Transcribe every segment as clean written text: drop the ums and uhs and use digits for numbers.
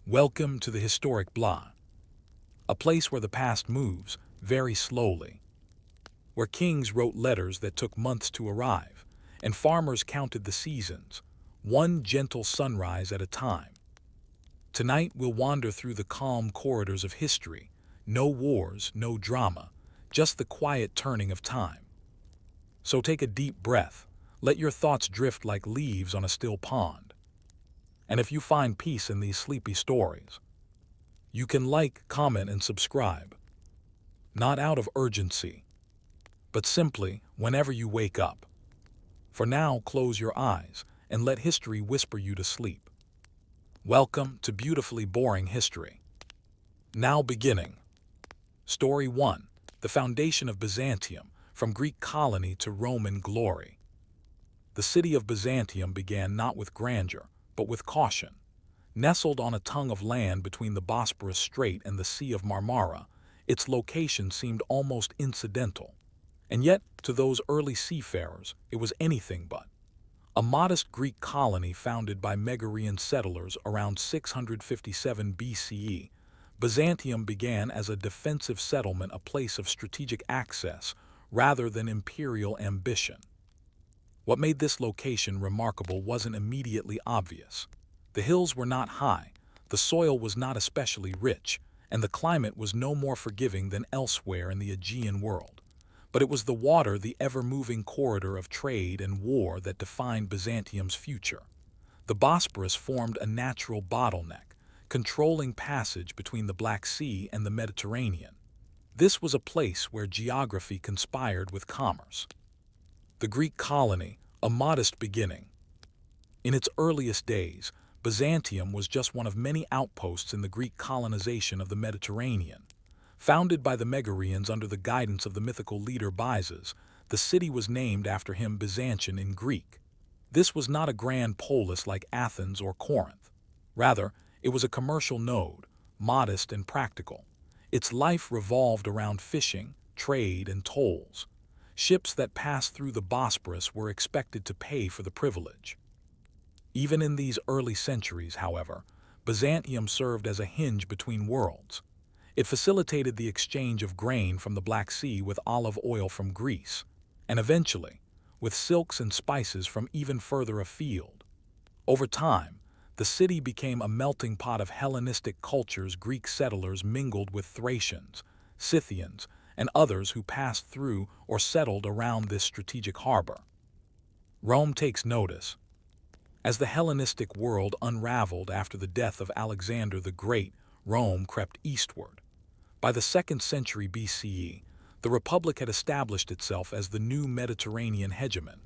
Welcome to the historic blah, a place where the past moves very slowly, where kings wrote letters that took months to arrive, and farmers counted the seasons, one gentle sunrise at a time. Tonight we'll wander through the calm corridors of history, no wars, no drama, just the quiet turning of time. So take a deep breath, let your thoughts drift like leaves on a still pond. And if you find peace in these sleepy stories, you can like, comment, and subscribe. Not out of urgency, but simply whenever you wake up. For now, close your eyes and let history whisper you to sleep. Welcome to Beautifully Boring History. Now beginning. Story 1. The Foundation of Byzantium, from Greek colony to Roman glory. The city of Byzantium began not with grandeur, but with caution. Nestled on a tongue of land between the Bosporus Strait and the Sea of Marmara, its location seemed almost incidental. And yet, to those early seafarers, it was anything but. A modest Greek colony founded by Megarian settlers around 657 BCE, Byzantium began as a defensive settlement, a place of strategic access rather than imperial ambition. What made this location remarkable wasn't immediately obvious. The hills were not high, the soil was not especially rich, and the climate was no more forgiving than elsewhere in the Aegean world. But it was the water, the ever-moving corridor of trade and war, that defined Byzantium's future. The Bosporus formed a natural bottleneck, controlling passage between the Black Sea and the Mediterranean. This was a place where geography conspired with commerce. The Greek colony, a modest beginning. In its earliest days, Byzantium was just one of many outposts in the Greek colonization of the Mediterranean. Founded by the Megarians under the guidance of the mythical leader Byzas, the city was named after him, Byzantium in Greek. This was not a grand polis like Athens or Corinth. Rather, it was a commercial node, modest and practical. Its life revolved around fishing, trade, and tolls. Ships that passed through the Bosporus were expected to pay for the privilege. Even in these early centuries, however, Byzantium served as a hinge between worlds. It facilitated the exchange of grain from the Black Sea with olive oil from Greece, and eventually, with silks and spices from even further afield. Over time, the city became a melting pot of Hellenistic cultures. Greek settlers mingled with Thracians, Scythians, and others who passed through or settled around this strategic harbor. Rome takes notice. As the Hellenistic world unraveled after the death of Alexander the Great, Rome crept eastward. By the 2nd century BCE, the Republic had established itself as the new Mediterranean hegemon.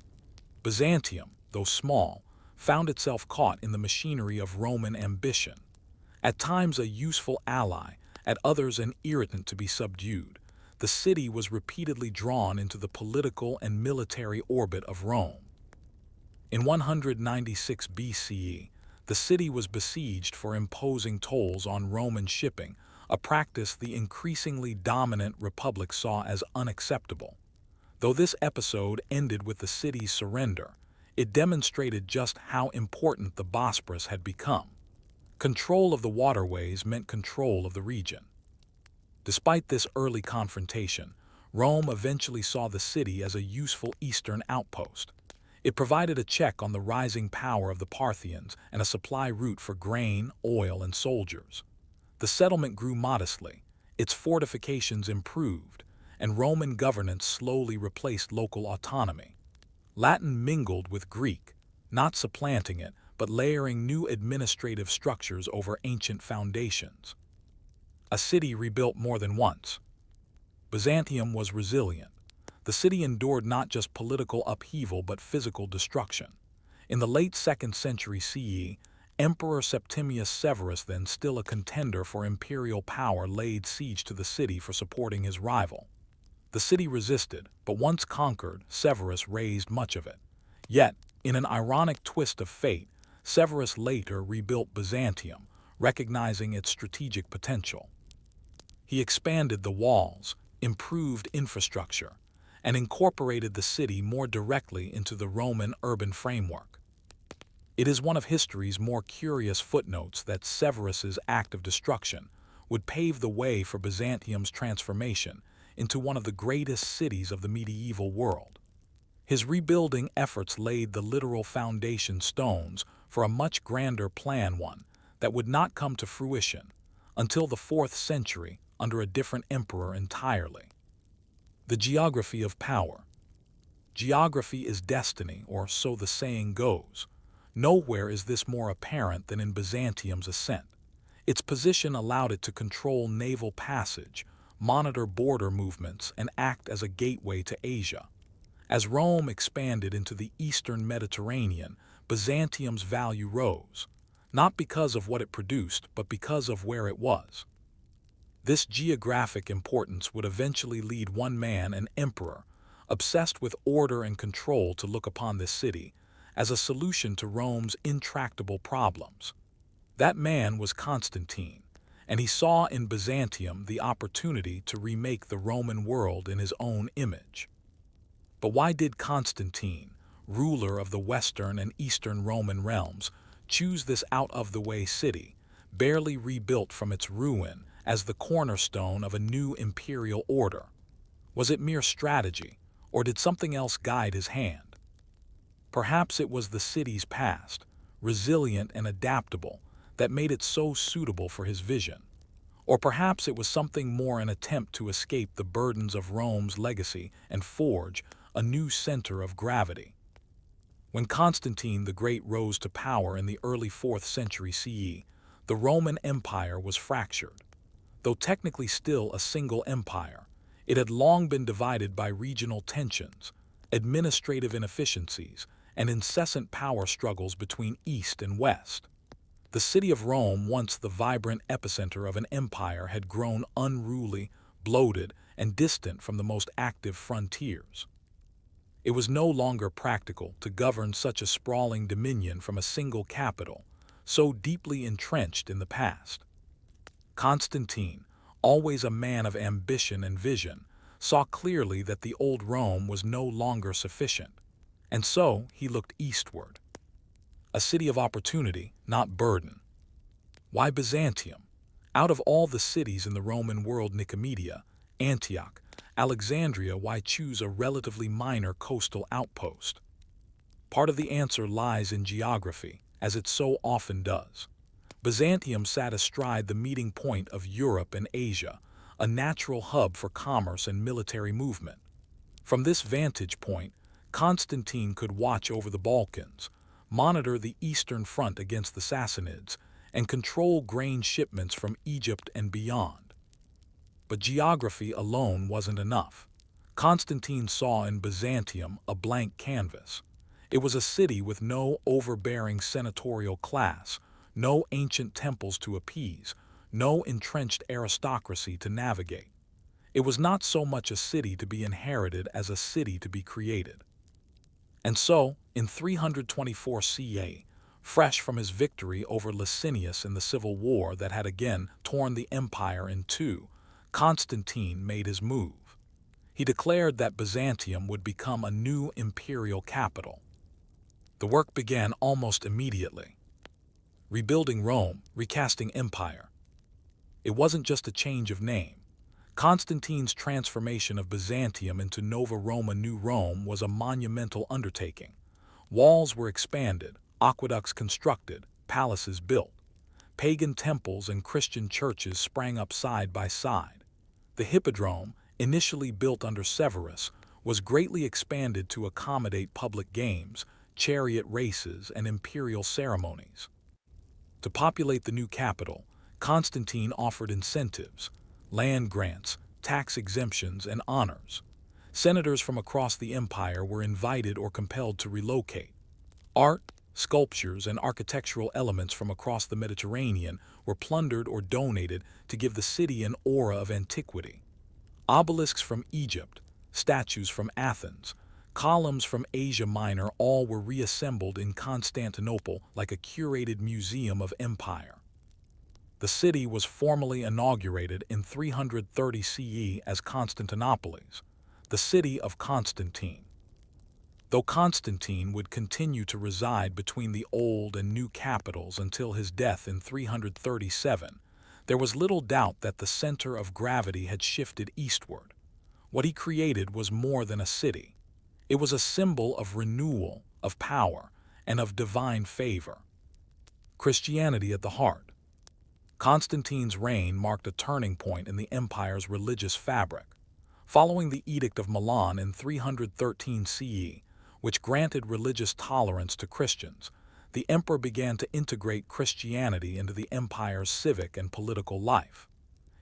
Byzantium, though small, found itself caught in the machinery of Roman ambition. At times a useful ally, at others an irritant to be subdued, the city was repeatedly drawn into the political and military orbit of Rome. In 196 BCE, the city was besieged for imposing tolls on Roman shipping, a practice the increasingly dominant Republic saw as unacceptable. Though this episode ended with the city's surrender, it demonstrated just how important the Bosporus had become. Control of the waterways meant control of the region. Despite this early confrontation, Rome eventually saw the city as a useful eastern outpost. It provided a check on the rising power of the Parthians and a supply route for grain, oil, and soldiers. The settlement grew modestly, its fortifications improved, and Roman governance slowly replaced local autonomy. Latin mingled with Greek, not supplanting it, but layering new administrative structures over ancient foundations. A city rebuilt more than once. Byzantium was resilient. The city endured not just political upheaval but physical destruction. In the late 2nd century CE, Emperor Septimius Severus, then still a contender for imperial power, laid siege to the city for supporting his rival. The city resisted, but once conquered, Severus razed much of it. Yet, in an ironic twist of fate, Severus later rebuilt Byzantium, recognizing its strategic potential. He expanded the walls, improved infrastructure, and incorporated the city more directly into the Roman urban framework. It is one of history's more curious footnotes that Severus's act of destruction would pave the way for Byzantium's transformation into one of the greatest cities of the medieval world. His rebuilding efforts laid the literal foundation stones for a much grander plan, one that would not come to fruition until the 4th century under a different emperor entirely. The geography of power. Geography is destiny, or so the saying goes. Nowhere is this more apparent than in Byzantium's ascent. Its position allowed it to control naval passage, monitor border movements, and act as a gateway to Asia. As Rome expanded into the eastern Mediterranean, Byzantium's value rose, not because of what it produced, but because of where it was. This geographic importance would eventually lead one man, an emperor, obsessed with order and control, to look upon this city as a solution to Rome's intractable problems. That man was Constantine, and he saw in Byzantium the opportunity to remake the Roman world in his own image. But why did Constantine, ruler of the Western and Eastern Roman realms, choose this out-of-the-way city, barely rebuilt from its ruin, as the cornerstone of a new imperial order? Was it mere strategy, or did something else guide his hand? Perhaps it was the city's past, resilient and adaptable, that made it so suitable for his vision. Or perhaps it was something more, an attempt to escape the burdens of Rome's legacy and forge a new center of gravity. When Constantine the Great rose to power in the early 4th century CE, the Roman Empire was fractured. Though technically still a single empire, it had long been divided by regional tensions, administrative inefficiencies, and incessant power struggles between East and West. The city of Rome, once the vibrant epicenter of an empire, had grown unruly, bloated, and distant from the most active frontiers. It was no longer practical to govern such a sprawling dominion from a single capital, so deeply entrenched in the past. Constantine, always a man of ambition and vision, saw clearly that the old Rome was no longer sufficient, and so he looked eastward. A city of opportunity, not burden. Why Byzantium? Out of all the cities in the Roman world, Nicomedia, Antioch, Alexandria, why choose a relatively minor coastal outpost? Part of the answer lies in geography, as it so often does. Byzantium sat astride the meeting point of Europe and Asia, a natural hub for commerce and military movement. From this vantage point, Constantine could watch over the Balkans, monitor the Eastern Front against the Sassanids, and control grain shipments from Egypt and beyond. But geography alone wasn't enough. Constantine saw in Byzantium a blank canvas. It was a city with no overbearing senatorial class, no ancient temples to appease, no entrenched aristocracy to navigate. It was not so much a city to be inherited as a city to be created. And so, in 324 CA, fresh from his victory over Licinius in the civil war that had again torn the empire in two, Constantine made his move. He declared that Byzantium would become a new imperial capital. The work began almost immediately. Rebuilding Rome, recasting empire. It wasn't just a change of name. Constantine's transformation of Byzantium into Nova Roma, New Rome, was a monumental undertaking. Walls were expanded, aqueducts constructed, palaces built. Pagan temples and Christian churches sprang up side by side. The hippodrome, initially built under Severus, was greatly expanded to accommodate public games, chariot races, and imperial ceremonies. To populate the new capital, Constantine offered incentives, land grants, tax exemptions, and honors. Senators from across the empire were invited or compelled to relocate. Art, sculptures, and architectural elements from across the Mediterranean were plundered or donated to give the city an aura of antiquity. Obelisks from Egypt, statues from Athens, columns from Asia Minor, all were reassembled in Constantinople like a curated museum of empire. The city was formally inaugurated in 330 CE as Constantinopolis, the city of Constantine. Though Constantine would continue to reside between the old and new capitals until his death in 337, there was little doubt that the center of gravity had shifted eastward. What he created was more than a city. It was a symbol of renewal, of power, and of divine favor. Christianity at the heart. Constantine's reign marked a turning point in the empire's religious fabric. Following the Edict of Milan in 313 CE, which granted religious tolerance to Christians, the emperor began to integrate Christianity into the empire's civic and political life.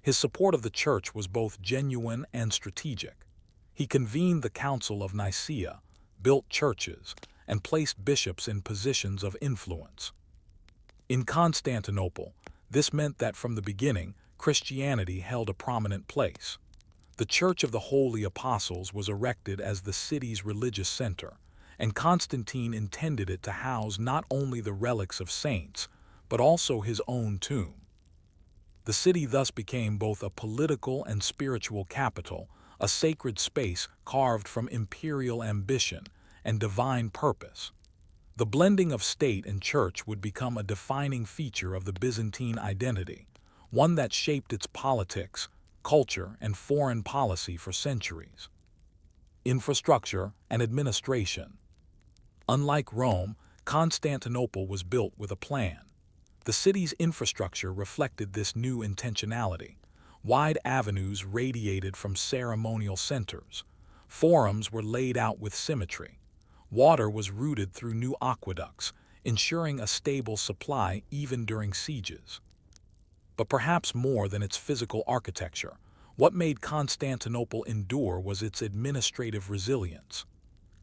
His support of the church was both genuine and strategic. He convened the Council of Nicaea, built churches, and placed bishops in positions of influence. In Constantinople, this meant that from the beginning, Christianity held a prominent place. The Church of the Holy Apostles was erected as the city's religious center, and Constantine intended it to house not only the relics of saints, but also his own tomb. The city thus became both a political and spiritual capital, a sacred space carved from imperial ambition and divine purpose. The blending of state and church would become a defining feature of the Byzantine identity, one that shaped its politics, culture, and foreign policy for centuries. Infrastructure and administration. Unlike Rome, Constantinople was built with a plan. The city's infrastructure reflected this new intentionality. Wide avenues radiated from ceremonial centers. Forums were laid out with symmetry. Water was routed through new aqueducts, ensuring a stable supply even during sieges. But perhaps more than its physical architecture, what made Constantinople endure was its administrative resilience.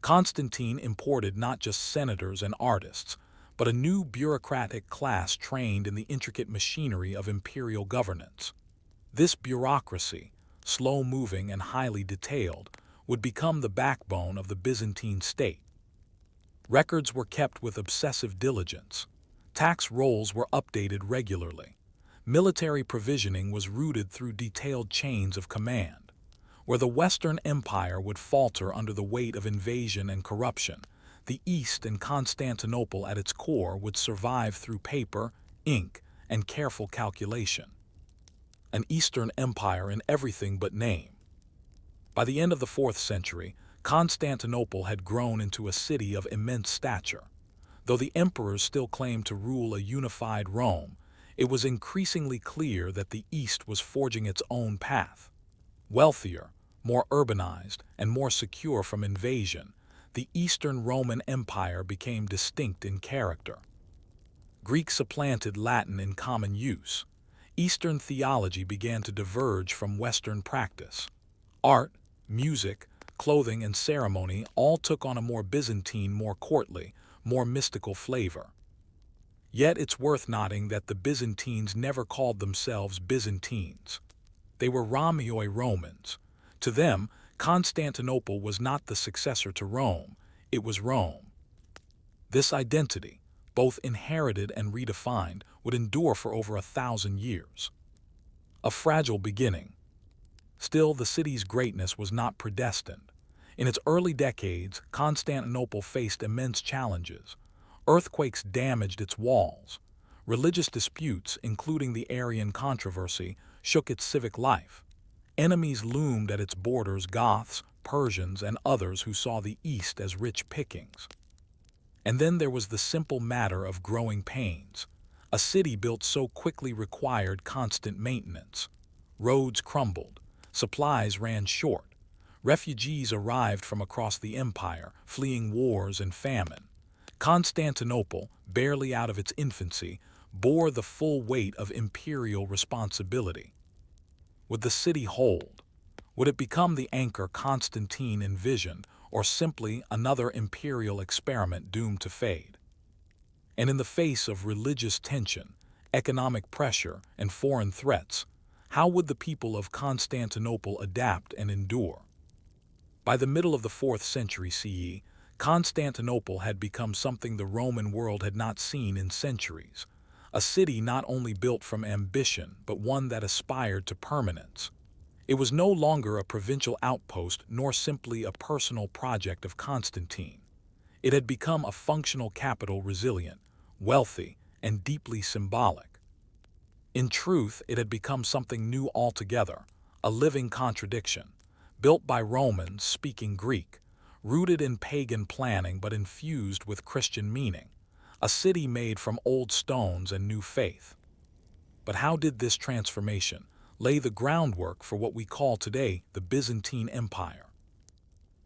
Constantine imported not just senators and artists, but a new bureaucratic class trained in the intricate machinery of imperial governance. This bureaucracy, slow-moving and highly detailed, would become the backbone of the Byzantine state. Records were kept with obsessive diligence. Tax rolls were updated regularly. Military provisioning was routed through detailed chains of command. Where the Western Empire would falter under the weight of invasion and corruption, the East and Constantinople at its core would survive through paper, ink, and careful calculation. An Eastern Empire in everything but name. By the end of the 4th century, Constantinople had grown into a city of immense stature. Though the emperors still claimed to rule a unified Rome, it was increasingly clear that the East was forging its own path. Wealthier, more urbanized, and more secure from invasion, the Eastern Roman Empire became distinct in character. Greek supplanted Latin in common use. Eastern theology began to diverge from Western practice. Art, music, clothing, and ceremony all took on a more Byzantine, more courtly, more mystical flavor. Yet it's worth noting that the Byzantines never called themselves Byzantines. They were Ramioi Romans. To them, Constantinople was not the successor to Rome, it was Rome. This identity, both inherited and redefined, would endure for over 1,000 years. A fragile beginning. Still, the city's greatness was not predestined. In its early decades, Constantinople faced immense challenges. Earthquakes damaged its walls. Religious disputes, including the Arian controversy, shook its civic life. Enemies loomed at its borders: Goths, Persians, and others who saw the East as rich pickings. And then there was the simple matter of growing pains. A city built so quickly required constant maintenance. Roads crumbled. Supplies ran short. Refugees arrived from across the empire, fleeing wars and famine. Constantinople, barely out of its infancy, bore the full weight of imperial responsibility. Would the city hold? Would it become the anchor Constantine envisioned, or simply another imperial experiment doomed to fade? And in the face of religious tension, economic pressure, and foreign threats, how would the people of Constantinople adapt and endure? By the middle of the 4th century CE, Constantinople had become something the Roman world had not seen in centuries. A city not only built from ambition, but one that aspired to permanence. It was no longer a provincial outpost nor simply a personal project of Constantine. It had become a functional capital, resilient, wealthy, and deeply symbolic. In truth, it had become something new altogether, a living contradiction, built by Romans speaking Greek, rooted in pagan planning but infused with Christian meaning, a city made from old stones and new faith. But how did this transformation lay the groundwork for what we call today the Byzantine Empire?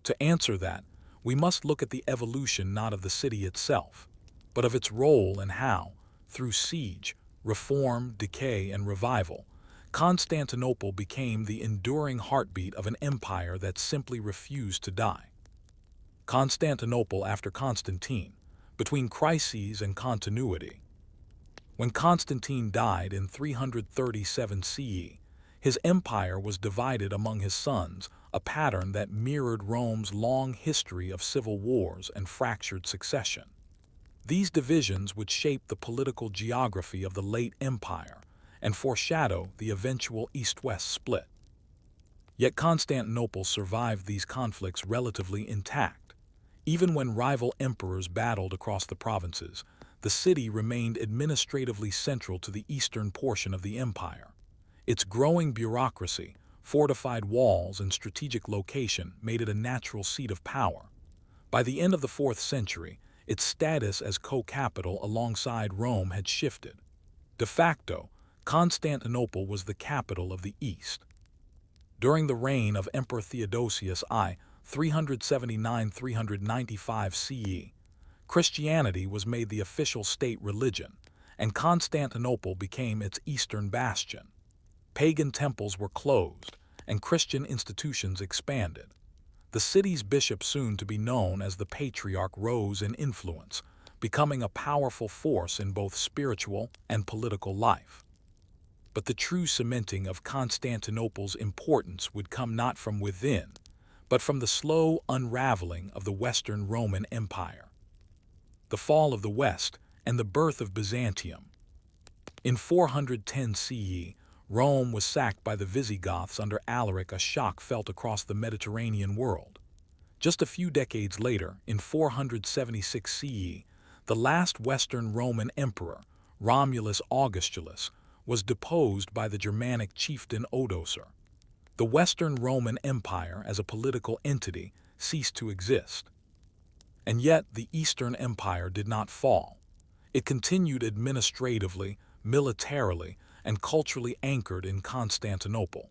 To answer that, we must look at the evolution not of the city itself, but of its role and how, through siege, reform, decay, and revival, Constantinople became the enduring heartbeat of an empire that simply refused to die. Constantinople after Constantine, between crises and continuity. When Constantine died in 337 CE, his empire was divided among his sons, a pattern that mirrored Rome's long history of civil wars and fractured succession. These divisions would shape the political geography of the late empire and foreshadow the eventual East-West split. Yet Constantinople survived these conflicts relatively intact. Even when rival emperors battled across the provinces, the city remained administratively central to the eastern portion of the empire. Its growing bureaucracy, fortified walls, and strategic location made it a natural seat of power. By the end of the 4th century, its status as co-capital alongside Rome had shifted. De facto, Constantinople was the capital of the East. During the reign of Emperor Theodosius I, 379–395 CE, Christianity was made the official state religion, and Constantinople became its eastern bastion. Pagan temples were closed, and Christian institutions expanded. The city's bishop, soon to be known as the Patriarch, rose in influence, becoming a powerful force in both spiritual and political life. But the true cementing of Constantinople's importance would come not from within, but from the slow unraveling of the Western Roman Empire. The fall of the West and the birth of Byzantium. In 410 CE, Rome was sacked by the Visigoths under Alaric, a shock felt across the Mediterranean world. Just a few decades later, in 476 CE, the last Western Roman emperor, Romulus Augustulus, was deposed by the Germanic chieftain Odoacer. The Western Roman Empire, as a political entity, ceased to exist. And yet, the Eastern Empire did not fall. It continued administratively, militarily, and culturally anchored in Constantinople.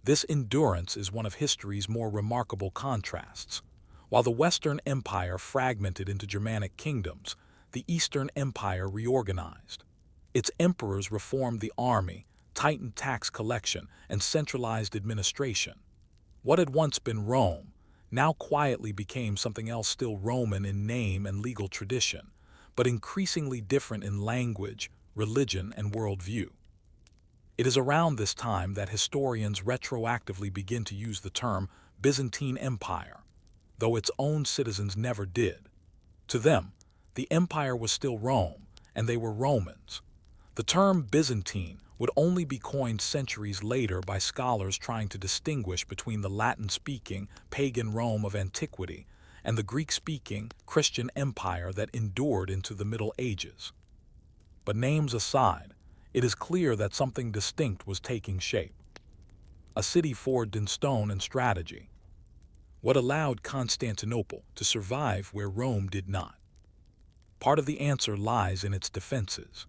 This endurance is one of history's more remarkable contrasts. While the Western Empire fragmented into Germanic kingdoms, the Eastern Empire reorganized. Its emperors reformed the army, tightened tax collection, and centralized administration. What had once been Rome now quietly became something else, still Roman in name and legal tradition, but increasingly different in language, religion, and worldview. It is around this time that historians retroactively begin to use the term Byzantine Empire, though its own citizens never did. To them, the empire was still Rome, and they were Romans. The term Byzantine would only be coined centuries later by scholars trying to distinguish between the Latin-speaking, pagan Rome of antiquity and the Greek-speaking, Christian empire that endured into the Middle Ages. But names aside, it is clear that something distinct was taking shape. A city forged in stone and strategy. What allowed Constantinople to survive where Rome did not? Part of the answer lies in its defenses.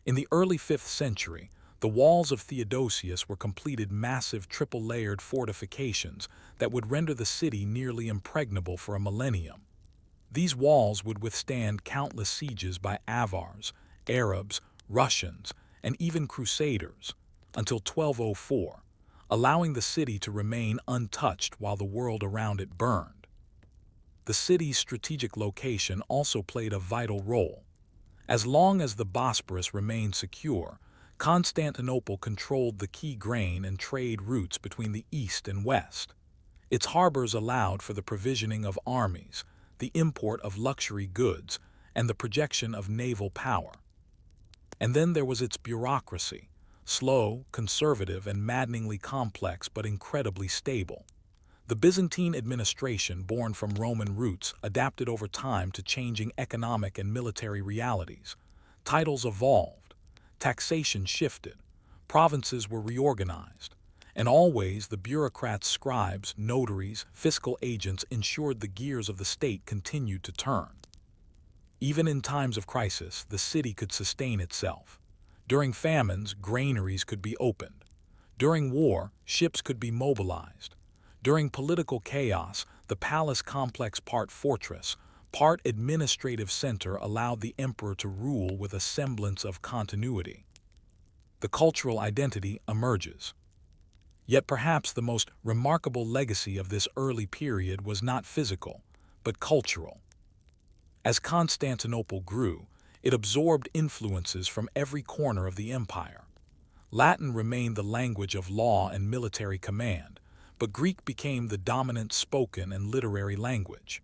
In the early 5th century, the walls of Theodosius were completed, massive triple-layered fortifications that would render the city nearly impregnable for a millennium. These walls would withstand countless sieges by Avars, Arabs, Russians, and even Crusaders, until 1204, allowing the city to remain untouched while the world around it burned. The city's strategic location also played a vital role. As long as the Bosporus remained secure, Constantinople controlled the key grain and trade routes between the East and West. Its harbors allowed for the provisioning of armies, the import of luxury goods, and the projection of naval power. And then there was its bureaucracy, slow, conservative, and maddeningly complex but incredibly stable. The Byzantine administration, born from Roman roots, adapted over time to changing economic and military realities. Titles evolved, taxation shifted, provinces were reorganized, and always the bureaucrats, scribes, notaries, fiscal agents ensured the gears of the state continued to turn. Even in times of crisis, the city could sustain itself. During famines, granaries could be opened. During war, ships could be mobilized. During political chaos, the palace complex, part fortress, part administrative center, allowed the emperor to rule with a semblance of continuity. The cultural identity emerges. Yet perhaps the most remarkable legacy of this early period was not physical, but cultural. As Constantinople grew, it absorbed influences from every corner of the empire. Latin remained the language of law and military command, but Greek became the dominant spoken and literary language.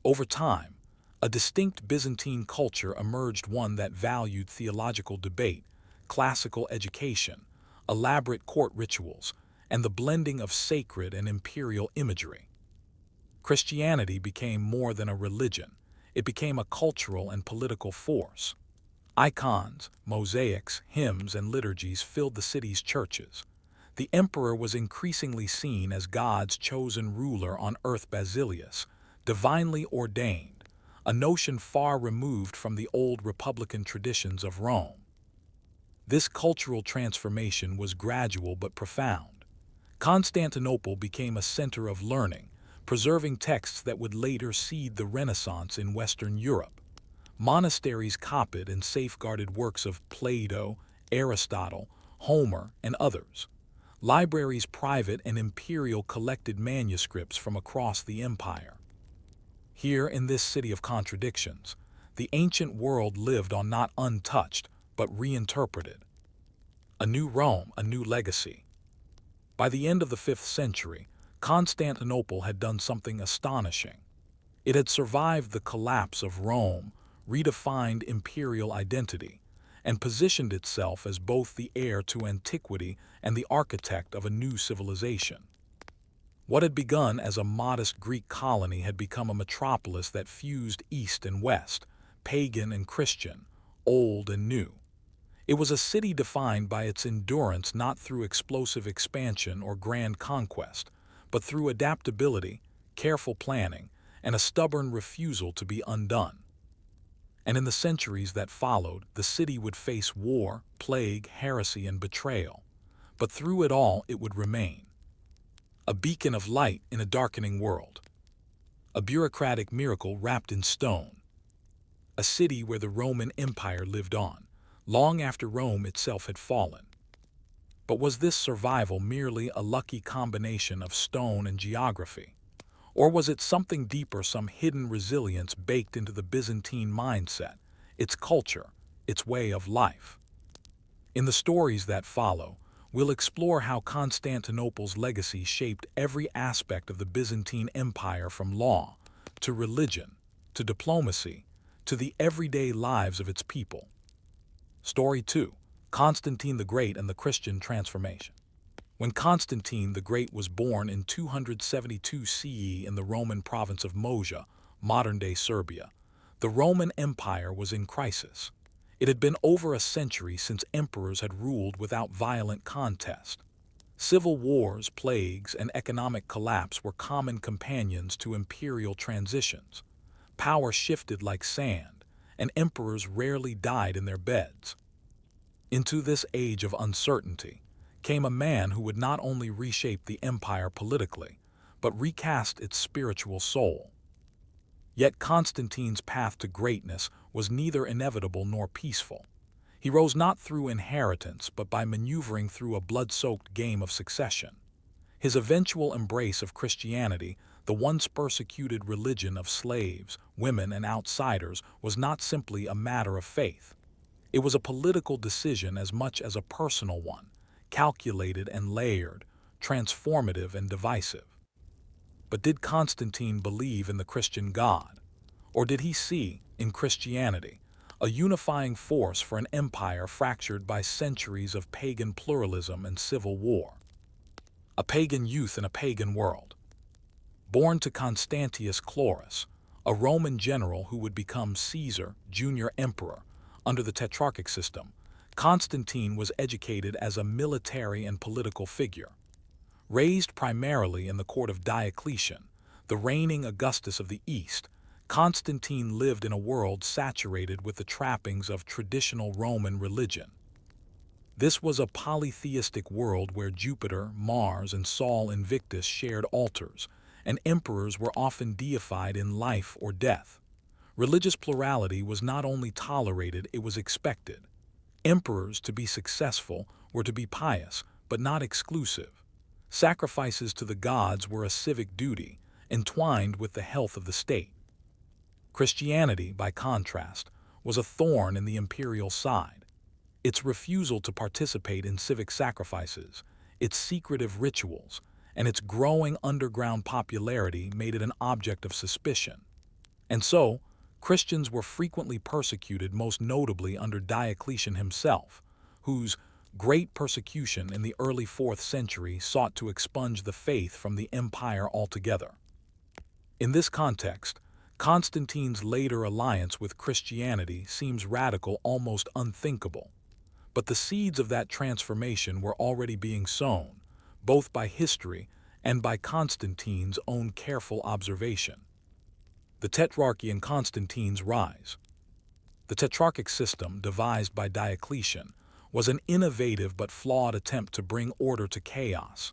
Over time, a distinct Byzantine culture emerged, one that valued theological debate, classical education, elaborate court rituals, and the blending of sacred and imperial imagery. Christianity became more than a religion. It became a cultural and political force. Icons, mosaics, hymns, and liturgies filled the city's churches. The emperor was increasingly seen as God's chosen ruler on earth. Basilius, divinely ordained, a notion far removed from the old republican traditions of Rome. This cultural transformation was gradual but profound. Constantinople became a center of learning, preserving texts that would later seed the Renaissance in Western Europe. Monasteries copied and safeguarded works of Plato, Aristotle, Homer, and others. Libraries, private and imperial, collected manuscripts from across the empire. Here, in this city of contradictions, the ancient world lived on, not untouched, but reinterpreted. A new Rome, a new legacy. By the end of the 5th century, Constantinople had done something astonishing. It had survived the collapse of Rome, redefined imperial identity, and positioned itself as both the heir to antiquity and the architect of a new civilization. What had begun as a modest Greek colony had become a metropolis that fused East and West, pagan and Christian, old and new. It was a city defined by its endurance, not through explosive expansion or grand conquest, but through adaptability, careful planning, and a stubborn refusal to be undone. And in the centuries that followed, the city would face war, plague, heresy, and betrayal. But through it all, it would remain a beacon of light in a darkening world, a bureaucratic miracle wrapped in stone, a city where the Roman Empire lived on, long after Rome itself had fallen. But was this survival merely a lucky combination of stone and geography? Or was it something deeper, some hidden resilience baked into the Byzantine mindset, its culture, its way of life? In the stories that follow, we'll explore how Constantinople's legacy shaped every aspect of the Byzantine Empire, from law to religion to diplomacy to the everyday lives of its people. Story 2: Constantine the Great and the Christian Transformation. When Constantine the Great was born in 272 CE in the Roman province of Mosia, modern-day Serbia, the Roman Empire was in crisis. It had been over a century since emperors had ruled without violent contest. Civil wars, plagues, and economic collapse were common companions to imperial transitions. Power shifted like sand, and emperors rarely died in their beds. Into this age of uncertainty came a man who would not only reshape the empire politically, but recast its spiritual soul. Yet Constantine's path to greatness was neither inevitable nor peaceful. He rose not through inheritance, but by maneuvering through a blood-soaked game of succession. His eventual embrace of Christianity, the once persecuted religion of slaves, women, and outsiders, was not simply a matter of faith. It was a political decision as much as a personal one, calculated and layered, transformative and divisive. But did Constantine believe in the Christian God? Or did he see, in Christianity, a unifying force for an empire fractured by centuries of pagan pluralism and civil war? A pagan youth in a pagan world. Born to Constantius Chlorus, a Roman general who would become Caesar, junior emperor, under the tetrarchic system, Constantine was educated as a military and political figure. Raised primarily in the court of Diocletian, the reigning Augustus of the East, Constantine lived in a world saturated with the trappings of traditional Roman religion. This was a polytheistic world where Jupiter, Mars, and Sol Invictus shared altars, and emperors were often deified in life or death. Religious plurality was not only tolerated, it was expected. Emperors, to be successful, were to be pious, but not exclusive. Sacrifices to the gods were a civic duty, entwined with the health of the state. Christianity, by contrast, was a thorn in the imperial side. Its refusal to participate in civic sacrifices, its secretive rituals, and its growing underground popularity made it an object of suspicion. And so, Christians were frequently persecuted, most notably under Diocletian himself, whose great persecution in the early 4th century sought to expunge the faith from the empire altogether. In this context, Constantine's later alliance with Christianity seems radical, almost unthinkable. But the seeds of that transformation were already being sown, both by history and by Constantine's own careful observation. The Tetrarchy and Constantine's rise. The tetrarchic system, devised by Diocletian, was an innovative but flawed attempt to bring order to chaos.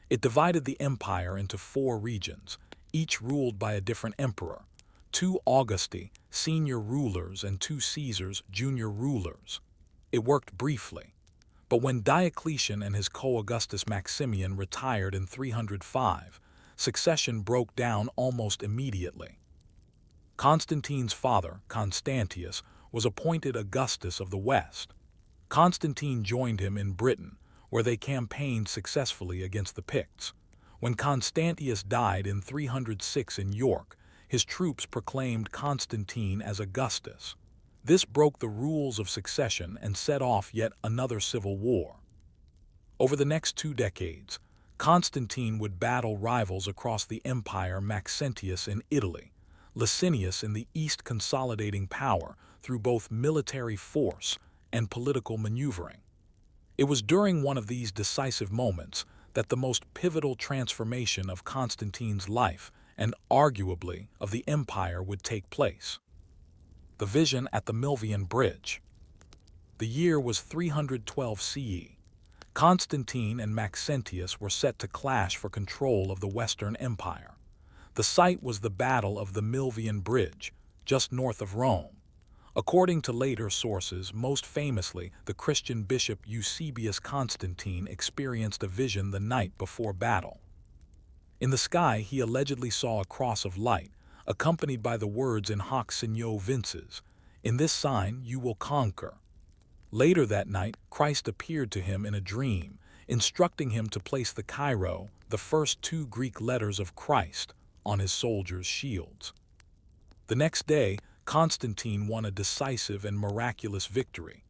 It divided the empire into 4 regions, each ruled by a different emperor, 2 Augusti, senior rulers, and 2 Caesars, junior rulers. It worked briefly, but when Diocletian and his co-Augustus Maximian retired in 305, succession broke down almost immediately. Constantine's father, Constantius, was appointed Augustus of the West. Constantine joined him in Britain, where they campaigned successfully against the Picts. When Constantius died in 306 in York, his troops proclaimed Constantine as Augustus. This broke the rules of succession and set off yet another civil war. Over the next 2 decades, Constantine would battle rivals across the empire: Maxentius in Italy, Licinius in the east, consolidating power through both military force and political maneuvering. It was during one of these decisive moments that the most pivotal transformation of Constantine's life, and arguably of the empire, would take place. The vision at the Milvian Bridge. The year was 312 CE. Constantine and Maxentius were set to clash for control of the Western Empire. The site was the Battle of the Milvian Bridge, just north of Rome. According to later sources, most famously, the Christian bishop Eusebius Constantine experienced a vision the night before battle. In the sky, he allegedly saw a cross of light, accompanied by the words in hoc signo vinces, "In this sign you will conquer." Later that night, Christ appeared to him in a dream, instructing him to place the Chi, the first 2 Greek letters of Christ, on his soldiers' shields. The next day, Constantine won a decisive and miraculous victory.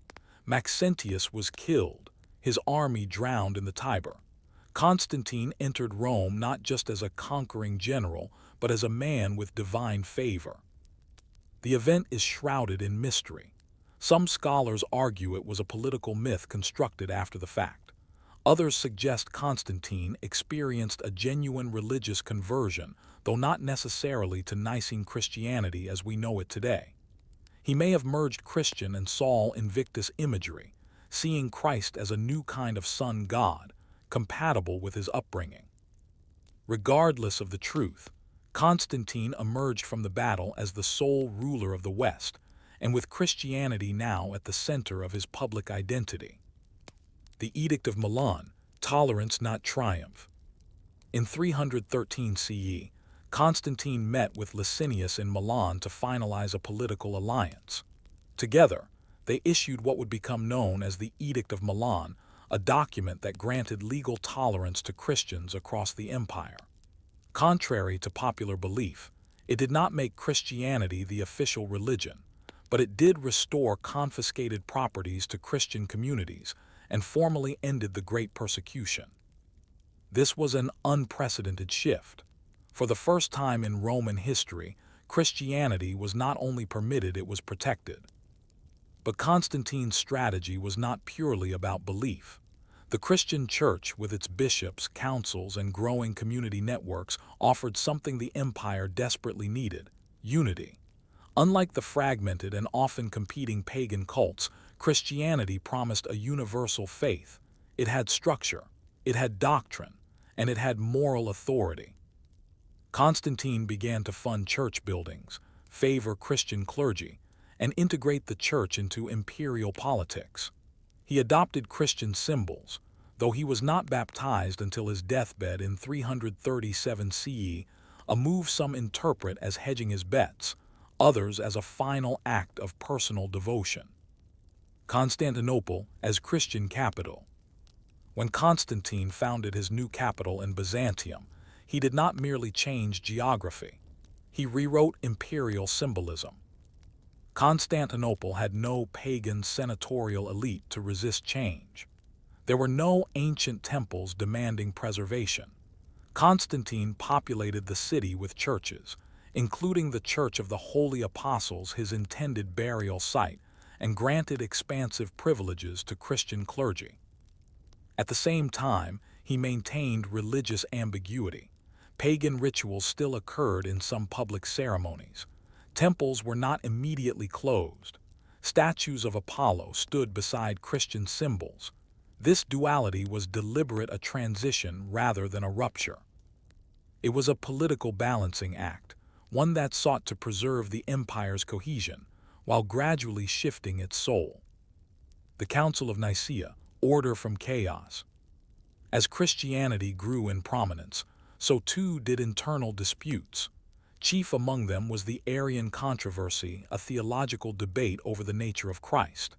Maxentius was killed, his army drowned in the Tiber. Constantine entered Rome not just as a conquering general, but as a man with divine favor. The event is shrouded in mystery. Some scholars argue it was a political myth constructed after the fact. Others suggest Constantine experienced a genuine religious conversion, though not necessarily to Nicene Christianity as we know it today. He may have merged Christian and Sol Invictus imagery, seeing Christ as a new kind of sun god, compatible with his upbringing. Regardless of the truth, Constantine emerged from the battle as the sole ruler of the West, and with Christianity now at the center of his public identity. The Edict of Milan, tolerance not triumph. In 313 CE, Constantine met with Licinius in Milan to finalize a political alliance. Together, they issued what would become known as the Edict of Milan, a document that granted legal tolerance to Christians across the empire. Contrary to popular belief, it did not make Christianity the official religion, but it did restore confiscated properties to Christian communities and formally ended the Great Persecution. This was an unprecedented shift. For the first time in Roman history, Christianity was not only permitted, it was protected. But Constantine's strategy was not purely about belief. The Christian Church, with its bishops, councils, and growing community networks, offered something the empire desperately needed: unity. Unlike the fragmented and often competing pagan cults, Christianity promised a universal faith. It had structure, it had doctrine, and it had moral authority. Constantine began to fund church buildings, favor Christian clergy, and integrate the church into imperial politics. He adopted Christian symbols, though he was not baptized until his deathbed in 337 CE, a move some interpret as hedging his bets, others as a final act of personal devotion. Constantinople as Christian capital. When Constantine founded his new capital in Byzantium, he did not merely change geography. He rewrote imperial symbolism. Constantinople had no pagan senatorial elite to resist change. There were no ancient temples demanding preservation. Constantine populated the city with churches, including the Church of the Holy Apostles, his intended burial site, and granted expansive privileges to Christian clergy. At the same time, he maintained religious ambiguity. Pagan rituals still occurred in some public ceremonies. Temples were not immediately closed. Statues of Apollo stood beside Christian symbols. This duality was deliberate, a transition rather than a rupture. It was a political balancing act, one that sought to preserve the empire's cohesion, while gradually shifting its soul. The Council of Nicaea, order from chaos. As Christianity grew in prominence, so too did internal disputes. Chief among them was the Arian controversy, a theological debate over the nature of Christ.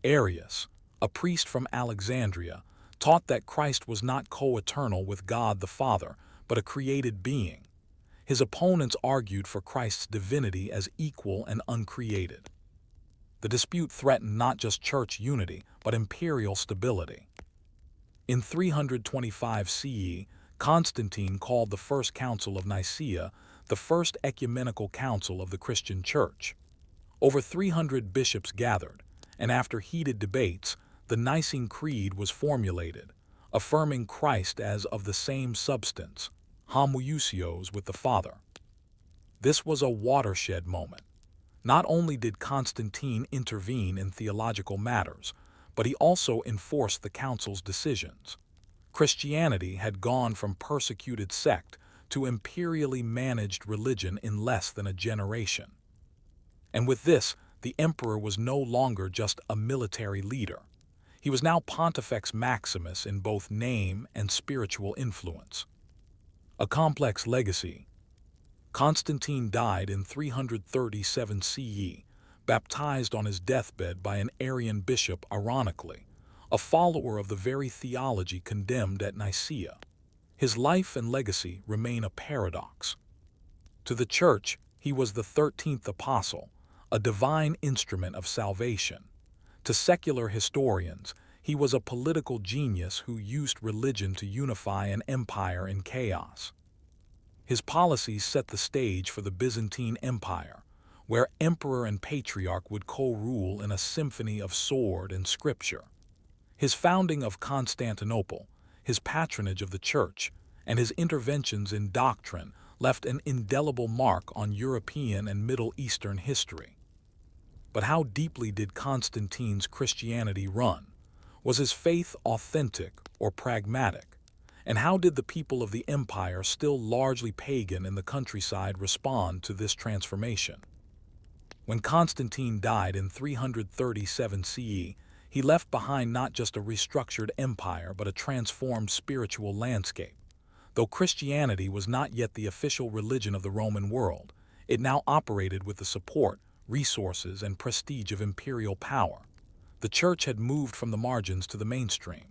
Arius, a priest from Alexandria, taught that Christ was not co-eternal with God the Father, but a created being. His opponents argued for Christ's divinity as equal and uncreated. The dispute threatened not just church unity, but imperial stability. In 325 CE, Constantine called the First Council of Nicaea the first ecumenical council of the Christian Church. Over 300 bishops gathered, and after heated debates, the Nicene Creed was formulated, affirming Christ as of the same substance, homoousios with the Father. This was a watershed moment. Not only did Constantine intervene in theological matters, but he also enforced the council's decisions. Christianity had gone from persecuted sect to imperially managed religion in less than a generation. And with this, the emperor was no longer just a military leader. He was now Pontifex Maximus in both name and spiritual influence. A complex legacy. Constantine died in 337 CE, baptized on his deathbed by an Arian bishop, ironically, a follower of the very theology condemned at Nicaea. His life and legacy remain a paradox. To the Church, he was the 13th apostle, a divine instrument of salvation. To secular historians, he was a political genius who used religion to unify an empire in chaos. His policies set the stage for the Byzantine Empire, where emperor and patriarch would co-rule in a symphony of sword and scripture. His founding of Constantinople, his patronage of the Church, and his interventions in doctrine left an indelible mark on European and Middle Eastern history. But how deeply did Constantine's Christianity run? Was his faith authentic or pragmatic? And how did the people of the empire, still largely pagan in the countryside, respond to this transformation? When Constantine died in 337 CE, he left behind not just a restructured empire but a transformed spiritual landscape. Though Christianity was not yet the official religion of the Roman world, it now operated with the support, resources, and prestige of imperial power. The Church had moved from the margins to the mainstream.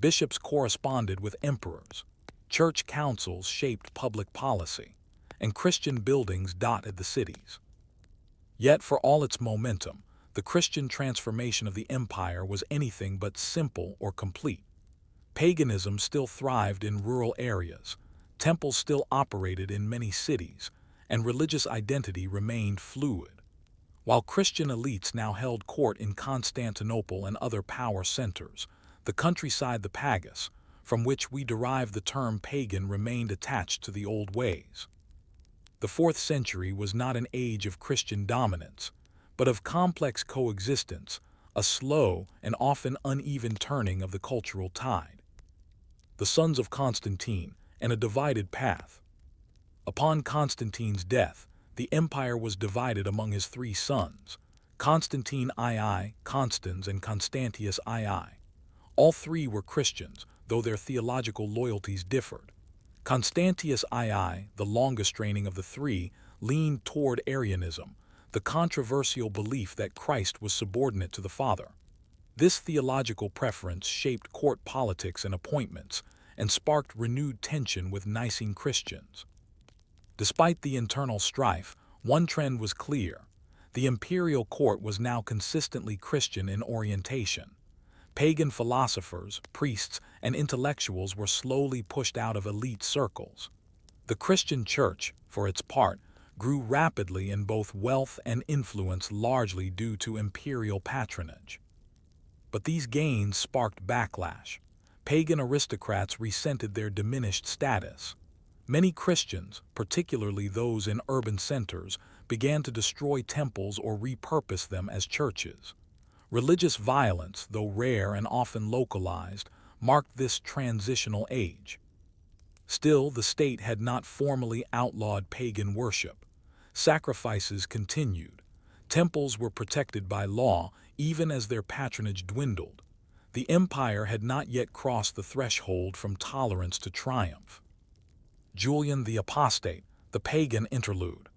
Bishops corresponded with emperors. Church councils shaped public policy, and Christian buildings dotted the cities. Yet, for all its momentum, the Christian transformation of the empire was anything but simple or complete. Paganism still thrived in rural areas. temples still operated in many cities, and religious identity remained fluid. While Christian elites now held court in Constantinople and other power centers, the countryside, the Pagus, from which we derive the term pagan, remained attached to the old ways. The 4th century was not an age of Christian dominance, but of complex coexistence, a slow and often uneven turning of the cultural tide. The sons of Constantine, and a divided path. Upon Constantine's death, the empire was divided among his 3 sons, Constantine II, Constans, and Constantius II. All 3 were Christians, though their theological loyalties differed. Constantius II, the longest reigning of the 3, leaned toward Arianism, the controversial belief that Christ was subordinate to the Father. This theological preference shaped court politics and appointments, and sparked renewed tension with Nicene Christians. Despite the internal strife, one trend was clear. The imperial court was now consistently Christian in orientation. Pagan philosophers, priests, and intellectuals were slowly pushed out of elite circles. The Christian Church, for its part, grew rapidly in both wealth and influence, largely due to imperial patronage. But these gains sparked backlash. Pagan aristocrats resented their diminished status. Many Christians, particularly those in urban centers, began to destroy temples or repurpose them as churches. Religious violence, though rare and often localized, marked this transitional age. Still, the state had not formally outlawed pagan worship. Sacrifices continued. Temples were protected by law, even as their patronage dwindled. The empire had not yet crossed the threshold from tolerance to triumph. Julian the Apostate, the pagan interlude.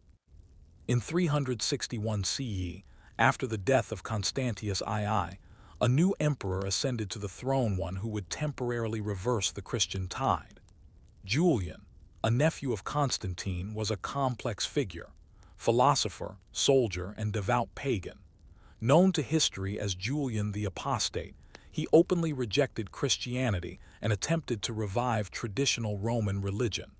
In 361 CE, after the death of Constantius II, a new emperor ascended to the throne, one who would temporarily reverse the Christian tide. Julian, a nephew of Constantine, was a complex figure, philosopher, soldier, and devout pagan. Known to history as Julian the Apostate, he openly rejected Christianity and attempted to revive traditional Roman religion.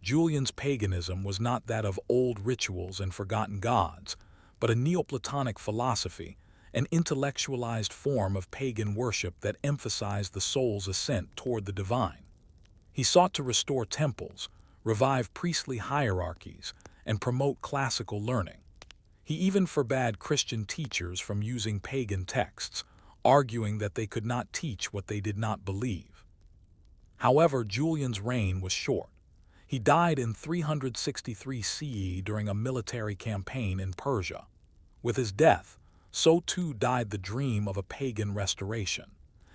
Julian's paganism was not that of old rituals and forgotten gods, but a Neoplatonic philosophy, an intellectualized form of pagan worship that emphasized the soul's ascent toward the divine. He sought to restore temples, revive priestly hierarchies, and promote classical learning. He even forbade Christian teachers from using pagan texts, arguing that they could not teach what they did not believe. However, Julian's reign was short. He died in 363 CE during a military campaign in Persia. With his death, so too died the dream of a pagan restoration.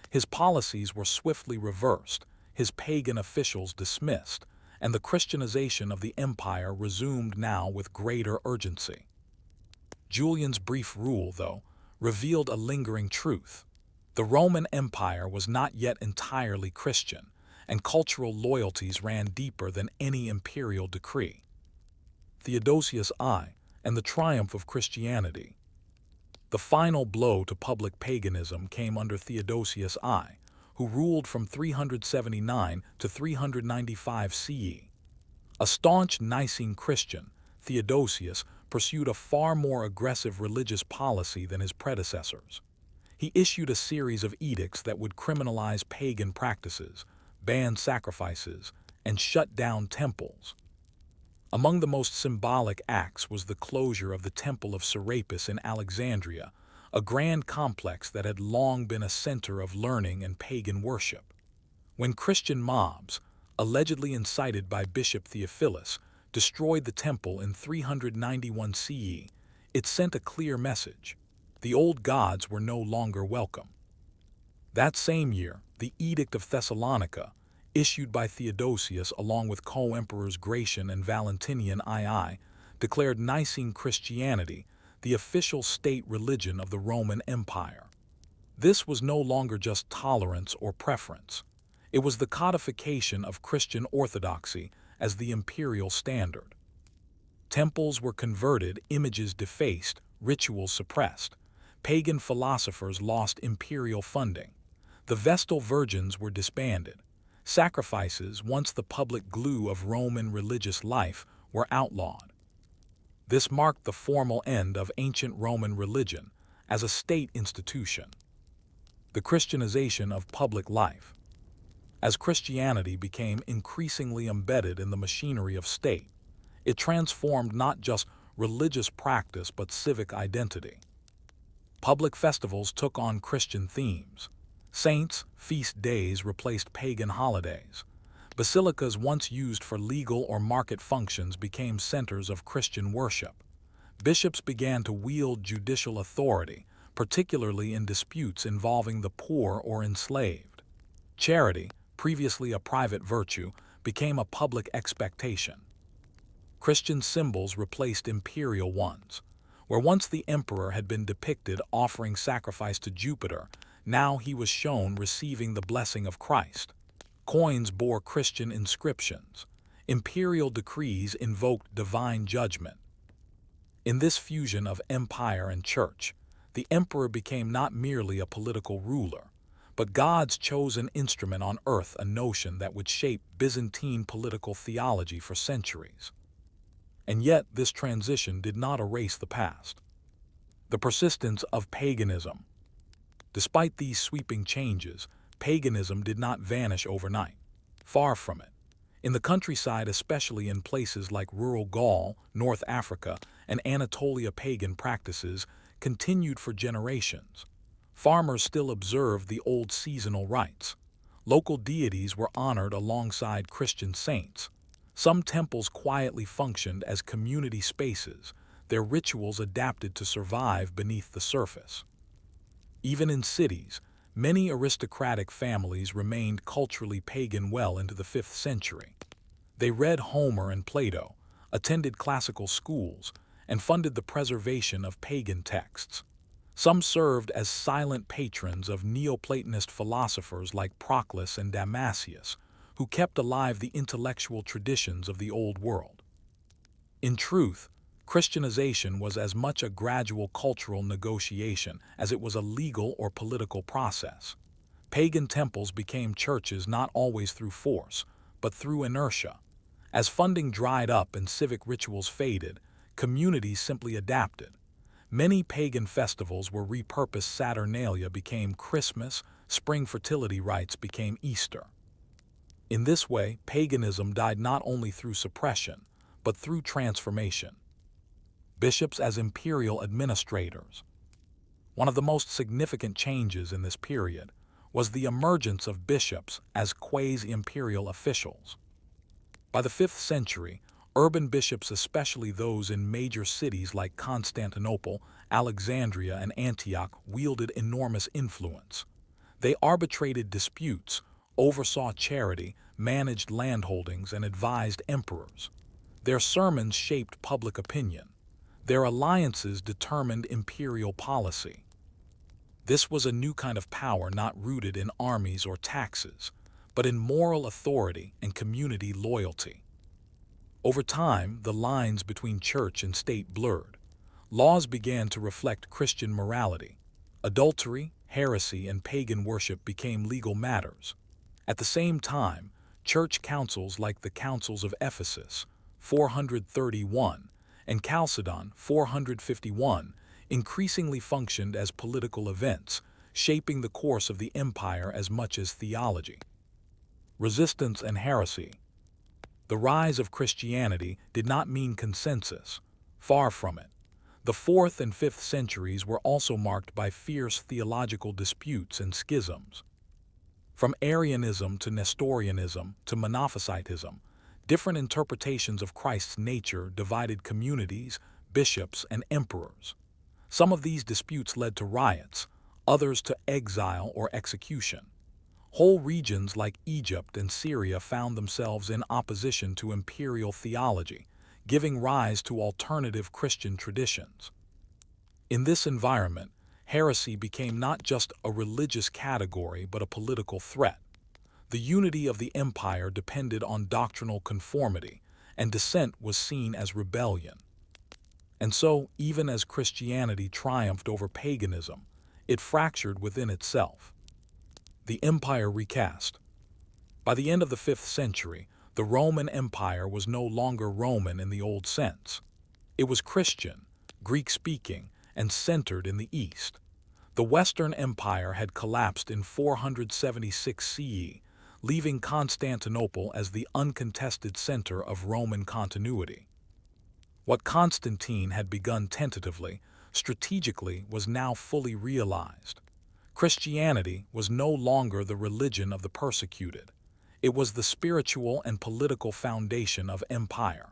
His policies were swiftly reversed, his pagan officials dismissed, and the Christianization of the empire resumed now with greater urgency. Julian's brief rule, though, revealed a lingering truth. The Roman Empire was not yet entirely Christian, and cultural loyalties ran deeper than any imperial decree. Theodosius I, and the triumph of Christianity. The final blow to public paganism came under Theodosius I, who ruled from 379 to 395 CE. A staunch Nicene Christian, Theodosius pursued a far more aggressive religious policy than his predecessors. He issued a series of edicts that would criminalize pagan practices, ban sacrifices, and shut down temples. Among the most symbolic acts was the closure of the Temple of Serapis in Alexandria, a grand complex that had long been a center of learning and pagan worship. When Christian mobs, allegedly incited by Bishop Theophilus, destroyed the temple in 391 CE, it sent a clear message: the old gods were no longer welcome. That same year, the Edict of Thessalonica, issued by Theodosius along with co-emperors Gratian and Valentinian II, declared Nicene Christianity the official state religion of the Roman Empire. This was no longer just tolerance or preference. It was the codification of Christian orthodoxy as the imperial standard. Temples were converted, images defaced, rituals suppressed. Pagan philosophers lost imperial funding. The Vestal Virgins were disbanded. Sacrifices, once the public glue of Roman religious life, were outlawed. This marked the formal end of ancient Roman religion as a state institution. The Christianization of public life. As Christianity became increasingly embedded in the machinery of state, it transformed not just religious practice but civic identity. Public festivals took on Christian themes. Saints' feast days replaced pagan holidays. Basilicas once used for legal or market functions became centers of Christian worship. Bishops began to wield judicial authority, particularly in disputes involving the poor or enslaved. Charity, previously a private virtue, became a public expectation. Christian symbols replaced imperial ones. Where once the emperor had been depicted offering sacrifice to Jupiter, now he was shown receiving the blessing of Christ. Coins bore Christian inscriptions. Imperial decrees invoked divine judgment. In this fusion of empire and church, the emperor became not merely a political ruler, but God's chosen instrument on earth, a notion that would shape Byzantine political theology for centuries. And yet, this transition did not erase the past. The persistence of paganism. Despite these sweeping changes, paganism did not vanish overnight. Far from it. In the countryside, especially in places like rural Gaul, North Africa, and Anatolia, pagan practices continued for generations. Farmers still observed the old seasonal rites. Local deities were honored alongside Christian saints. Some temples quietly functioned as community spaces, their rituals adapted to survive beneath the surface. Even in cities, many aristocratic families remained culturally pagan well into the 5th century. They read Homer and Plato, attended classical schools, and funded the preservation of pagan texts. Some served as silent patrons of Neoplatonist philosophers like Proclus and Damascius, who kept alive the intellectual traditions of the Old World. In truth, Christianization was as much a gradual cultural negotiation as it was a legal or political process. Pagan temples became churches not always through force, but through inertia. As funding dried up and civic rituals faded, communities simply adapted. Many pagan festivals were repurposed. Saturnalia became Christmas, spring fertility rites became Easter. In this way, paganism died not only through suppression, but through transformation. Bishops as imperial administrators. One of the most significant changes in this period was the emergence of bishops as quasi-imperial officials. By the 5th century, urban bishops, especially those in major cities like Constantinople, Alexandria, and Antioch, wielded enormous influence. They arbitrated disputes, oversaw charity, managed landholdings, and advised emperors. Their sermons shaped public opinion. Their alliances determined imperial policy. This was a new kind of power not rooted in armies or taxes, but in moral authority and community loyalty. Over time, the lines between church and state blurred. Laws began to reflect Christian morality. Adultery, heresy, and pagan worship became legal matters. At the same time, church councils like the Councils of Ephesus, 431, and Chalcedon, 451, increasingly functioned as political events, shaping the course of the empire as much as theology. Resistance and heresy. The rise of Christianity did not mean consensus. Far from it. The 4th and 5th centuries were also marked by fierce theological disputes and schisms. From Arianism to Nestorianism to Monophysitism, different interpretations of Christ's nature divided communities, bishops, and emperors. Some of these disputes led to riots, others to exile or execution. Whole regions like Egypt and Syria found themselves in opposition to imperial theology, giving rise to alternative Christian traditions. In this environment, heresy became not just a religious category but a political threat. The unity of the empire depended on doctrinal conformity, and dissent was seen as rebellion. And so, even as Christianity triumphed over paganism, it fractured within itself. The empire recast. By the end of the 5th century, the Roman Empire was no longer Roman in the old sense. It was Christian, Greek-speaking, and centered in the East. The Western Empire had collapsed in 476 CE, leaving Constantinople as the uncontested center of Roman continuity. What Constantine had begun tentatively, strategically, was now fully realized. Christianity was no longer the religion of the persecuted. It was the spiritual and political foundation of empire.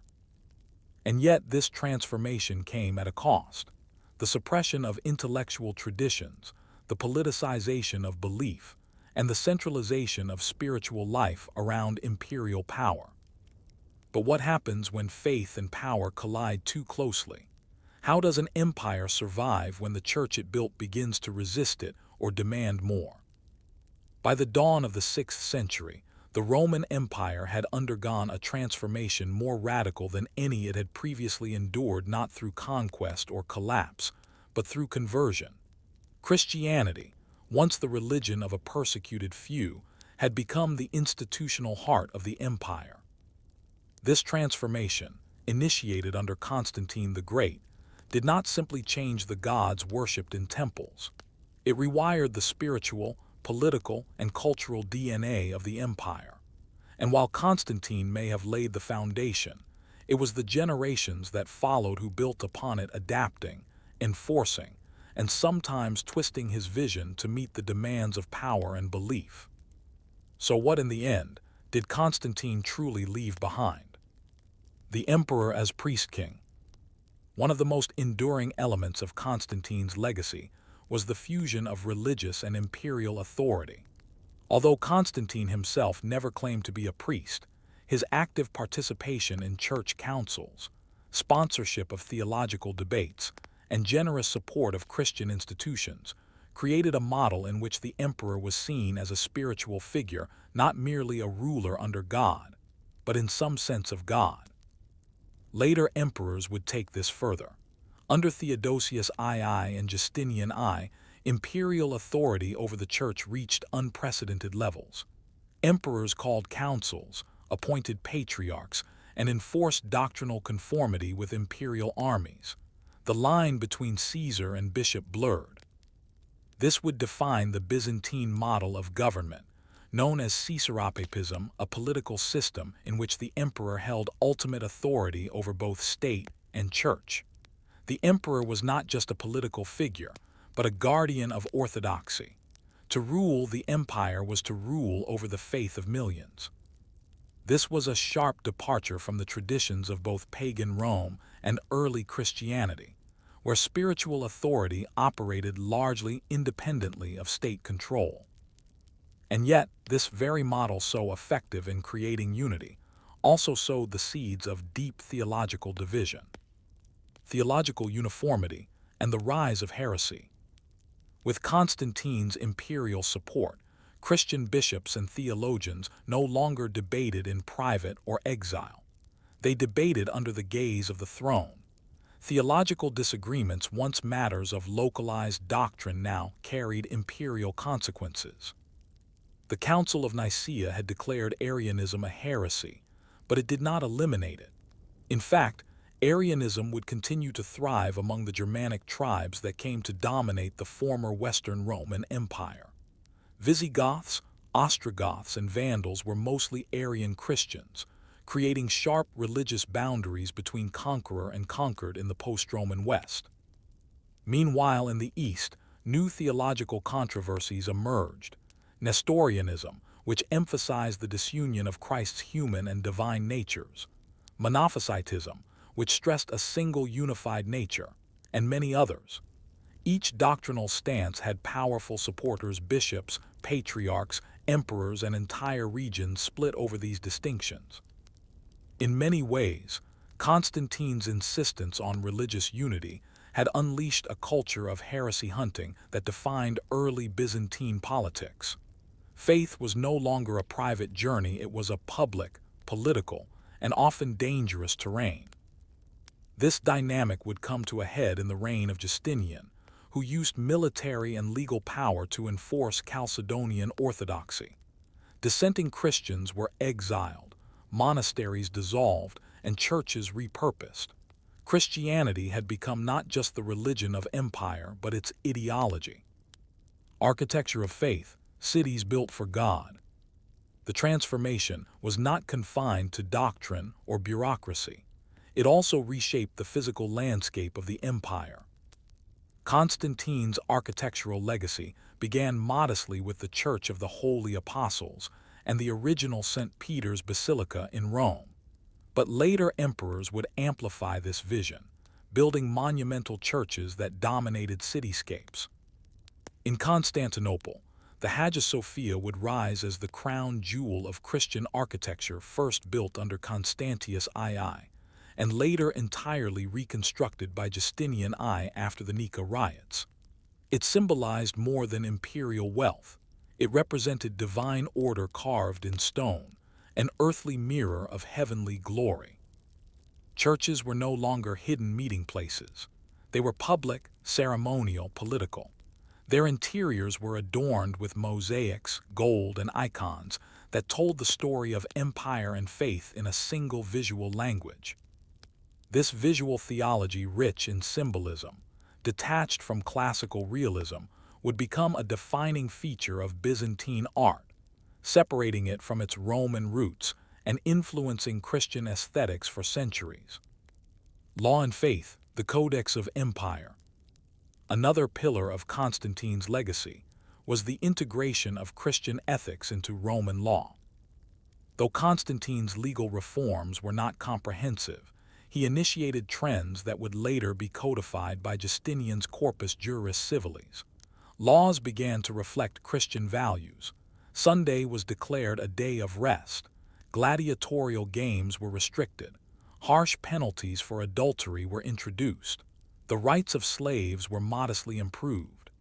And yet this transformation came at a cost: the suppression of intellectual traditions, the politicization of belief, and the centralization of spiritual life around imperial power. But what happens when faith and power collide too closely? How does an empire survive when the church it built begins to resist it or demand more? By the dawn of the 6th century, the Roman Empire had undergone a transformation more radical than any it had previously endured, not through conquest or collapse, but through conversion. Christianity, once the religion of a persecuted few, had become the institutional heart of the empire. This transformation, initiated under Constantine the Great, did not simply change the gods worshipped in temples. It rewired the spiritual, political, and cultural DNA of the empire. And while Constantine may have laid the foundation, it was the generations that followed who built upon it, adapting, enforcing, and sometimes twisting his vision to meet the demands of power and belief. So what, in the end, did Constantine truly leave behind? The emperor as priest-king. One of the most enduring elements of Constantine's legacy was the fusion of religious and imperial authority. Although Constantine himself never claimed to be a priest, his active participation in church councils, sponsorship of theological debates, and generous support of Christian institutions created a model in which the emperor was seen as a spiritual figure, not merely a ruler under God, but in some sense of God. Later emperors would take this further. Under Theodosius II and Justinian I, imperial authority over the church reached unprecedented levels. Emperors called councils, appointed patriarchs, and enforced doctrinal conformity with imperial armies. The line between Caesar and bishop blurred. This would define the Byzantine model of government, known as Caesaropapism, a political system in which the emperor held ultimate authority over both state and church. The emperor was not just a political figure, but a guardian of orthodoxy. To rule the empire was to rule over the faith of millions. This was a sharp departure from the traditions of both pagan Rome and early Christianity, where spiritual authority operated largely independently of state control. And yet, this very model, so effective in creating unity, also sowed the seeds of deep theological division, theological uniformity, and the rise of heresy. With Constantine's imperial support, Christian bishops and theologians no longer debated in private or exile. They debated under the gaze of the throne. Theological disagreements, once matters of localized doctrine, now carried imperial consequences. The Council of Nicaea had declared Arianism a heresy, but it did not eliminate it. In fact, Arianism would continue to thrive among the Germanic tribes that came to dominate the former Western Roman Empire. Visigoths, Ostrogoths, and Vandals were mostly Arian Christians, creating sharp religious boundaries between conqueror and conquered in the post-Roman West. Meanwhile, in the East, new theological controversies emerged. Nestorianism, which emphasized the disunion of Christ's human and divine natures, Monophysitism, which stressed a single unified nature, and many others. Each doctrinal stance had powerful supporters: bishops, patriarchs, emperors, and entire regions split over these distinctions. In many ways, Constantine's insistence on religious unity had unleashed a culture of heresy hunting that defined early Byzantine politics. Faith was no longer a private journey, it was a public, political, and often dangerous terrain. This dynamic would come to a head in the reign of Justinian, who used military and legal power to enforce Chalcedonian orthodoxy. Dissenting Christians were exiled, monasteries dissolved, and churches repurposed. Christianity had become not just the religion of empire, but its ideology. Architecture of faith, cities built for God. The transformation was not confined to doctrine or bureaucracy. It also reshaped the physical landscape of the empire. Constantine's architectural legacy began modestly with the Church of the Holy Apostles and the original St. Peter's Basilica in Rome. But later emperors would amplify this vision, building monumental churches that dominated cityscapes. In Constantinople, the Hagia Sophia would rise as the crown jewel of Christian architecture, first built under Constantius II, and later entirely reconstructed by Justinian I after the Nika riots. It symbolized more than imperial wealth. It represented divine order carved in stone, an earthly mirror of heavenly glory. Churches were no longer hidden meeting places. They were public, ceremonial, political. Their interiors were adorned with mosaics, gold, and icons that told the story of empire and faith in a single visual language. This visual theology, rich in symbolism, detached from classical realism, would become a defining feature of Byzantine art, separating it from its Roman roots and influencing Christian aesthetics for centuries. Law and faith, the Codex of Empire. Another pillar of Constantine's legacy was the integration of Christian ethics into Roman law. Though Constantine's legal reforms were not comprehensive, he initiated trends that would later be codified by Justinian's Corpus Juris Civilis. Laws began to reflect Christian values. Sunday was declared a day of rest. Gladiatorial games were restricted. Harsh penalties for adultery were introduced. The rights of slaves were modestly improved.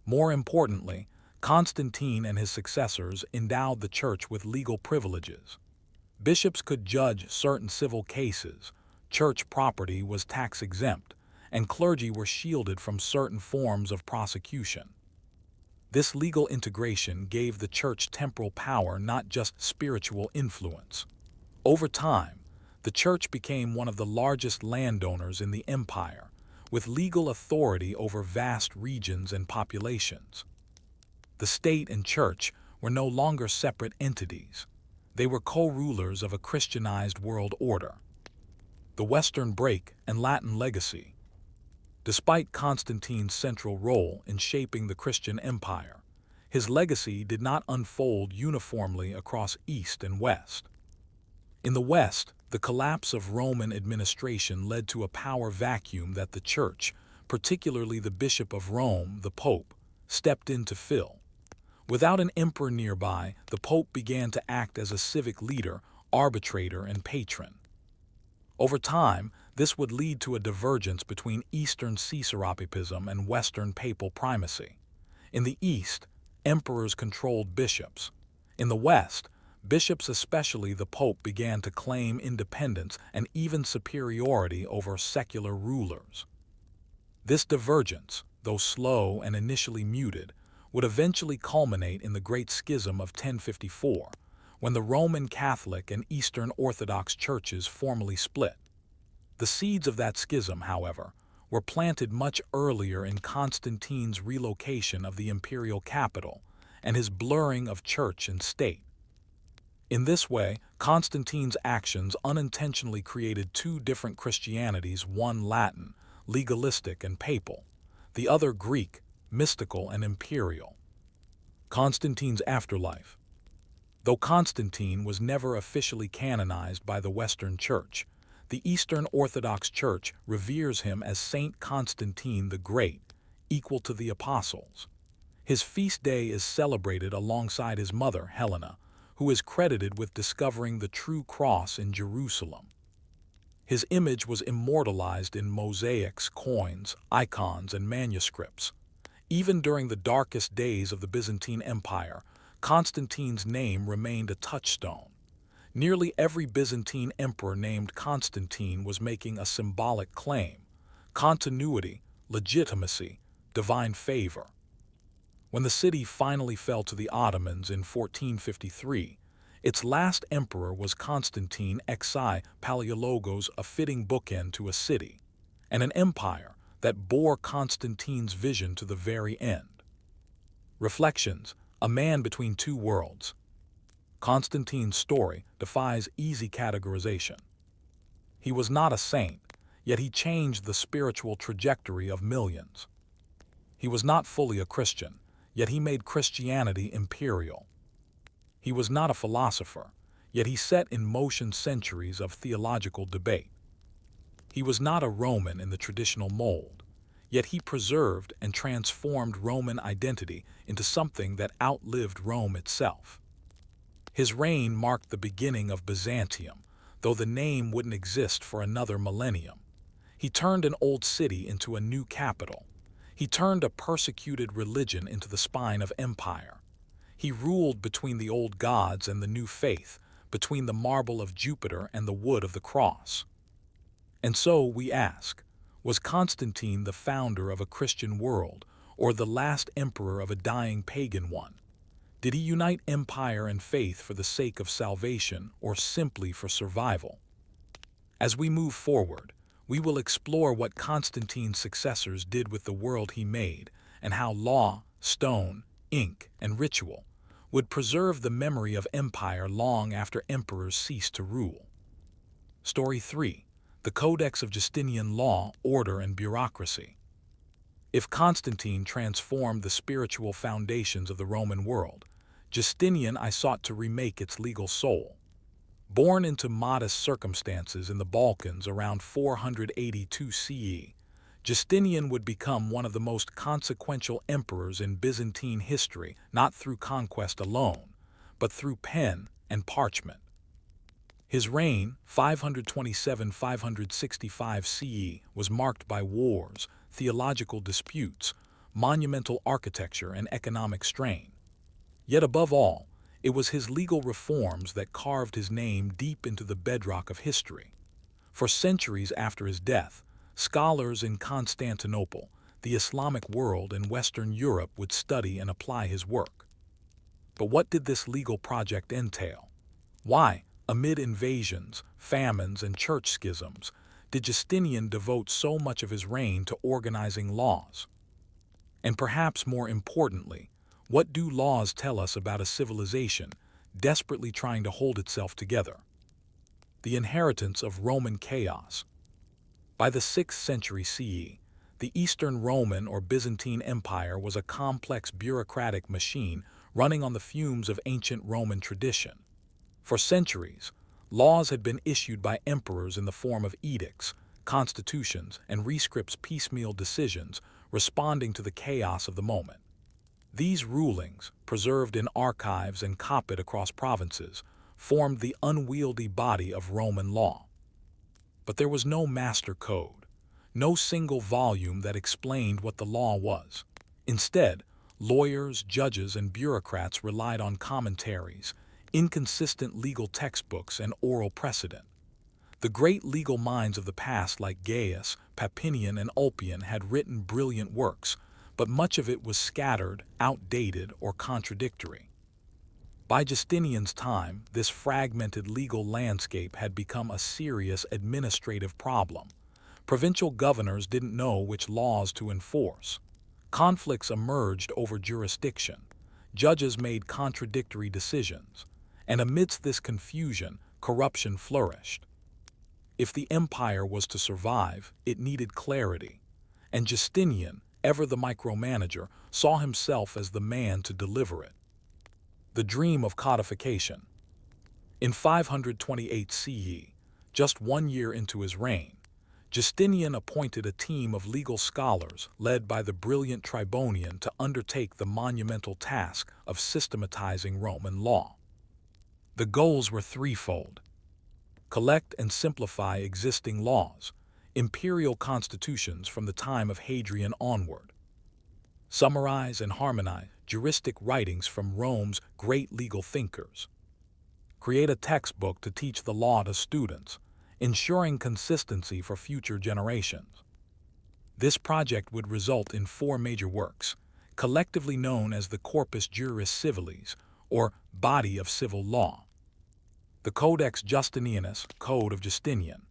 More importantly, Constantine and his successors endowed the church with legal privileges. Bishops could judge certain civil cases, church property was tax-exempt, and clergy were shielded from certain forms of prosecution. This legal integration gave the church temporal power, not just spiritual influence. Over time, the church became one of the largest landowners in the empire, with legal authority over vast regions and populations. The state and church were no longer separate entities. They were co-rulers of a Christianized world order. The Western break and Latin legacy. Despite Constantine's central role in shaping the Christian empire, his legacy did not unfold uniformly across East and West. In the West, the collapse of Roman administration led to a power vacuum that the Church, particularly the Bishop of Rome, the Pope, stepped in to fill. Without an emperor nearby, the Pope began to act as a civic leader, arbitrator, and patron. Over time, this would lead to a divergence between Eastern Caesaropapism and Western papal primacy. In the East, emperors controlled bishops. In the West, bishops, especially the Pope, began to claim independence and even superiority over secular rulers. This divergence, though slow and initially muted, would eventually culminate in the Great Schism of 1054, when the Roman Catholic and Eastern Orthodox churches formally split. The seeds of that schism, however, were planted much earlier in Constantine's relocation of the imperial capital and his blurring of church and state. In this way, Constantine's actions unintentionally created two different Christianities, one Latin, legalistic and papal, the other Greek, mystical and imperial. Constantine's afterlife. Though Constantine was never officially canonized by the Western Church, the Eastern Orthodox Church reveres him as Saint Constantine the Great, equal to the Apostles. His feast day is celebrated alongside his mother, Helena, who is credited with discovering the true cross in Jerusalem. His image was immortalized in mosaics, coins, icons, and manuscripts. Even during the darkest days of the Byzantine Empire, Constantine's name remained a touchstone. Nearly every Byzantine emperor named Constantine was making a symbolic claim: continuity, legitimacy, divine favor. When the city finally fell to the Ottomans in 1453, its last emperor was Constantine XI Palaiologos, a fitting bookend to a city, and an empire that bore Constantine's vision to the very end. Reflections: a man between two worlds. Constantine's story defies easy categorization. He was not a saint, yet he changed the spiritual trajectory of millions. He was not fully a Christian, yet he made Christianity imperial. He was not a philosopher, yet he set in motion centuries of theological debate. He was not a Roman in the traditional mold, yet he preserved and transformed Roman identity into something that outlived Rome itself. His reign marked the beginning of Byzantium, though the name wouldn't exist for another millennium. He turned an old city into a new capital. He turned a persecuted religion into the spine of empire. He ruled between the old gods and the new faith, between the marble of Jupiter and the wood of the cross. And so we ask, was Constantine the founder of a Christian world, or the last emperor of a dying pagan one? Did he unite empire and faith for the sake of salvation, or simply for survival? As we move forward, we will explore what Constantine's successors did with the world he made, and how law, stone, ink, and ritual would preserve the memory of empire long after emperors ceased to rule. Story 3. The Codex of Justinian Law, Order, and Bureaucracy. If Constantine transformed the spiritual foundations of the Roman world, Justinian I sought to remake its legal soul. Born into modest circumstances in the Balkans around 482 CE, Justinian would become one of the most consequential emperors in Byzantine history, not through conquest alone, but through pen and parchment. His reign, 527–565 CE, was marked by wars, theological disputes, monumental architecture, and economic strain. Yet above all, it was his legal reforms that carved his name deep into the bedrock of history. For centuries after his death, scholars in Constantinople, the Islamic world, and Western Europe would study and apply his work. But what did this legal project entail? Why, amid invasions, famines, and church schisms, did Justinian devote so much of his reign to organizing laws? And perhaps more importantly, what do laws tell us about a civilization desperately trying to hold itself together? The inheritance of Roman chaos. By the 6th century CE, the Eastern Roman or Byzantine Empire was a complex bureaucratic machine running on the fumes of ancient Roman tradition. For centuries, laws had been issued by emperors in the form of edicts, constitutions, and rescripts, piecemeal decisions responding to the chaos of the moment. These rulings, preserved in archives and copied across provinces, formed the unwieldy body of Roman law. But there was no master code, no single volume that explained what the law was. Instead, lawyers, judges, and bureaucrats relied on commentaries, inconsistent legal textbooks, and oral precedent. The great legal minds of the past like Gaius, Papinian, and Ulpian had written brilliant works, but much of it was scattered, outdated, or contradictory. By Justinian's time, this fragmented legal landscape had become a serious administrative problem. Provincial governors didn't know which laws to enforce. Conflicts emerged over jurisdiction. Judges made contradictory decisions. And amidst this confusion, corruption flourished. If the empire was to survive, it needed clarity. And Justinian, ever the micromanager, saw himself as the man to deliver it. The dream of codification. In 528 CE, just 1 year into his reign, Justinian appointed a team of legal scholars led by the brilliant Tribonian to undertake the monumental task of systematizing Roman law. The goals were threefold: collect and simplify existing laws, imperial constitutions from the time of Hadrian onward; summarize and harmonize juristic writings from Rome's great legal thinkers; create a textbook to teach the law to students, ensuring consistency for future generations. This project would result in 4 major works: collectively known as the Corpus Juris Civilis, or body of civil law. The Codex Justinianus, Code of Justinian.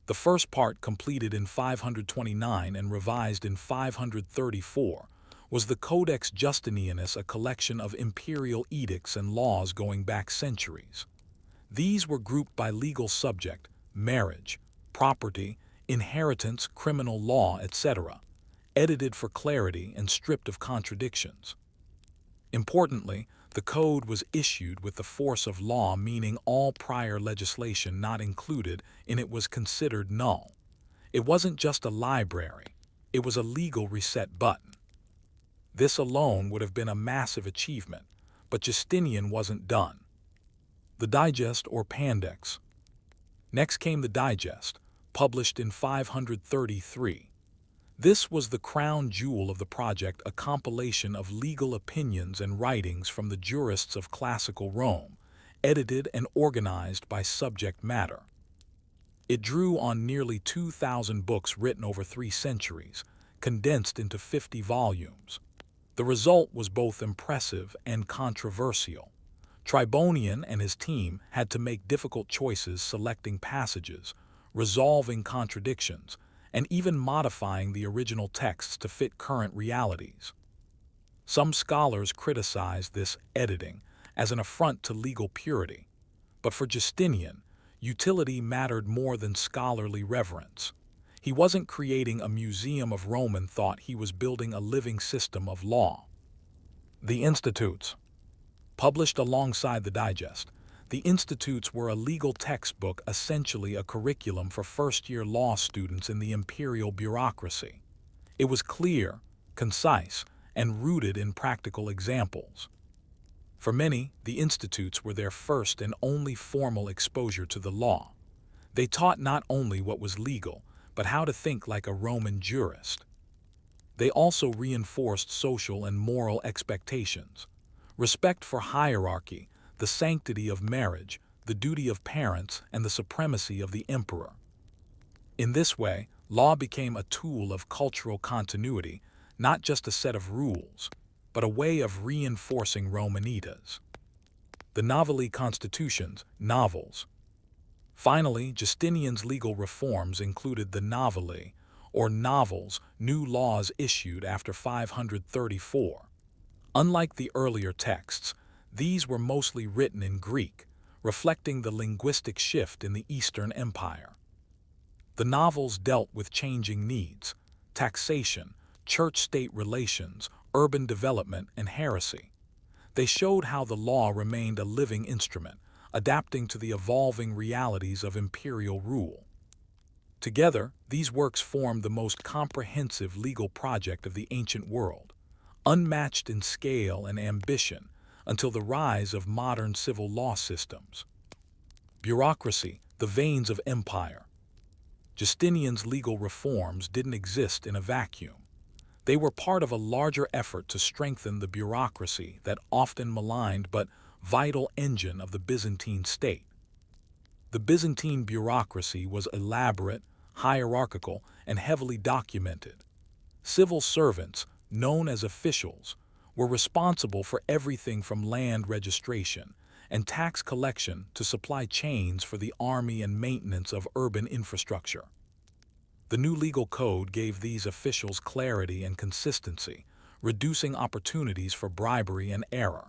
The first part, completed in 529 and revised in 534, was the Codex Justinianus, a collection of imperial edicts and laws going back centuries. These were grouped by legal subject, marriage, property, inheritance, criminal law, etc., edited for clarity and stripped of contradictions. Importantly, the code was issued with the force of law, meaning all prior legislation not included in it was considered null. It wasn't just a library, it was a legal reset button. This alone would have been a massive achievement, but Justinian wasn't done. The Digest or Pandex. Next came the Digest, published in 533. This was the crown jewel of the project, a compilation of legal opinions and writings from the jurists of classical Rome, edited and organized by subject matter. It drew on nearly 2,000 books written over 3 centuries, condensed into 50 volumes. The result was both impressive and controversial. Tribonian and his team had to make difficult choices, selecting passages, resolving contradictions, and even modifying the original texts to fit current realities. Some scholars criticized this editing as an affront to legal purity, but for Justinian, utility mattered more than scholarly reverence. He wasn't creating a museum of Roman thought, he was building a living system of law. The Institutes. Published alongside the Digest, the Institutes were a legal textbook, essentially a curriculum for first-year law students in the imperial bureaucracy. It was clear, concise, and rooted in practical examples. For many, the Institutes were their first and only formal exposure to the law. They taught not only what was legal, but how to think like a Roman jurist. They also reinforced social and moral expectations, respect for hierarchy, the sanctity of marriage, the duty of parents, and the supremacy of the emperor. In this way, law became a tool of cultural continuity, not just a set of rules, but a way of reinforcing Romanitas. The Novelli Constitutions, novels. Finally, Justinian's legal reforms included the Novelli, or novels, new laws issued after 534. Unlike the earlier texts, these were mostly written in Greek, reflecting the linguistic shift in the Eastern Empire. The novels dealt with changing needs, taxation, church-state relations, urban development, and heresy. They showed how the law remained a living instrument, adapting to the evolving realities of imperial rule. Together, these works formed the most comprehensive legal project of the ancient world, unmatched in scale and ambition until the rise of modern civil law systems. Bureaucracy, the veins of empire. Justinian's legal reforms didn't exist in a vacuum. They were part of a larger effort to strengthen the bureaucracy, that often maligned but vital engine of the Byzantine state. The Byzantine bureaucracy was elaborate, hierarchical, and heavily documented. Civil servants, known as officials, were responsible for everything from land registration and tax collection to supply chains for the army and maintenance of urban infrastructure. The new legal code gave these officials clarity and consistency, reducing opportunities for bribery and error.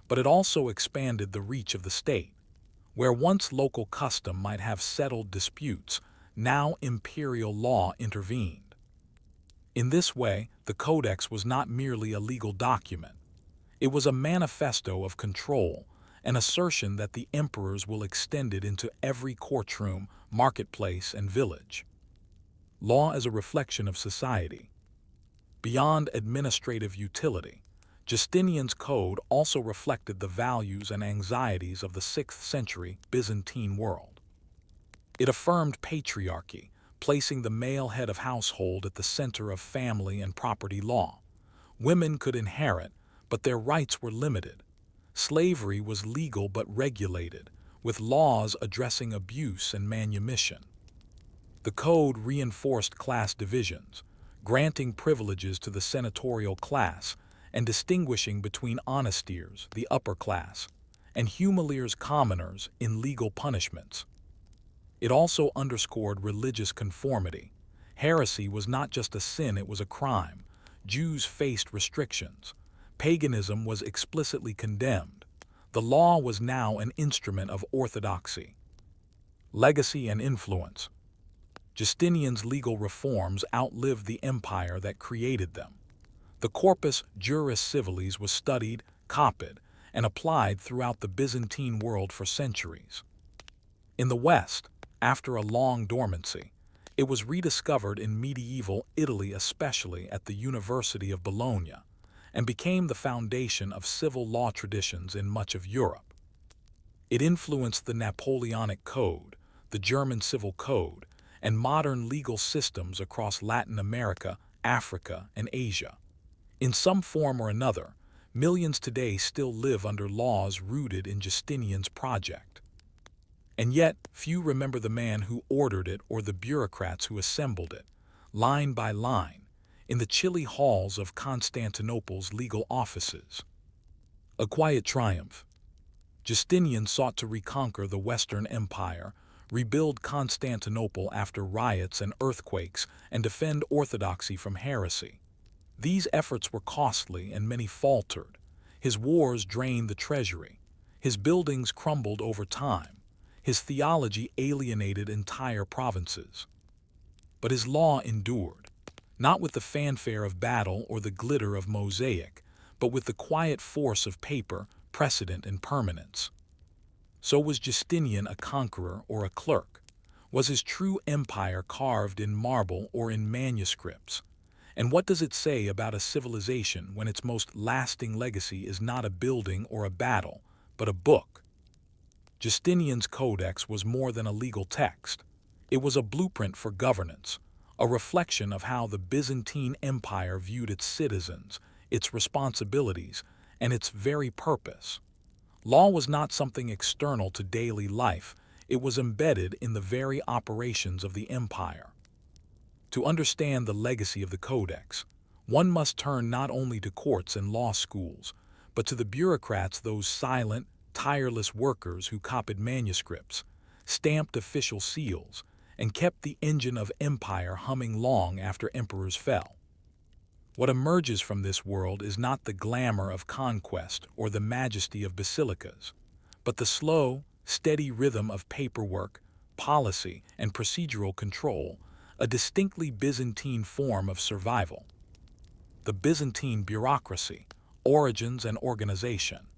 But it also expanded the reach of the state. Where once local custom might have settled disputes, now imperial law intervened. In this way, the Codex was not merely a legal document. It was a manifesto of control, an assertion that the emperor's will extended into every courtroom, marketplace, and village. Law as a reflection of society. Beyond administrative utility, Justinian's code also reflected the values and anxieties of the 6th century Byzantine world. It affirmed patriarchy, placing the male head of household at the center of family and property law. Women could inherit, but their rights were limited. Slavery was legal but regulated, with laws addressing abuse and manumission. The code reinforced class divisions. granting privileges to the senatorial class and distinguishing between honestiers, the upper class, and humiliers, commoners, in legal punishments. It also underscored religious conformity. Heresy was not just a sin, it was a crime. Jews faced restrictions. Paganism was explicitly condemned. The law was now an instrument of orthodoxy. Legacy and influence. Justinian's legal reforms outlived the empire that created them. The corpus juris civilis was studied, copied, and applied throughout the Byzantine world for centuries. In the West, after a long dormancy, it was rediscovered in medieval Italy, especially at the University of Bologna, and became the foundation of civil law traditions in much of Europe. It influenced the Napoleonic Code, the German Civil Code, and modern legal systems across Latin America, Africa, and Asia. In some form or another, millions today still live under laws rooted in Justinian's project. And yet, few remember the man who ordered it or the bureaucrats who assembled it, line by line, in the chilly halls of Constantinople's legal offices. A quiet triumph. Justinian sought to reconquer the Western Empire, rebuild Constantinople after riots and earthquakes, and defend orthodoxy from heresy. These efforts were costly and many faltered. His wars drained the treasury. His buildings crumbled over time. His theology alienated entire provinces. But his law endured, not with the fanfare of battle or the glitter of mosaic, but with the quiet force of paper, precedent, and permanence. So was Justinian a conqueror or a clerk? Was his true empire carved in marble or in manuscripts? And what does it say about a civilization when its most lasting legacy is not a building or a battle, but a book? Justinian's Codex was more than a legal text. It was a blueprint for governance, a reflection of how the Byzantine Empire viewed its citizens, its responsibilities, and its very purpose. Law was not something external to daily life, it was embedded in the very operations of the empire. To understand the legacy of the Codex, one must turn not only to courts and law schools, but to the bureaucrats, those silent, tireless workers who copied manuscripts, stamped official seals, and kept the engine of empire humming long after emperors fell. What emerges from this world is not the glamour of conquest or the majesty of basilicas, but the slow, steady rhythm of paperwork, policy, and procedural control, a distinctly Byzantine form of survival. The Byzantine bureaucracy, origins and organization.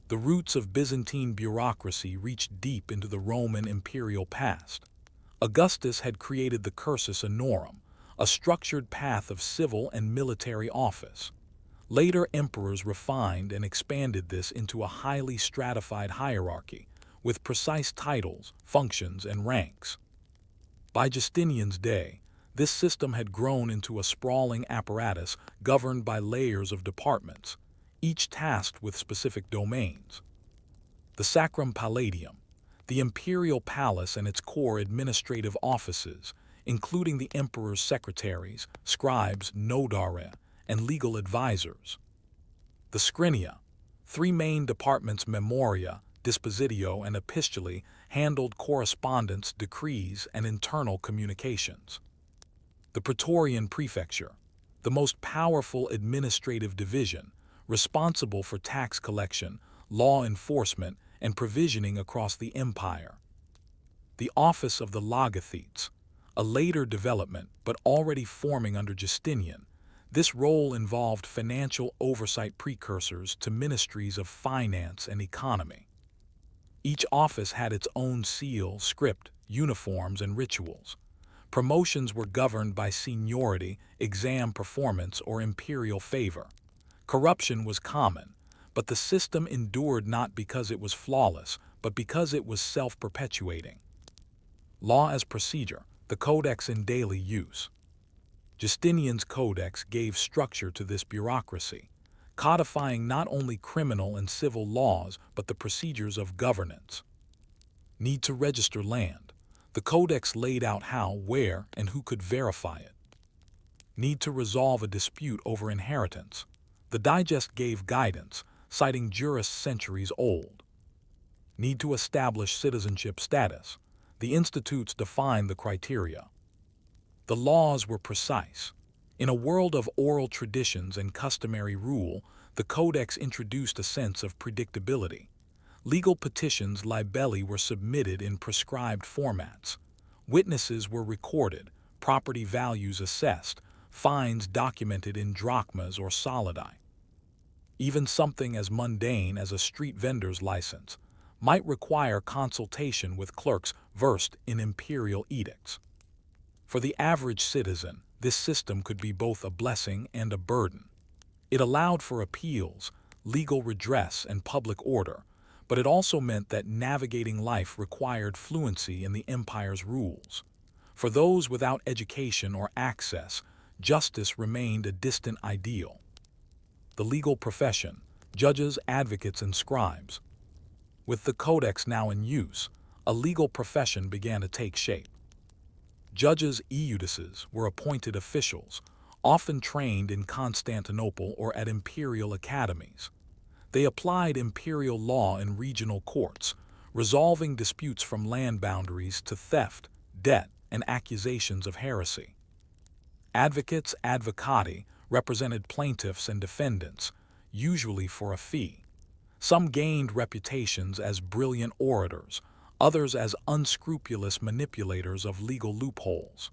The roots of Byzantine bureaucracy reached deep into the Roman imperial past. Augustus had created the cursus honorum, a structured path of civil and military office. Later emperors refined and expanded this into a highly stratified hierarchy, with precise titles, functions, and ranks. By Justinian's day, this system had grown into a sprawling apparatus governed by layers of departments, each tasked with specific domains. The Sacrum Palladium, the imperial palace and its core administrative offices, including the emperor's secretaries, scribes, notare, and legal advisors. The Scrinia, three main departments, memoria, dispositio, and epistolae, handled correspondence, decrees, and internal communications. The Praetorian Prefecture, the most powerful administrative division, responsible for tax collection, law enforcement, and provisioning across the empire. The Office of the Logothetes, a later development but already forming under Justinian, this role involved financial oversight precursors to ministries of finance and economy. Each office had its own seal, script, uniforms, and rituals. Promotions were governed by seniority, exam performance, or imperial favor. Corruption was common, but the system endured not because it was flawless, but because it was self-perpetuating. Law as procedure, the Codex in daily use. Justinian's Codex gave structure to this bureaucracy, codifying not only criminal and civil laws but the procedures of governance. Need to register land. The Codex laid out how, where, and who could verify it. Need to resolve a dispute over inheritance. The digest gave guidance, citing jurists centuries old. Need to establish citizenship status. The institutes defined the criteria. The laws were precise. In a world of oral traditions and customary rule, the Codex introduced a sense of predictability. Legal petitions libelli were submitted in prescribed formats. Witnesses were recorded, property values assessed, fines documented in drachmas or solidi. Even something as mundane as a street vendor's license might require consultation with clerks versed in imperial edicts. For the average citizen, this system could be both a blessing and a burden. It allowed for appeals, legal redress, and public order, but it also meant that navigating life required fluency in the empire's rules. For those without education or access, justice remained a distant ideal. The legal profession, judges, advocates, and scribes. With the Codex now in use, a legal profession began to take shape. Judges iudices were appointed officials, often trained in Constantinople or at imperial academies. They applied imperial law in regional courts, resolving disputes from land boundaries to theft, debt, and accusations of heresy. Advocates advocati represented plaintiffs and defendants, usually for a fee. Some gained reputations as brilliant orators, others as unscrupulous manipulators of legal loopholes.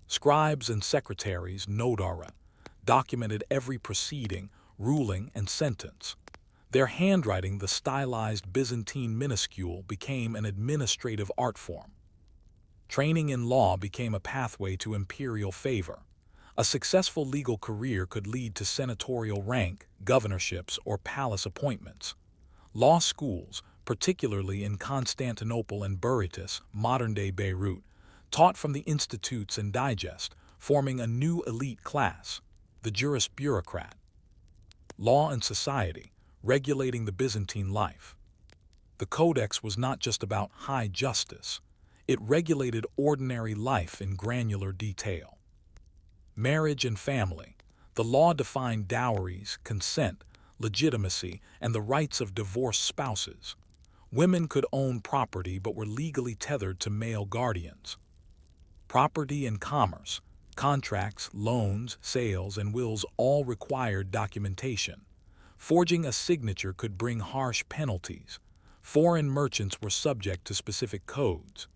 Scribes and secretaries notara documented every proceeding, ruling, and sentence. Their handwriting, the stylized Byzantine minuscule, became an administrative art form. Training in law became a pathway to imperial favor. A successful legal career could lead to senatorial rank, governorships, or palace appointments. Law schools, particularly in Constantinople and Berytus, modern-day Beirut, taught from the institutes and digest, forming a new elite class, the juris bureaucrat. Law and society, regulating the Byzantine life. The Codex was not just about high justice. It regulated ordinary life in granular detail. Marriage and family. The law defined dowries, consent, legitimacy, and the rights of divorced spouses. Women could own property but were legally tethered to male guardians. Property and commerce. Contracts, loans, sales, and wills all required documentation. Forging a signature could bring harsh penalties. Foreign merchants were subject to specific codes.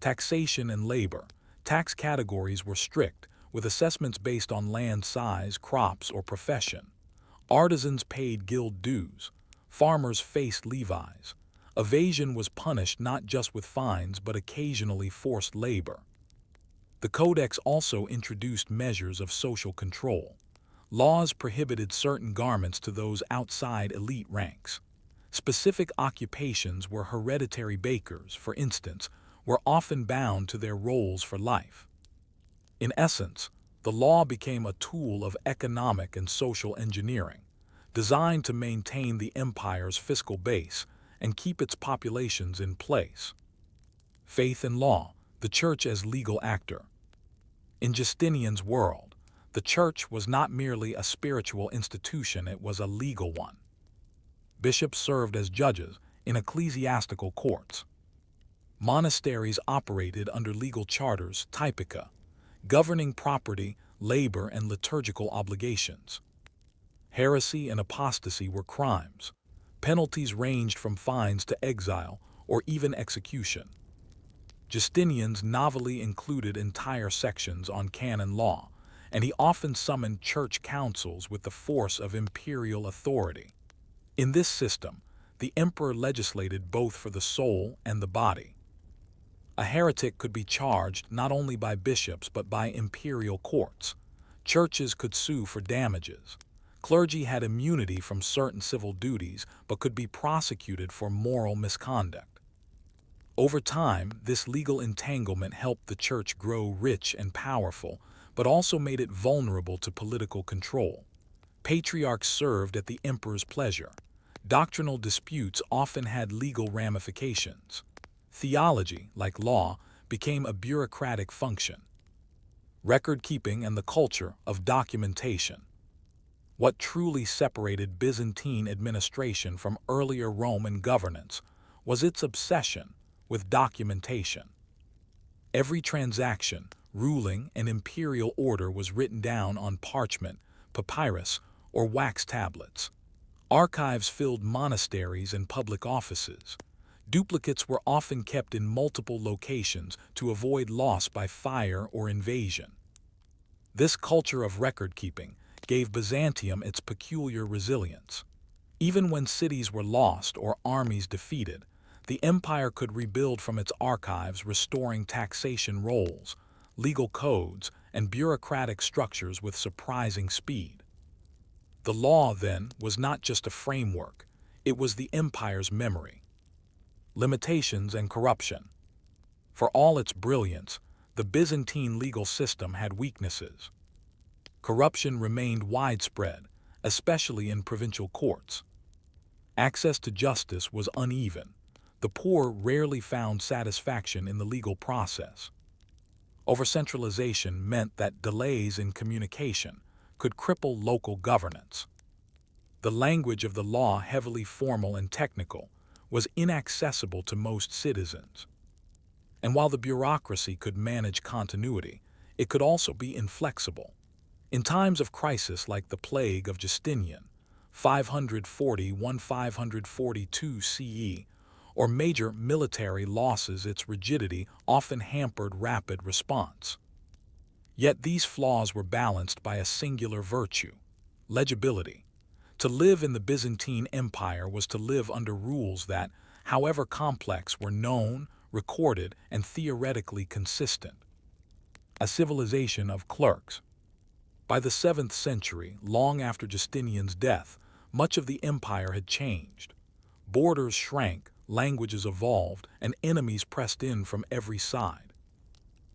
Taxation and labor. Tax categories were strict, with assessments based on land size, crops, or profession. Artisans paid guild dues. Farmers faced levies. Evasion was punished not just with fines but occasionally forced labor. The Codex also introduced measures of social control. Laws prohibited certain garments to those outside elite ranks. Specific occupations where hereditary bakers, for instance, were often bound to their roles for life. In essence, the law became a tool of economic and social engineering, designed to maintain the empire's fiscal base and keep its populations in place. Faith and law, the church as legal actor. In Justinian's world, the church was not merely a spiritual institution, it was a legal one. Bishops served as judges in ecclesiastical courts. Monasteries operated under legal charters, typica, governing property, labor, and liturgical obligations. Heresy and apostasy were crimes. Penalties ranged from fines to exile or even execution. Justinian's novelly included entire sections on canon law, and he often summoned church councils with the force of imperial authority. In this system, the emperor legislated both for the soul and the body. A heretic could be charged not only by bishops but by imperial courts. Churches could sue for damages. Clergy had immunity from certain civil duties but could be prosecuted for moral misconduct. Over time, this legal entanglement helped the church grow rich and powerful, but also made it vulnerable to political control. Patriarchs served at the emperor's pleasure. Doctrinal disputes often had legal ramifications. Theology, like law, became a bureaucratic function. record-keeping and the culture of documentation. What truly separated Byzantine administration from earlier Roman governance was its obsession with documentation. Every transaction, ruling, and imperial order was written down on parchment, papyrus, or wax tablets. Archives filled monasteries and public offices. Duplicates were often kept in multiple locations to avoid loss by fire or invasion. This culture of record-keeping gave Byzantium its peculiar resilience. Even when cities were lost or armies defeated, the empire could rebuild from its archives, restoring taxation rolls, legal codes, and bureaucratic structures with surprising speed. The law, then, was not just a framework, it was the empire's memory. Limitations and corruption. For all its brilliance, the Byzantine legal system had weaknesses. Corruption remained widespread, especially in provincial courts. Access to justice was uneven. The poor rarely found satisfaction in the legal process. Overcentralization meant that delays in communication could cripple local governance. The language of the law, heavily formal and technical, was inaccessible to most citizens. And while the bureaucracy could manage continuity, it could also be inflexible. In times of crisis like the plague of Justinian, 540–542 CE, or major military losses, its rigidity often hampered rapid response. Yet these flaws were balanced by a singular virtue: legibility. To live in the Byzantine Empire was to live under rules that, however complex, were known, recorded, and theoretically consistent. A civilization of clerks. By the 7th century, long after Justinian's death, much of the empire had changed. Borders shrank, languages evolved, and enemies pressed in from every side.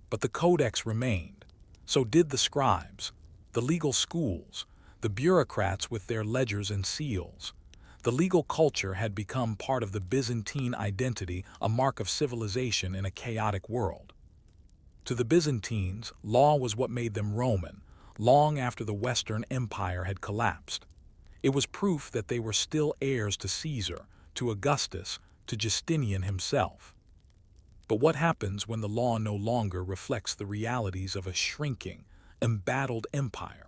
But the codex remained. So did the scribes, the legal schools, the bureaucrats with their ledgers and seals. The legal culture had become part of the Byzantine identity, a mark of civilization in a chaotic world. To the Byzantines, law was what made them Roman, long after the Western Empire had collapsed. It was proof that they were still heirs to Caesar, to Augustus, to Justinian himself. But what happens when the law no longer reflects the realities of a shrinking, embattled empire?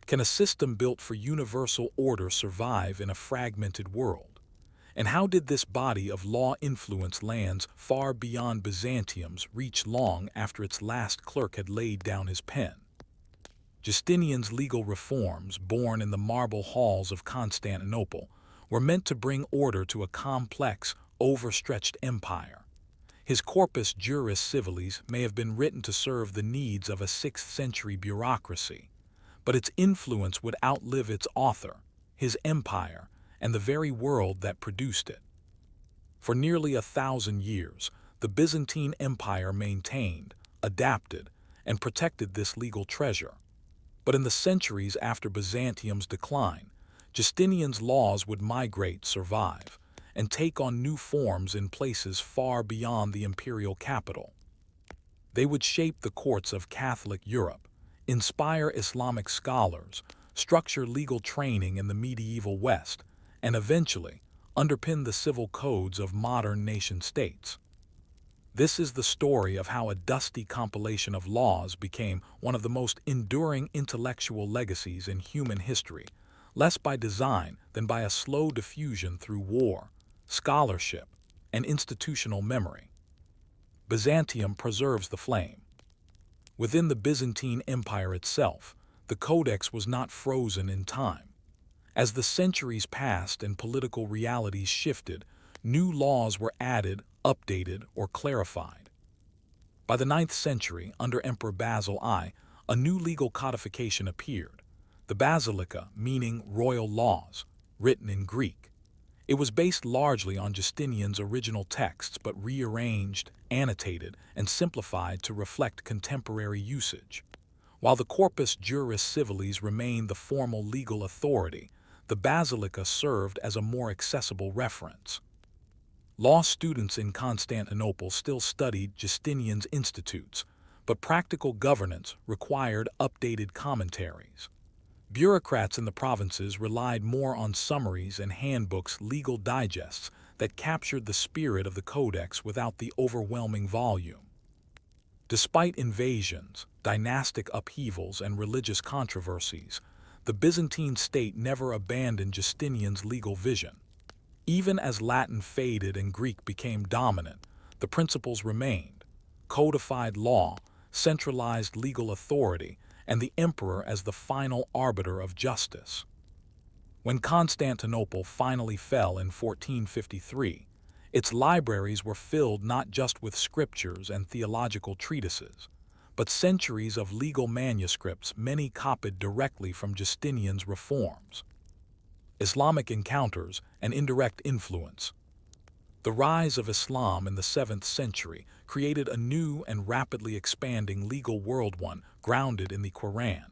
Can a system built for universal order survive in a fragmented world? And how did this body of law influence lands far beyond Byzantium's reach long after its last clerk had laid down his pen? Justinian's legal reforms, born in the marble halls of Constantinople, were meant to bring order to a complex, overstretched empire. His Corpus Juris Civilis may have been written to serve the needs of a 6th-century bureaucracy, but its influence would outlive its author, his empire, and the very world that produced it. For nearly 1,000 years, the Byzantine Empire maintained, adapted, and protected this legal treasure. But in the centuries after Byzantium's decline, Justinian's laws would migrate, survive, and take on new forms in places far beyond the imperial capital. They would shape the courts of Catholic Europe, inspire Islamic scholars, structure legal training in the medieval West, and eventually underpin the civil codes of modern nation-states. This is the story of how a dusty compilation of laws became one of the most enduring intellectual legacies in human history, less by design than by a slow diffusion through war, scholarship, and institutional memory. Byzantium preserves the flame. Within the Byzantine Empire itself, the codex was not frozen in time. As the centuries passed and political realities shifted, new laws were added, updated, or clarified. By the 9th century, under Emperor Basil I, a new legal codification appeared, the Basilica, meaning royal laws, written in Greek. It was based largely on Justinian's original texts but rearranged, annotated, and simplified to reflect contemporary usage. While the Corpus Juris Civilis remained the formal legal authority, the Basilica served as a more accessible reference. Law students in Constantinople still studied Justinian's institutes, but practical governance required updated commentaries. Bureaucrats in the provinces relied more on summaries and handbooks, legal digests that captured the spirit of the codex without the overwhelming volume. Despite invasions, dynastic upheavals, and religious controversies, the Byzantine state never abandoned Justinian's legal vision. Even as Latin faded and Greek became dominant, the principles remained: codified law, centralized legal authority, and the emperor as the final arbiter of justice. When Constantinople finally fell in 1453, its libraries were filled not just with scriptures and theological treatises, but centuries of legal manuscripts, many copied directly from Justinian's reforms. Islamic encounters and indirect influence. The rise of Islam in the 7th century created a new and rapidly expanding legal world, one grounded in the Quran,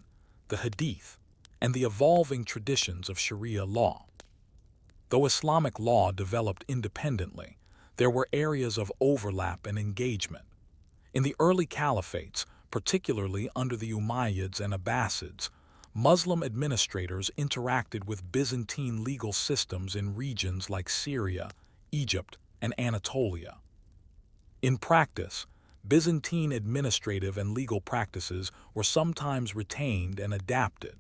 the Hadith, and the evolving traditions of Sharia law. Though Islamic law developed independently, there were areas of overlap and engagement. In the early caliphates, particularly under the Umayyads and Abbasids, Muslim administrators interacted with Byzantine legal systems in regions like Syria, Egypt, and Anatolia. In practice, Byzantine administrative and legal practices were sometimes retained and adapted.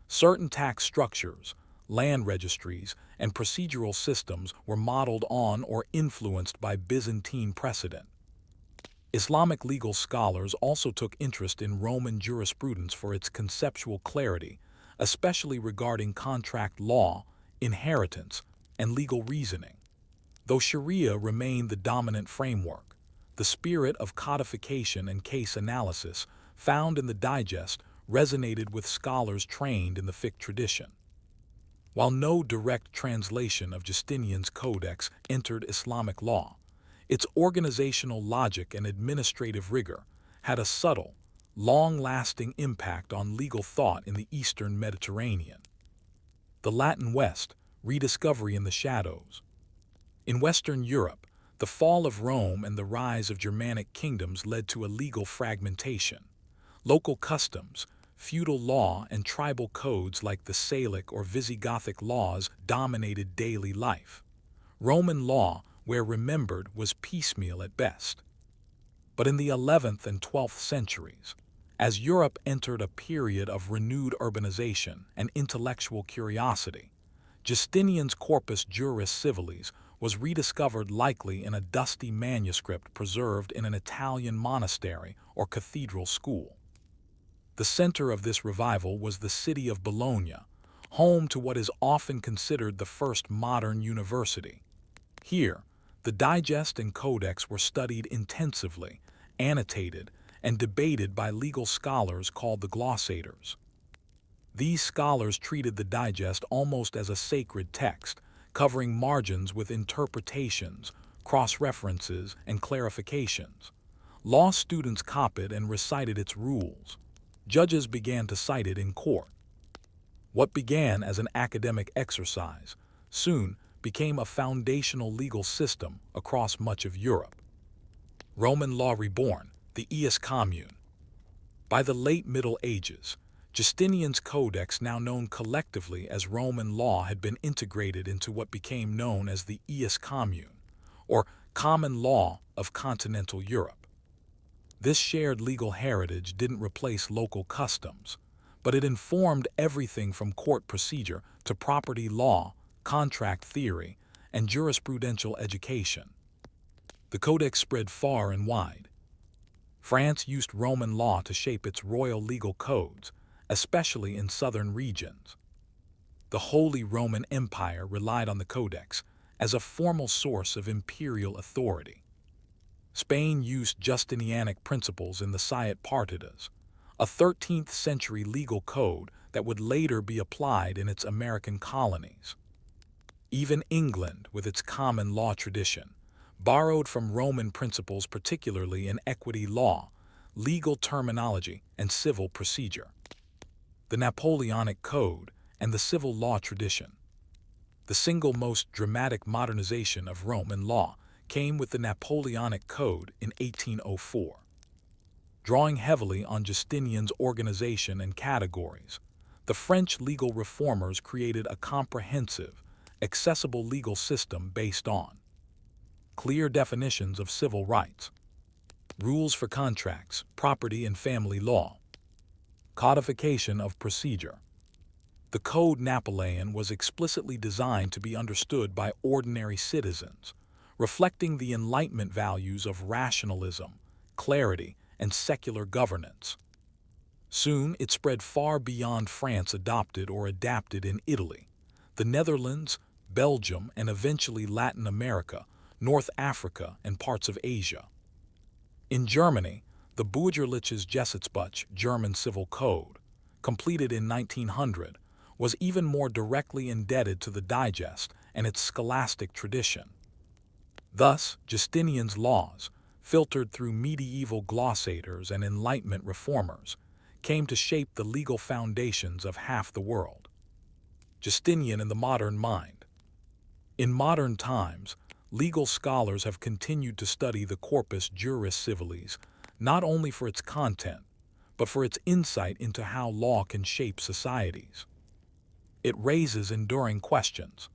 Certain tax structures, land registries, and procedural systems were modeled on or influenced by Byzantine precedent. Islamic legal scholars also took interest in Roman jurisprudence for its conceptual clarity, especially regarding contract law, inheritance, and legal reasoning. Though Sharia remained the dominant framework, the spirit of codification and case analysis found in the digest resonated with scholars trained in the fiqh tradition. While no direct translation of Justinian's codex entered Islamic law, its organizational logic and administrative rigor had a subtle, long-lasting impact on legal thought in the Eastern Mediterranean. The Latin West, rediscovery in the shadows. In Western Europe, the fall of Rome and the rise of Germanic kingdoms led to a legal fragmentation. Local customs, feudal law, and tribal codes like the Salic or Visigothic laws dominated daily life. Roman law, where remembered, was piecemeal at best. But in the 11th and 12th centuries, as Europe entered a period of renewed urbanization and intellectual curiosity, Justinian's Corpus Juris Civilis was rediscovered, likely in a dusty manuscript preserved in an Italian monastery or cathedral school. The center of this revival was the city of Bologna, home to what is often considered the first modern university. Here, the digest and codex were studied intensively, annotated, and debated by legal scholars called the glossators. These scholars treated the digest almost as a sacred text, covering margins with interpretations, cross-references, and clarifications. Law students copied and recited its rules. Judges began to cite it in court. What began as an academic exercise soon became a foundational legal system across much of Europe. Roman law reborn, the ius commune. By the late Middle Ages, Justinian's codex, now known collectively as Roman law, had been integrated into what became known as the ius commune, or common law of continental Europe. This shared legal heritage didn't replace local customs, but it informed everything from court procedure to property law, contract theory, and jurisprudential education. The codex spread far and wide. France used Roman law to shape its royal legal codes, especially in southern regions. The Holy Roman Empire relied on the codex as a formal source of imperial authority. Spain used Justinianic principles in the Sayat Partidas, a 13th century legal code that would later be applied in its American colonies. Even England, with its common law tradition, borrowed from Roman principles, particularly in equity law, legal terminology, and civil procedure. The Napoleonic Code and the civil law tradition. The single most dramatic modernization of Roman law came with the Napoleonic Code in 1804. drawing heavily on Justinian's organization and categories. The French legal reformers created a comprehensive, accessible legal system based on clear definitions of civil rights, rules for contracts, property and family law, codification of procedure. The Code Napoleon was explicitly designed to be understood by ordinary citizens, reflecting the Enlightenment values of rationalism, clarity, and secular governance. Soon it spread far beyond France, adopted or adapted in Italy, the Netherlands, Belgium, and eventually Latin America, North Africa, and parts of Asia. In Germany, the Bürgerliches Gesetzbuch, German Civil Code, completed in 1900, was even more directly indebted to the Digest and its scholastic tradition. Thus, Justinian's laws, filtered through medieval glossators and Enlightenment reformers, came to shape the legal foundations of half the world. Justinian in the modern mind. In modern times, legal scholars have continued to study the corpus juris civilis, not only for its content, but for its insight into how law can shape societies. It raises enduring questions.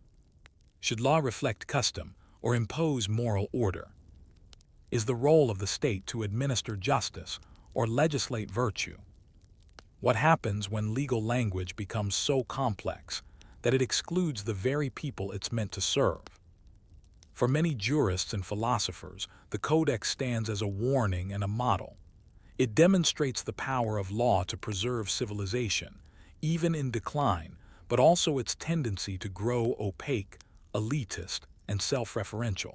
Should law reflect custom or impose moral order? Is the role of the state to administer justice or legislate virtue? What happens when legal language becomes so complex that it excludes the very people it's meant to serve? For many jurists and philosophers, the Codex stands as a warning and a model. It demonstrates the power of law to preserve civilization, even in decline, but also its tendency to grow opaque, elitist, and self-referential.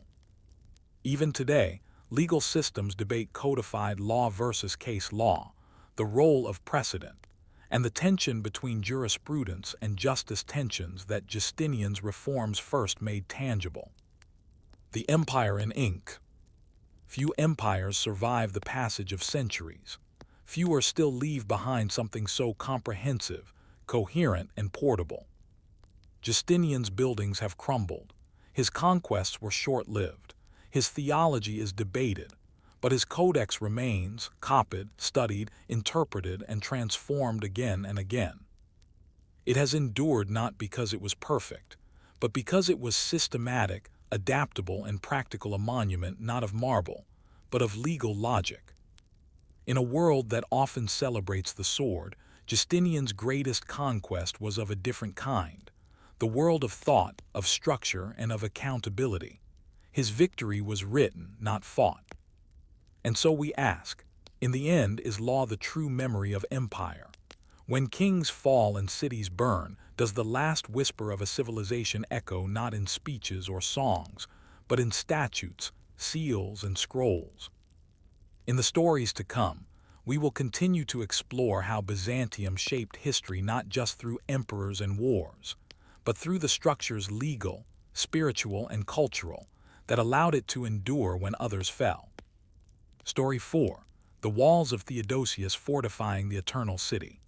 Even today, legal systems debate codified law versus case law, the role of precedent, and the tension between jurisprudence and justice, tensions that Justinian's reforms first made tangible. The empire in ink. Few empires survive the passage of centuries. Fewer still leave behind something so comprehensive, coherent, and portable. Justinian's buildings have crumbled. His conquests were short-lived. His theology is debated, but his codex remains, copied, studied, interpreted, and transformed again and again. It has endured not because it was perfect, but because it was systematic, adaptable, and practical, a monument not of marble, but of legal logic. In a world that often celebrates the sword, Justinian's greatest conquest was of a different kind, the world of thought, of structure, and of accountability. His victory was written, not fought. And so we ask, in the end, is law the true memory of empire? When kings fall and cities burn, does the last whisper of a civilization echo not in speeches or songs, but in statutes, seals, and scrolls? In the stories to come, we will continue to explore how Byzantium shaped history not just through emperors and wars, but through the structures, legal, spiritual, and cultural, that allowed it to endure when others fell. Story 4. The walls of Theodosius fortifying the eternal city.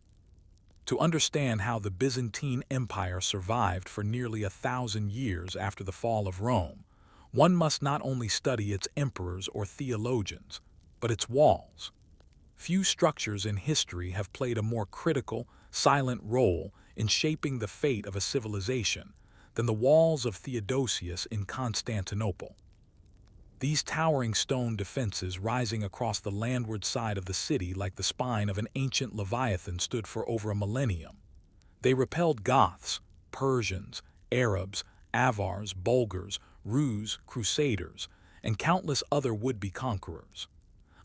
To understand how the Byzantine Empire survived for nearly 1,000 years after the fall of Rome, one must not only study its emperors or theologians, but its walls. Few structures in history have played a more critical, silent role in shaping the fate of a civilization than the walls of Theodosius in Constantinople. These towering stone defenses rising across the landward side of the city like the spine of an ancient leviathan stood for over a millennium. They repelled Goths, Persians, Arabs, Avars, Bulgars, Rus, Crusaders, and countless other would-be conquerors.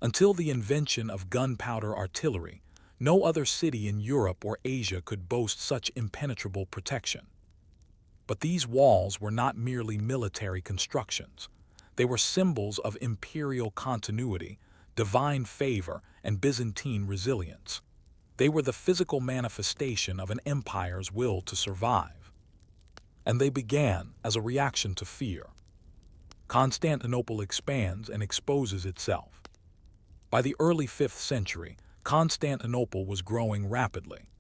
Until the invention of gunpowder artillery, no other city in Europe or Asia could boast such impenetrable protection. But these walls were not merely military constructions. They were symbols of imperial continuity, divine favor, and Byzantine resilience. They were the physical manifestation of an empire's will to survive. And they began as a reaction to fear. Constantinople expands and exposes itself. By the early 5th century, Constantinople was growing rapidly.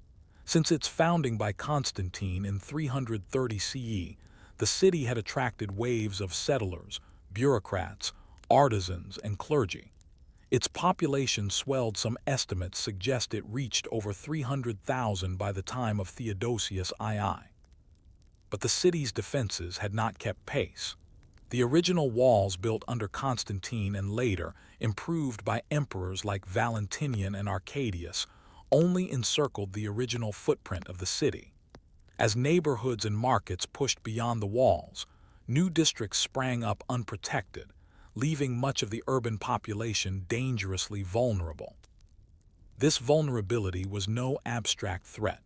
Since its founding by Constantine in 330 CE, the city had attracted waves of settlers, bureaucrats, artisans, and clergy. Its population swelled. Some estimates suggest it reached over 300,000 by the time of Theodosius II. But the city's defenses had not kept pace. The original walls built under Constantine and later improved by emperors like Valentinian and Arcadius only encircled the original footprint of the city. As neighborhoods and markets pushed beyond the walls, new districts sprang up unprotected, leaving much of the urban population dangerously vulnerable. This vulnerability was no abstract threat.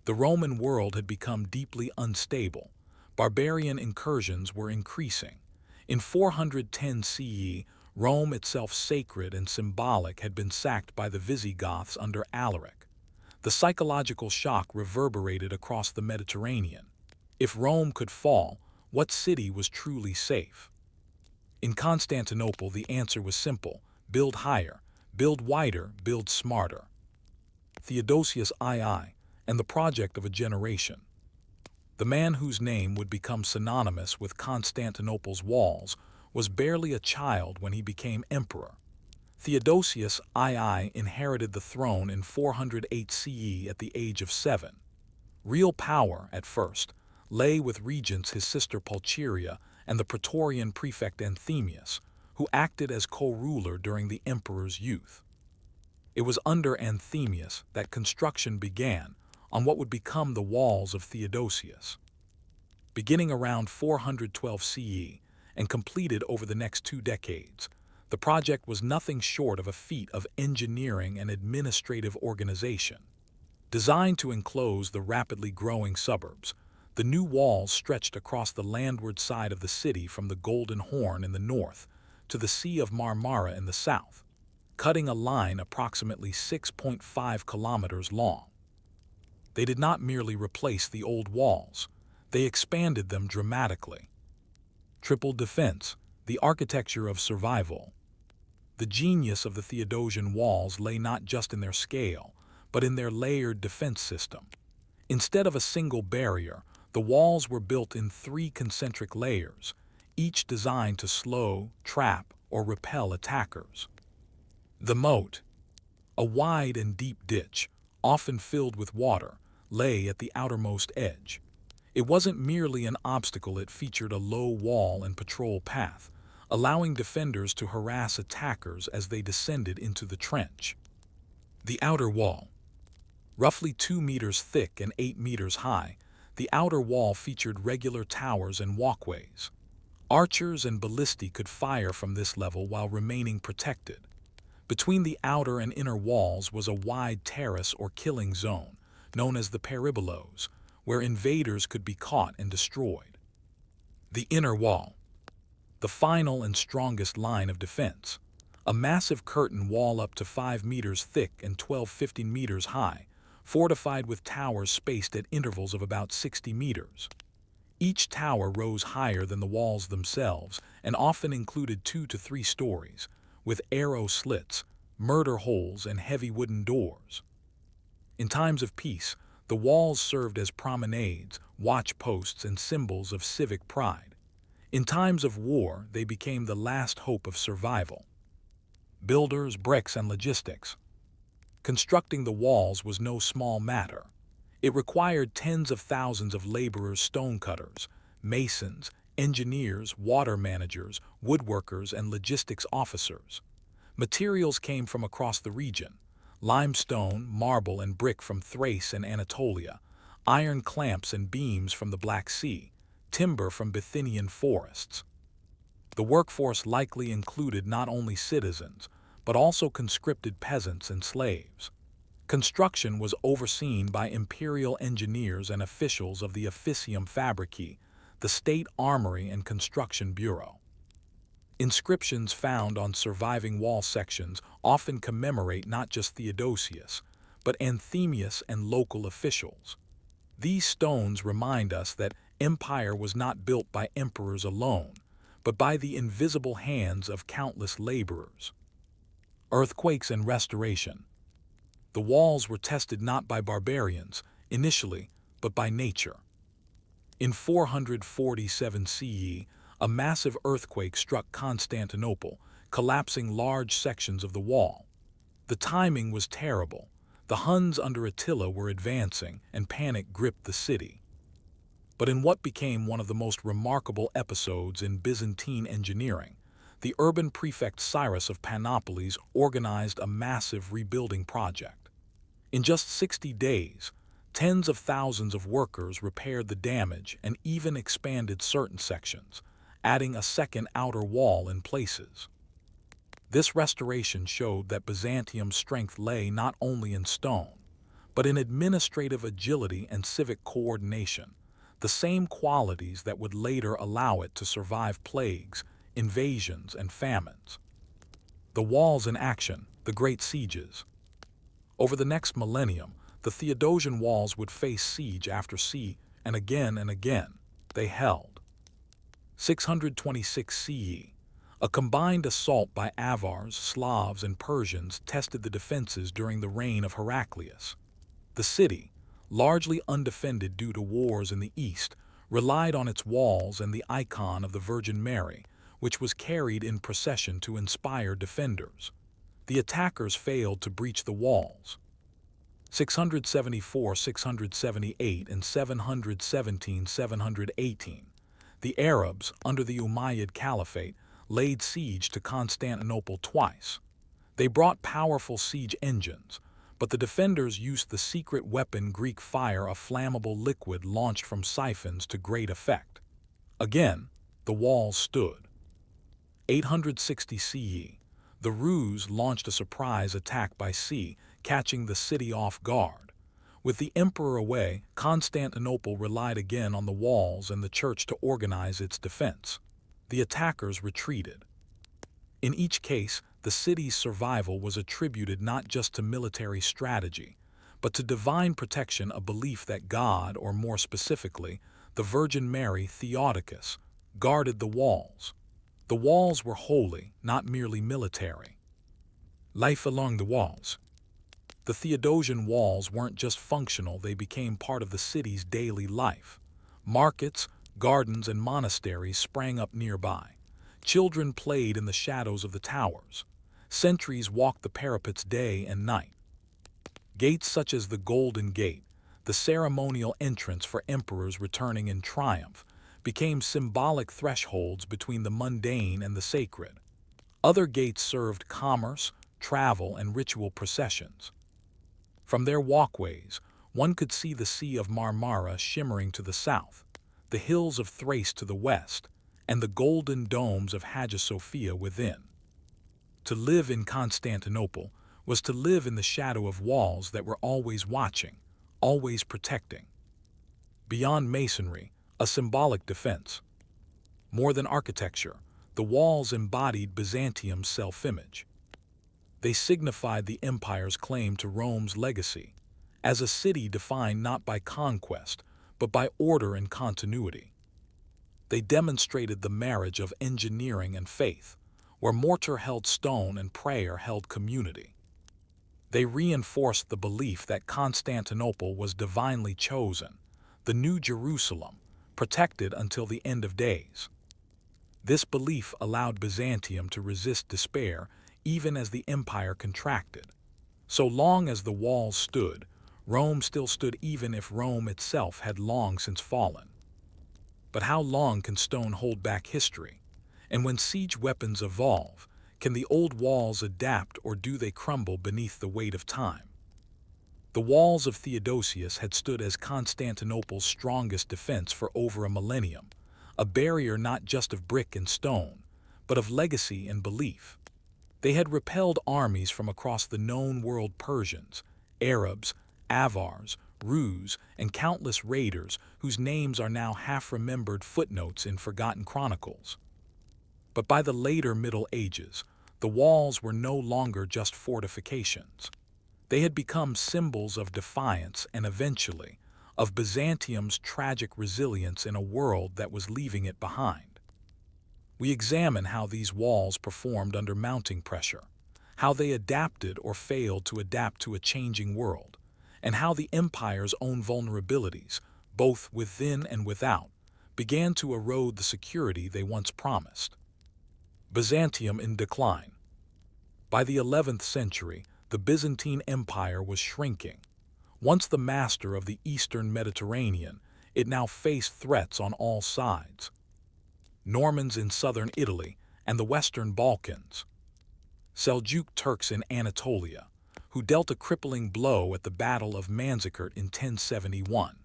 The Roman world had become deeply unstable. Barbarian incursions were increasing. In 410 CE, Rome itself, sacred and symbolic, had been sacked by the Visigoths under Alaric. The psychological shock reverberated across the Mediterranean. If Rome could fall, what city was truly safe? In Constantinople, the answer was simple: build higher, build wider, build smarter. Theodosius II, and the project of a generation. The man whose name would become synonymous with Constantinople's walls was barely a child when he became emperor. Theodosius II inherited the throne in 408 CE at the age of 7. Real power, at first, lay with regents his sister Pulcheria and the Praetorian prefect Anthemius, who acted as co-ruler during the emperor's youth. It was under Anthemius that construction began on what would become the walls of Theodosius. Beginning around 412 CE and completed over the next 2 decades, the project was nothing short of a feat of engineering and administrative organization. Designed to enclose the rapidly growing suburbs, the new walls stretched across the landward side of the city from the Golden Horn in the north to the Sea of Marmara in the south, cutting a line approximately 6.5 kilometers long. They did not merely replace the old walls, they expanded them dramatically. Triple defense, the architecture of survival. The genius of the Theodosian walls lay not just in their scale, but in their layered defense system. Instead of a single barrier, the walls were built in 3 concentric layers, each designed to slow, trap, or repel attackers. The moat, a wide and deep ditch, often filled with water, lay at the outermost edge. It wasn't merely an obstacle, it featured a low wall and patrol path, allowing defenders to harass attackers as they descended into the trench. The outer wall. Roughly 2 meters thick and 8 meters high, the outer wall featured regular towers and walkways. Archers and ballistae could fire from this level while remaining protected. Between the outer and inner walls was a wide terrace or killing zone, known as the peribolos, where invaders could be caught and destroyed. The inner wall. The final and strongest line of defense. A massive curtain wall up to 5 meters thick and 12-15 meters high, fortified with towers spaced at intervals of about 60 meters. Each tower rose higher than the walls themselves and often included 2 to 3 stories, with arrow slits, murder holes, and heavy wooden doors. In times of peace, the walls served as promenades, watch posts, and symbols of civic pride. In times of war, they became the last hope of survival. Builders, bricks, and logistics. Constructing the walls was no small matter. It required tens of thousands of laborers, stonecutters, masons, engineers, water managers, woodworkers, and logistics officers. Materials came from across the region: limestone, marble, and brick from Thrace and Anatolia, iron clamps and beams from the Black Sea, timber from Bithynian forests. The workforce likely included not only citizens, but also conscripted peasants and slaves. Construction was overseen by imperial engineers and officials of the Officium Fabrici, the state armory and construction bureau. Inscriptions found on surviving wall sections often commemorate not just Theodosius, but Anthemius and local officials. These stones remind us that empire was not built by emperors alone, but by the invisible hands of countless laborers. Earthquakes and restoration. The walls were tested not by barbarians, initially, but by nature. In 447 CE, a massive earthquake struck Constantinople, collapsing large sections of the wall. The timing was terrible. The Huns under Attila were advancing, and panic gripped the city. But in what became one of the most remarkable episodes in Byzantine engineering, the urban prefect Cyrus of Panopolis organized a massive rebuilding project. In just 60 days, tens of thousands of workers repaired the damage and even expanded certain sections, adding a second outer wall in places. This restoration showed that Byzantium's strength lay not only in stone, but in administrative agility and civic coordination, the same qualities that would later allow it to survive plagues, invasions, and famines. The walls in action, the great sieges. Over the next millennium, the Theodosian walls would face siege after siege, and again, they held. 626 CE. A combined assault by Avars, Slavs, and Persians tested the defenses during the reign of Heraclius. The city, largely undefended due to wars in the east, relied on its walls and the icon of the Virgin Mary, which was carried in procession to inspire defenders. The attackers failed to breach the walls. 674, 678, and 717, 718. The Arabs, under the Umayyad Caliphate, laid siege to Constantinople twice. They brought powerful siege engines, but the defenders used the secret weapon Greek fire, a flammable liquid launched from siphons, to great effect. Again, the walls stood. 860 CE. The Rus launched a surprise attack by sea, catching the city off guard. With the emperor away, Constantinople relied again on the walls and the church to organize its defense. The attackers retreated. In each case, the city's survival was attributed not just to military strategy, but to divine protection, a belief that God, or more specifically, the Virgin Mary Theotokos, guarded the walls. The walls were holy, not merely military. Life along the walls. The Theodosian walls weren't just functional, they became part of the city's daily life. Markets, gardens, and monasteries sprang up nearby. Children played in the shadows of the towers. Sentries walked the parapets day and night. Gates such as the Golden Gate, the ceremonial entrance for emperors returning in triumph, became symbolic thresholds between the mundane and the sacred. Other gates served commerce, travel, and ritual processions. From their walkways, one could see the Sea of Marmara shimmering to the south, the hills of Thrace to the west, and the golden domes of Hagia Sophia within. To live in Constantinople was to live in the shadow of walls that were always watching, always protecting. Beyond masonry, a symbolic defense. More than architecture, the walls embodied Byzantium's self-image. They signified the empire's claim to Rome's legacy, as a city defined not by conquest, but by order and continuity. They demonstrated the marriage of engineering and faith, where mortar held stone and prayer held community. They reinforced the belief that Constantinople was divinely chosen, the New Jerusalem, protected until the end of days. This belief allowed Byzantium to resist despair even as the empire contracted. So long as the walls stood, Rome still stood, even if Rome itself had long since fallen. But how long can stone hold back history? And when siege weapons evolve, can the old walls adapt, or do they crumble beneath the weight of time? The walls of Theodosius had stood as Constantinople's strongest defense for over a millennium, a barrier not just of brick and stone, but of legacy and belief. They had repelled armies from across the known world: Persians, Arabs, Avars, Rus, and countless raiders whose names are now half-remembered footnotes in forgotten chronicles. But by the later Middle Ages, the walls were no longer just fortifications. They had become symbols of defiance and eventually of Byzantium's tragic resilience in a world that was leaving it behind. We examine how these walls performed under mounting pressure, how they adapted or failed to adapt to a changing world, and how the empire's own vulnerabilities, both within and without, began to erode the security they once promised. Byzantium in decline. By the 11th century, the Byzantine Empire was shrinking. Once the master of the eastern Mediterranean, it now faced threats on all sides. Normans in southern Italy and the western Balkans. Seljuk Turks in Anatolia, who dealt a crippling blow at the Battle of Manzikert in 1071.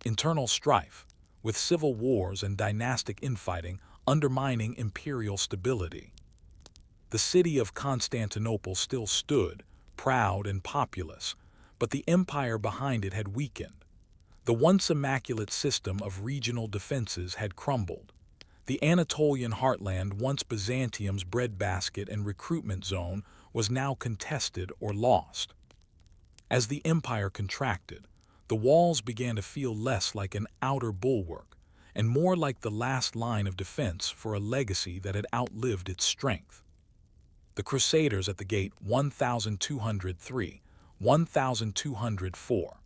Internal strife, with civil wars and dynastic infighting undermining imperial stability. The city of Constantinople still stood, proud and populous, but the empire behind it had weakened. The once immaculate system of regional defenses had crumbled. The Anatolian heartland, once Byzantium's breadbasket and recruitment zone, was now contested or lost. As the empire contracted, the walls began to feel less like an outer bulwark and more like the last line of defense for a legacy that had outlived its strength. The Crusaders at the gate 1203, 1204.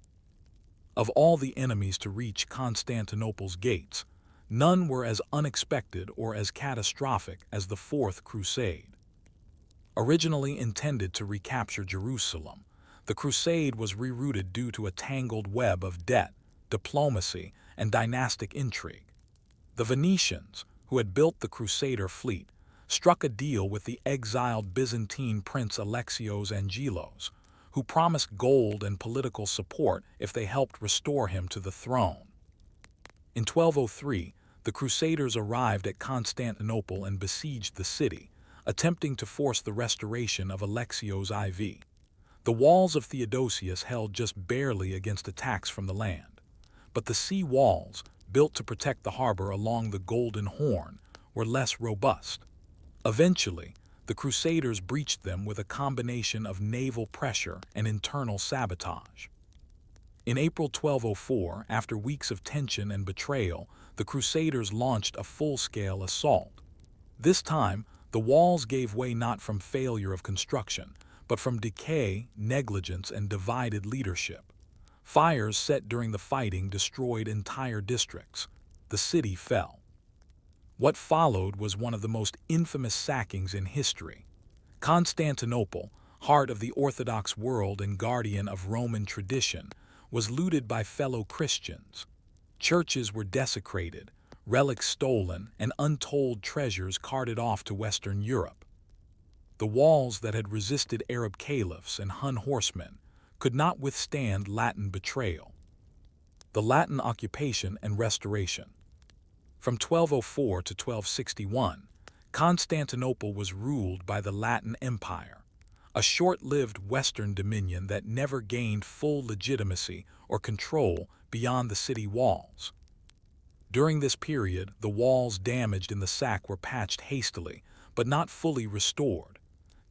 Of all the enemies to reach Constantinople's gates, none were as unexpected or as catastrophic as the Fourth Crusade. Originally intended to recapture Jerusalem, the crusade was rerouted due to a tangled web of debt, diplomacy, and dynastic intrigue. The Venetians, who had built the Crusader fleet, struck a deal with the exiled Byzantine prince Alexios Angelos, who promised gold and political support if they helped restore him to the throne. In 1203, the Crusaders arrived at Constantinople and besieged the city, attempting to force the restoration of Alexios IV. The walls of Theodosius held just barely against attacks from the land, but the sea walls, built to protect the harbor along the Golden Horn, were less robust. Eventually, the Crusaders breached them with a combination of naval pressure and internal sabotage. In April 1204, after weeks of tension and betrayal, the Crusaders launched a full-scale assault. This time, the walls gave way not from failure of construction, but from decay, negligence, and divided leadership. Fires set during the fighting destroyed entire districts. The city fell. What followed was one of the most infamous sackings in history. Constantinople, heart of the Orthodox world and guardian of Roman tradition, was looted by fellow Christians. Churches were desecrated, relics stolen, and untold treasures carted off to Western Europe. The walls that had resisted Arab caliphs and Hun horsemen could not withstand Latin betrayal. The Latin occupation and restoration. From 1204 to 1261, Constantinople was ruled by the Latin Empire, a short-lived Western dominion that never gained full legitimacy or control beyond the city walls. During this period, the walls damaged in the sack were patched hastily, but not fully restored.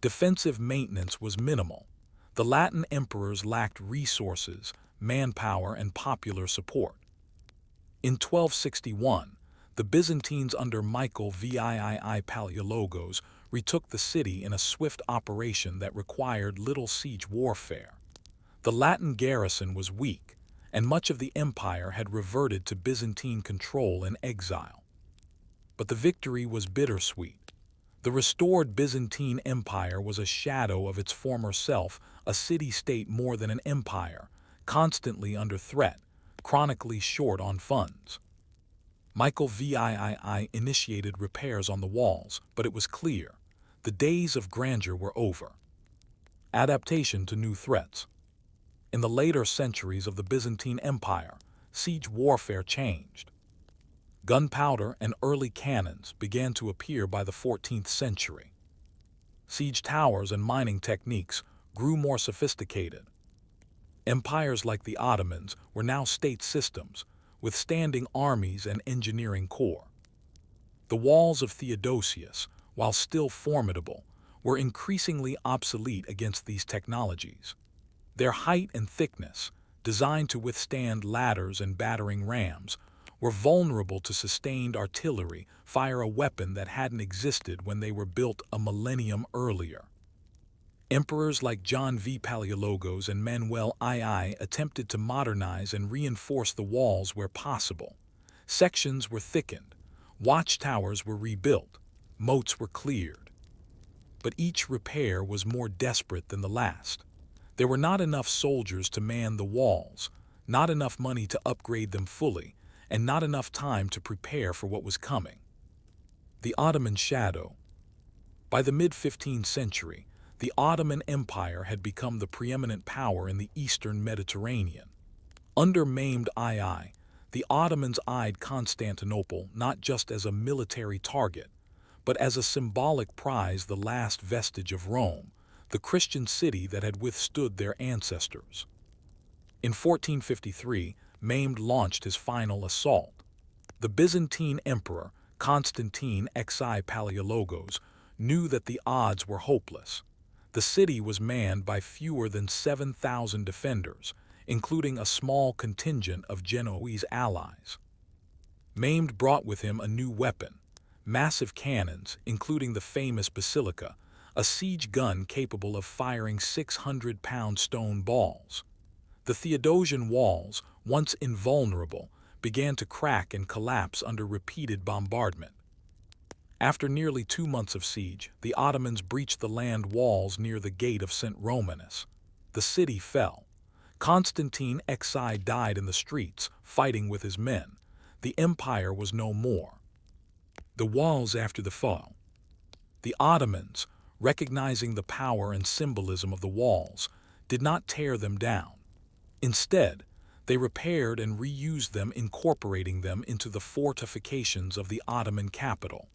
Defensive maintenance was minimal. The Latin emperors lacked resources, manpower, and popular support. In 1261, the Byzantines under Michael VII Palaiologos retook the city in a swift operation that required little siege warfare. The Latin garrison was weak, and much of the empire had reverted to Byzantine control in exile. But the victory was bittersweet. The restored Byzantine Empire was a shadow of its former self, a city-state more than an empire, constantly under threat, chronically short on funds. Michael VII initiated repairs on the walls, but it was clear the days of grandeur were over. Adaptation to new threats. In the later centuries of the Byzantine Empire, siege warfare changed. Gunpowder and early cannons began to appear by the 14th century. Siege towers and mining techniques grew more sophisticated. Empires like the Ottomans were now state systems, with standing armies and engineering corps. The walls of Theodosius, while still formidable, were increasingly obsolete against these technologies. Their height and thickness, designed to withstand ladders and battering rams, were vulnerable to sustained artillery fire, a weapon that hadn't existed when they were built a millennium earlier. Emperors like John V. Palaiologos and Manuel II attempted to modernize and reinforce the walls where possible. Sections were thickened, watchtowers were rebuilt, moats were cleared. But each repair was more desperate than the last. There were not enough soldiers to man the walls, not enough money to upgrade them fully, and not enough time to prepare for what was coming. The Ottoman shadow. By the mid-15th century, the Ottoman Empire had become the preeminent power in the eastern Mediterranean. Under maimed II, the Ottomans eyed Constantinople not just as a military target, but as a symbolic prize, the last vestige of Rome, the Christian city that had withstood their ancestors. In 1453, Mehmed launched his final assault. The Byzantine Emperor, Constantine XI Palaiologos, knew that the odds were hopeless. The city was manned by fewer than 7,000 defenders, including a small contingent of Genoese allies. Mehmed brought with him a new weapon, massive cannons, including the famous basilica, a siege gun capable of firing 600-pound stone balls. The Theodosian walls, once invulnerable, began to crack and collapse under repeated bombardment. After nearly 2 months of siege, the Ottomans breached the land walls near the gate of St. Romanus. The city fell. Constantine XI died in the streets, fighting with his men. The empire was no more. The walls after the fall. The Ottomans, recognizing the power and symbolism of the walls, did not tear them down. Instead, they repaired and reused them, incorporating them into the fortifications of the Ottoman capital.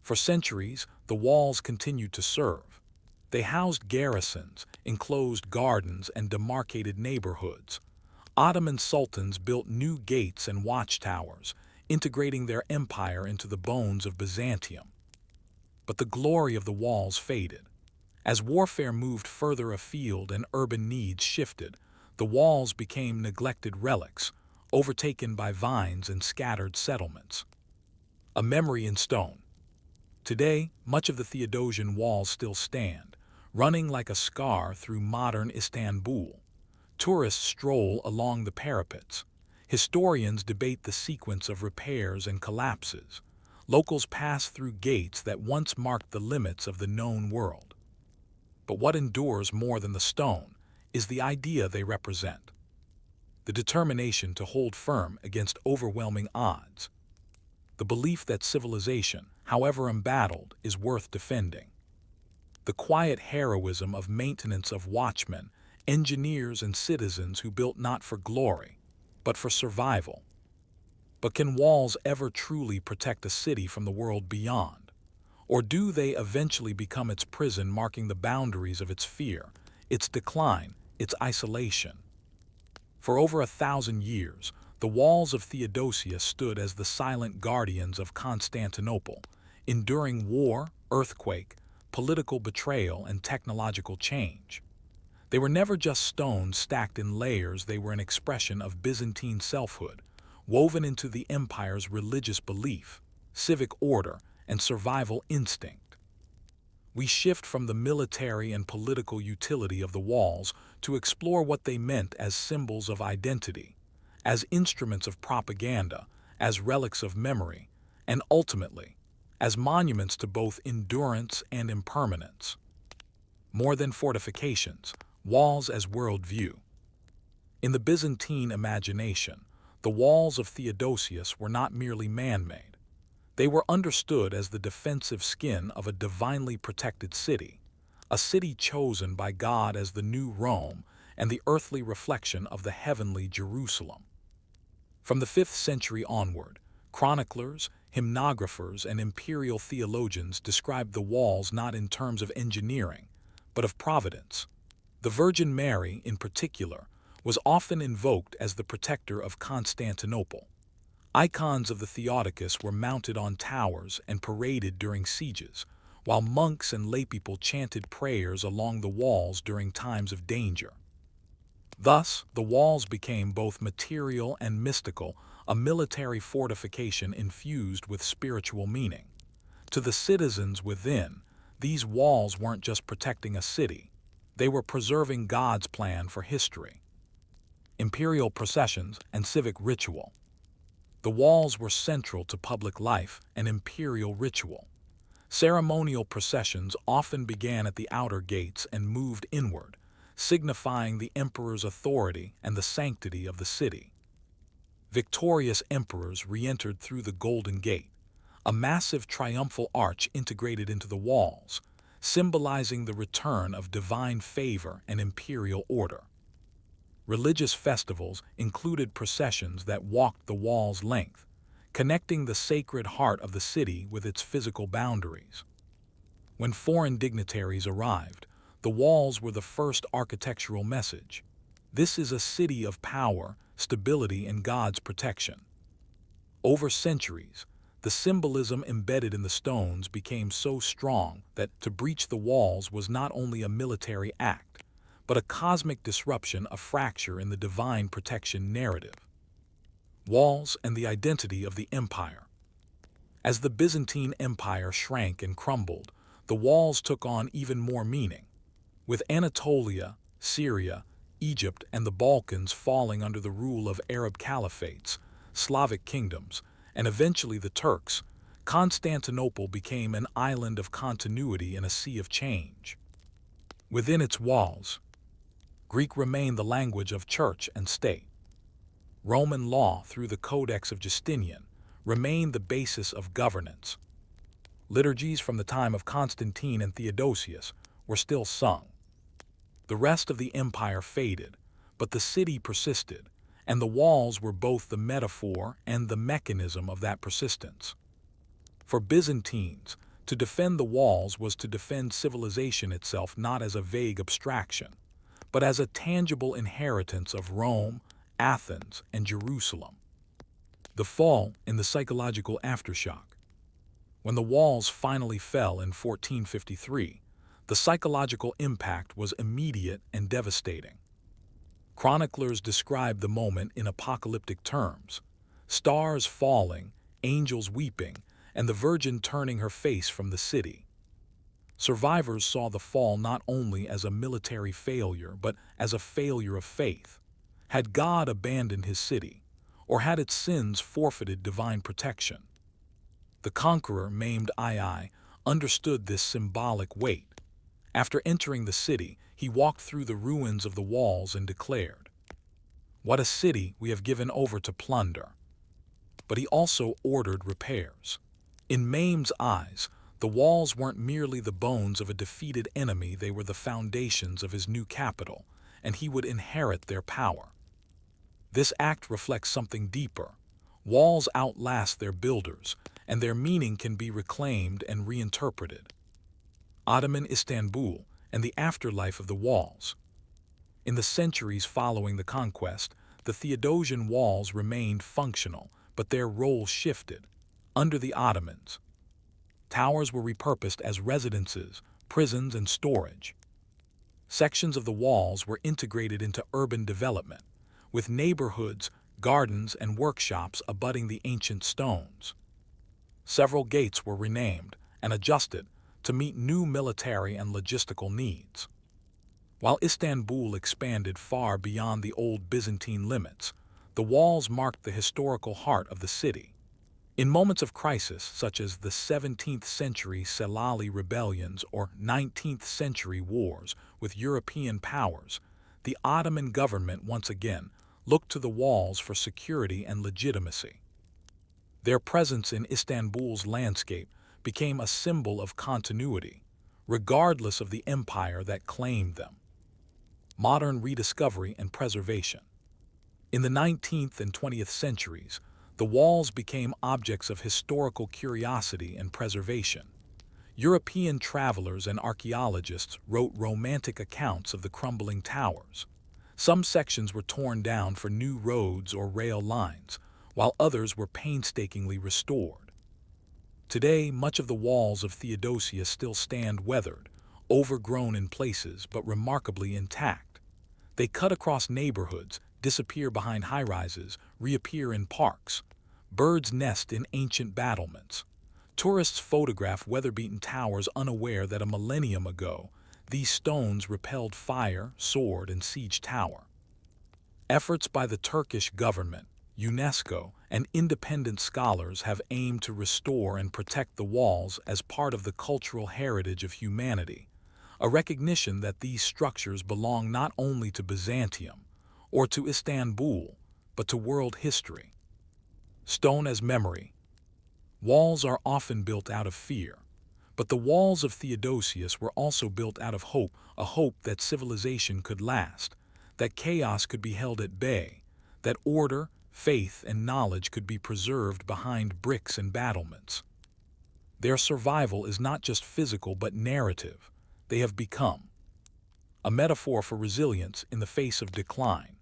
For centuries, the walls continued to serve. They housed garrisons, enclosed gardens, and demarcated neighborhoods. Ottoman sultans built new gates and watchtowers, integrating their empire into the bones of Byzantium. But the glory of the walls faded. As warfare moved further afield and urban needs shifted, the walls became neglected relics, overtaken by vines and scattered settlements. A memory in stone. Today, much of the Theodosian walls still stand, running like a scar through modern Istanbul. Tourists stroll along the parapets. Historians debate the sequence of repairs and collapses. Locals pass through gates that once marked the limits of the known world. But what endures more than the stone is the idea they represent. The determination to hold firm against overwhelming odds. The belief that civilization, however embattled, is worth defending. The quiet heroism of maintenance of watchmen, engineers, and citizens who built not for glory, but for survival. But can walls ever truly protect a city from the world beyond? Or do they eventually become its prison, marking the boundaries of its fear, its decline, its isolation? For over 1,000 years, the walls of Theodosius stood as the silent guardians of Constantinople, enduring war, earthquake, political betrayal, and technological change. They were never just stones stacked in layers, they were an expression of Byzantine selfhood, woven into the empire's religious belief, civic order, and survival instinct. We shift from the military and political utility of the walls to explore what they meant as symbols of identity, as instruments of propaganda, as relics of memory, and ultimately, as monuments to both endurance and impermanence. More than fortifications, walls as worldview. In the Byzantine imagination, the walls of Theodosius were not merely man-made. They were understood as the defensive skin of a divinely protected city, a city chosen by God as the new Rome and the earthly reflection of the heavenly Jerusalem. From the 5th century onward, chroniclers, hymnographers, and imperial theologians described the walls not in terms of engineering, but of providence. The Virgin Mary, in particular, was often invoked as the protector of Constantinople. Icons of the Theotokos were mounted on towers and paraded during sieges, while monks and laypeople chanted prayers along the walls during times of danger. Thus, the walls became both material and mystical, a military fortification infused with spiritual meaning. To the citizens within, these walls weren't just protecting a city, they were preserving God's plan for history. Imperial processions and civic ritual. The walls were central to public life and imperial ritual. Ceremonial processions often began at the outer gates and moved inward, signifying the emperor's authority and the sanctity of the city. Victorious emperors re-entered through the Golden Gate, a massive triumphal arch integrated into the walls, symbolizing the return of divine favor and imperial order. Religious festivals included processions that walked the wall's length, connecting the sacred heart of the city with its physical boundaries. When foreign dignitaries arrived, the walls were the first architectural message. This is a city of power, stability, and God's protection. Over centuries, the symbolism embedded in the stones became so strong that to breach the walls was not only a military act, but a cosmic disruption, a fracture in the divine protection narrative. Walls and the identity of the empire. As the Byzantine Empire shrank and crumbled, the walls took on even more meaning. With Anatolia, Syria, Egypt, and the Balkans falling under the rule of Arab caliphates, Slavic kingdoms, and eventually the Turks, Constantinople became an island of continuity in a sea of change. Within its walls, Greek remained the language of church and state. Roman law, through the Codex of Justinian, remained the basis of governance. Liturgies from the time of Constantine and Theodosius were still sung. The rest of the empire faded, but the city persisted, and the walls were both the metaphor and the mechanism of that persistence. For Byzantines, to defend the walls was to defend civilization itself, not as a vague abstraction, but as a tangible inheritance of Rome, Athens, and Jerusalem. The fall in the psychological aftershock. When the walls finally fell in 1453, the psychological impact was immediate and devastating. Chroniclers describe the moment in apocalyptic terms: stars falling, angels weeping, and the Virgin turning her face from the city. Survivors saw the fall not only as a military failure, but as a failure of faith. Had God abandoned his city, or had its sins forfeited divine protection? The conqueror, named Ai, understood this symbolic weight. After entering the city, he walked through the ruins of the walls and declared, "What a city we have given over to plunder." But he also ordered repairs. In Maime's eyes, the walls weren't merely the bones of a defeated enemy, they were the foundations of his new capital, and he would inherit their power. This act reflects something deeper. Walls outlast their builders, and their meaning can be reclaimed and reinterpreted. Ottoman Istanbul and the afterlife of the walls. In the centuries following the conquest, the Theodosian walls remained functional, but their role shifted. Under the Ottomans, towers were repurposed as residences, prisons, and storage. Sections of the walls were integrated into urban development, with neighborhoods, gardens, and workshops abutting the ancient stones. Several gates were renamed and adjusted to meet new military and logistical needs. While Istanbul expanded far beyond the old Byzantine limits, the walls marked the historical heart of the city. In moments of crisis, such as the 17th century Selali rebellions or 19th century wars with European powers, the Ottoman government once again looked to the walls for security and legitimacy. Their presence in Istanbul's landscape became a symbol of continuity, regardless of the empire that claimed them. Modern rediscovery and preservation. In the 19th and 20th centuries, the walls became objects of historical curiosity and preservation. European travelers and archaeologists wrote romantic accounts of the crumbling towers. Some sections were torn down for new roads or rail lines, while others were painstakingly restored. Today, much of the walls of Theodosius still stand weathered, overgrown in places, but remarkably intact. They cut across neighborhoods, disappear behind high-rises, reappear in parks. Birds nest in ancient battlements. Tourists photograph weather-beaten towers, unaware that a millennium ago, these stones repelled fire, sword, and siege tower. Efforts by the Turkish government. UNESCO, and independent scholars have aimed to restore and protect the walls as part of the cultural heritage of humanity, a recognition that these structures belong not only to Byzantium or to Istanbul, but to world history. Stone as memory. Walls are often built out of fear, but the walls of Theodosius were also built out of hope, a hope that civilization could last, that chaos could be held at bay, that order, faith, and knowledge could be preserved behind bricks and battlements. Their survival is not just physical but narrative. They have become a metaphor for resilience in the face of decline,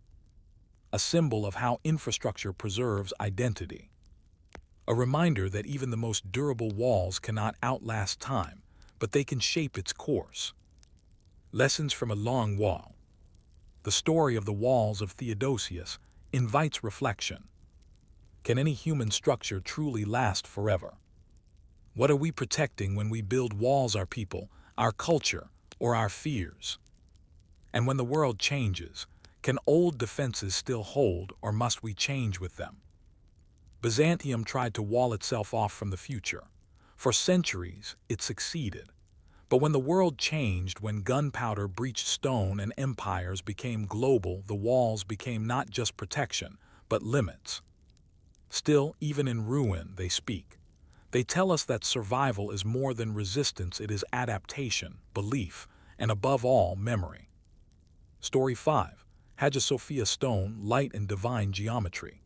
a symbol of how infrastructure preserves identity, a reminder that even the most durable walls cannot outlast time, but they can shape its course. Lessons from a long wall. The story of the walls of Theodosius invites reflection. Can any human structure truly last forever? What are we protecting when we build walls? Our people, our culture, or our fears? And when the world changes, can old defenses still hold, or must we change with them? Byzantium tried to wall itself off from the future. For centuries, it succeeded. But when the world changed, when gunpowder breached stone and empires became global, the walls became not just protection, but limits. Still, even in ruin, they speak. They tell us that survival is more than resistance, it is adaptation, belief, and above all, memory. Story 5. Hagia Sophia Stone, Light and Divine Geometry.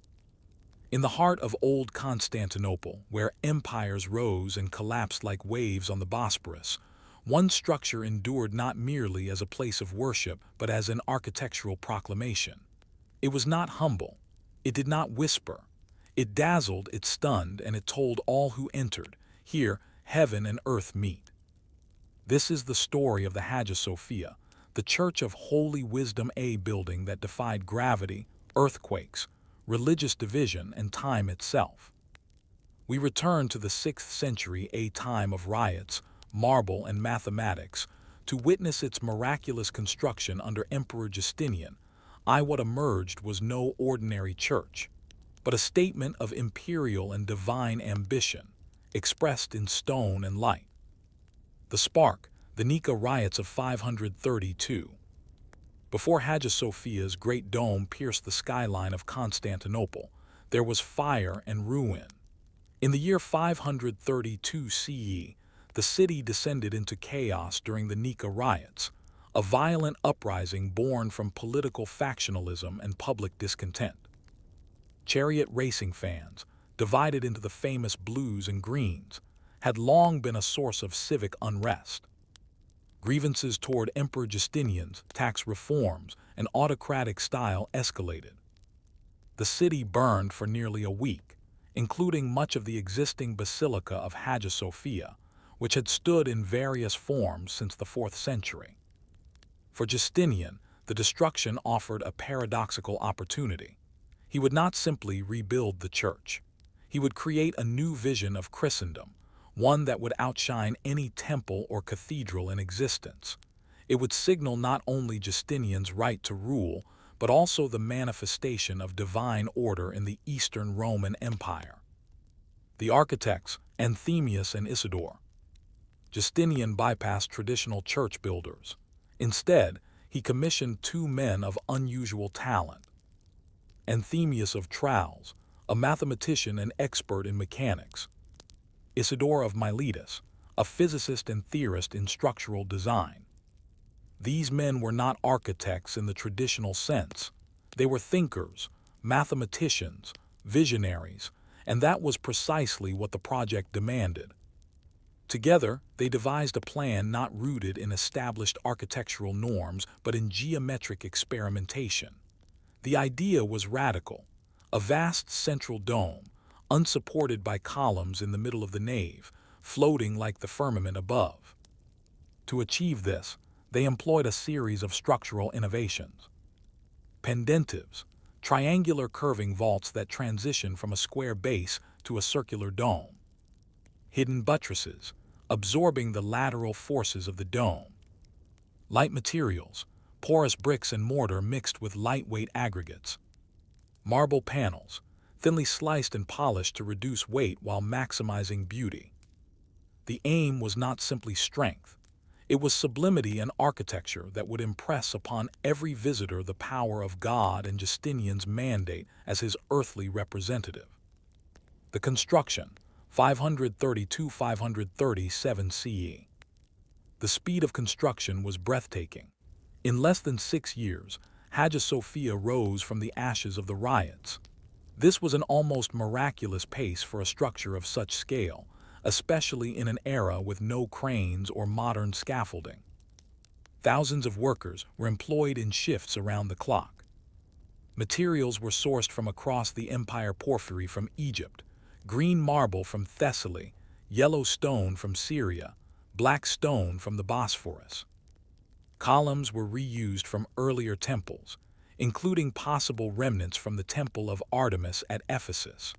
In the heart of old Constantinople, where empires rose and collapsed like waves on the Bosporus, one structure endured not merely as a place of worship, but as an architectural proclamation. It was not humble. It did not whisper. It dazzled, it stunned, and it told all who entered, here heaven and earth meet. This is the story of the Hagia Sophia, the Church of Holy Wisdom, a building that defied gravity, earthquakes, religious division, and time itself. We return to the 6th century, a time of riots, marble, and mathematics, to witness its miraculous construction under Emperor Justinian. What emerged was no ordinary church, but a statement of imperial and divine ambition, expressed in stone and light. The spark, the Nika riots of 532. Before Hagia Sophia's great dome pierced the skyline of Constantinople, there was fire and ruin. In the year 532 CE, the city descended into chaos during the Nika riots, a violent uprising born from political factionalism and public discontent. Chariot racing fans, divided into the famous blues and greens, had long been a source of civic unrest. Grievances toward Emperor Justinian's tax reforms and autocratic style escalated. The city burned for nearly a week, including much of the existing basilica of Hagia Sophia, which had stood in various forms since the 4th century. For Justinian, the destruction offered a paradoxical opportunity. He would not simply rebuild the church. He would create a new vision of Christendom, one that would outshine any temple or cathedral in existence. It would signal not only Justinian's right to rule, but also the manifestation of divine order in the Eastern Roman Empire. The architects, Anthemius and Isidore. Justinian bypassed traditional church builders. Instead, he commissioned two men of unusual talent. Anthemius of Tralles, a mathematician and expert in mechanics. Isidore of Miletus, a physicist and theorist in structural design. These men were not architects in the traditional sense. They were thinkers, mathematicians, visionaries, and that was precisely what the project demanded. Together, they devised a plan not rooted in established architectural norms, but in geometric experimentation. The idea was radical: a vast central dome, unsupported by columns in the middle of the nave, floating like the firmament above. To achieve this, they employed a series of structural innovations. Pendentives, triangular curving vaults that transition from a square base to a circular dome. Hidden buttresses, absorbing the lateral forces of the dome. Light materials, porous bricks and mortar mixed with lightweight aggregates. Marble panels, thinly sliced and polished to reduce weight while maximizing beauty. The aim was not simply strength. It was sublimity and architecture that would impress upon every visitor the power of God and Justinian's mandate as his earthly representative. The construction, 532–537 CE. The speed of construction was breathtaking. In less than 6 years, Hagia Sophia rose from the ashes of the riots. This was an almost miraculous pace for a structure of such scale, especially in an era with no cranes or modern scaffolding. Thousands of workers were employed in shifts around the clock. Materials were sourced from across the empire: porphyry from Egypt, green marble from Thessaly, yellow stone from Syria, black stone from the Bosphorus. Columns were reused from earlier temples, including possible remnants from the Temple of Artemis at Ephesus.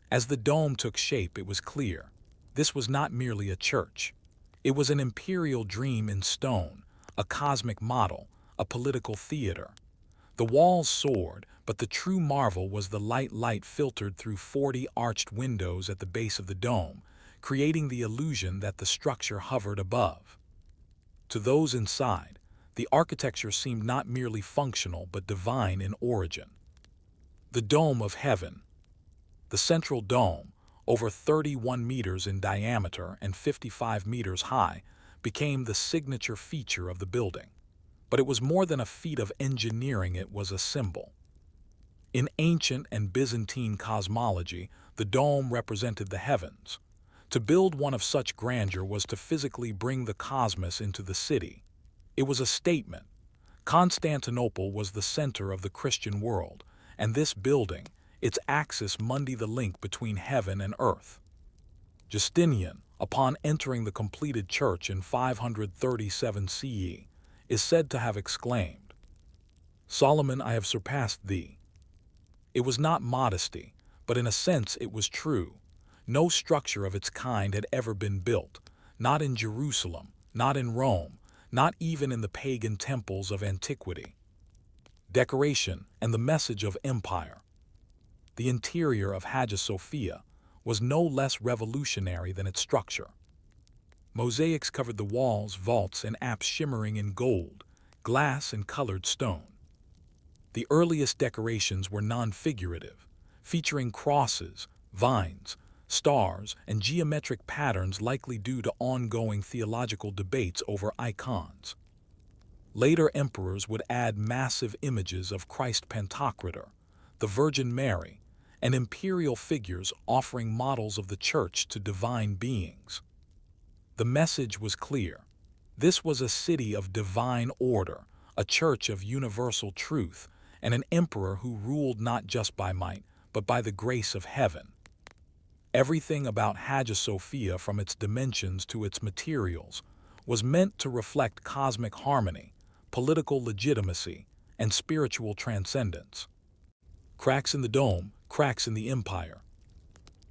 As the dome took shape, it was clear this was not merely a church. It was an imperial dream in stone, a cosmic model, a political theater. The walls soared, but the true marvel was the light filtered through 40 arched windows at the base of the dome, creating the illusion that the structure hovered above. To those inside, the architecture seemed not merely functional but divine in origin. The Dome of Heaven. The central dome, over 31 meters in diameter and 55 meters high, became the signature feature of the building. But it was more than a feat of engineering, it was a symbol. In ancient and Byzantine cosmology, the dome represented the heavens. To build one of such grandeur was to physically bring the cosmos into the city. It was a statement. Constantinople was the center of the Christian world, and this building, its axis mundi, the link between heaven and earth. Justinian, upon entering the completed church in 537 CE, is said to have exclaimed, "Solomon, I have surpassed thee." It was not modesty, but in a sense it was true. No structure of its kind had ever been built, not in Jerusalem, not in Rome, not even in the pagan temples of antiquity. Decoration and the message of empire. The interior of Hagia Sophia was no less revolutionary than its structure. Mosaics covered the walls, vaults, and apses shimmering in gold, glass, and colored stone. The earliest decorations were non-figurative, featuring crosses, vines, stars, and geometric patterns, likely due to ongoing theological debates over icons. Later emperors would add massive images of Christ Pantocrator, the Virgin Mary, and imperial figures, offering models of the church to divine beings. The message was clear. This was a city of divine order, a church of universal truth, and an emperor who ruled not just by might, but by the grace of heaven. Everything about Hagia Sophia, from its dimensions to its materials, was meant to reflect cosmic harmony, political legitimacy, and spiritual transcendence. Cracks in the dome, cracks in the empire.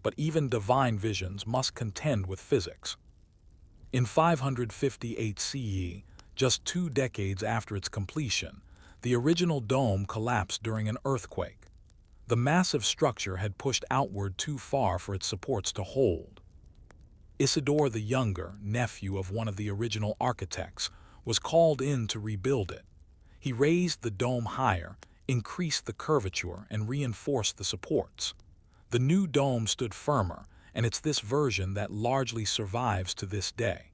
But even divine visions must contend with physics. In 558 CE, just 2 decades after its completion, the original dome collapsed during an earthquake. The massive structure had pushed outward too far for its supports to hold. Isidore the Younger, nephew of one of the original architects, was called in to rebuild it. He raised the dome higher, increased the curvature, and reinforced the supports. The new dome stood firmer, and it's this version that largely survives to this day.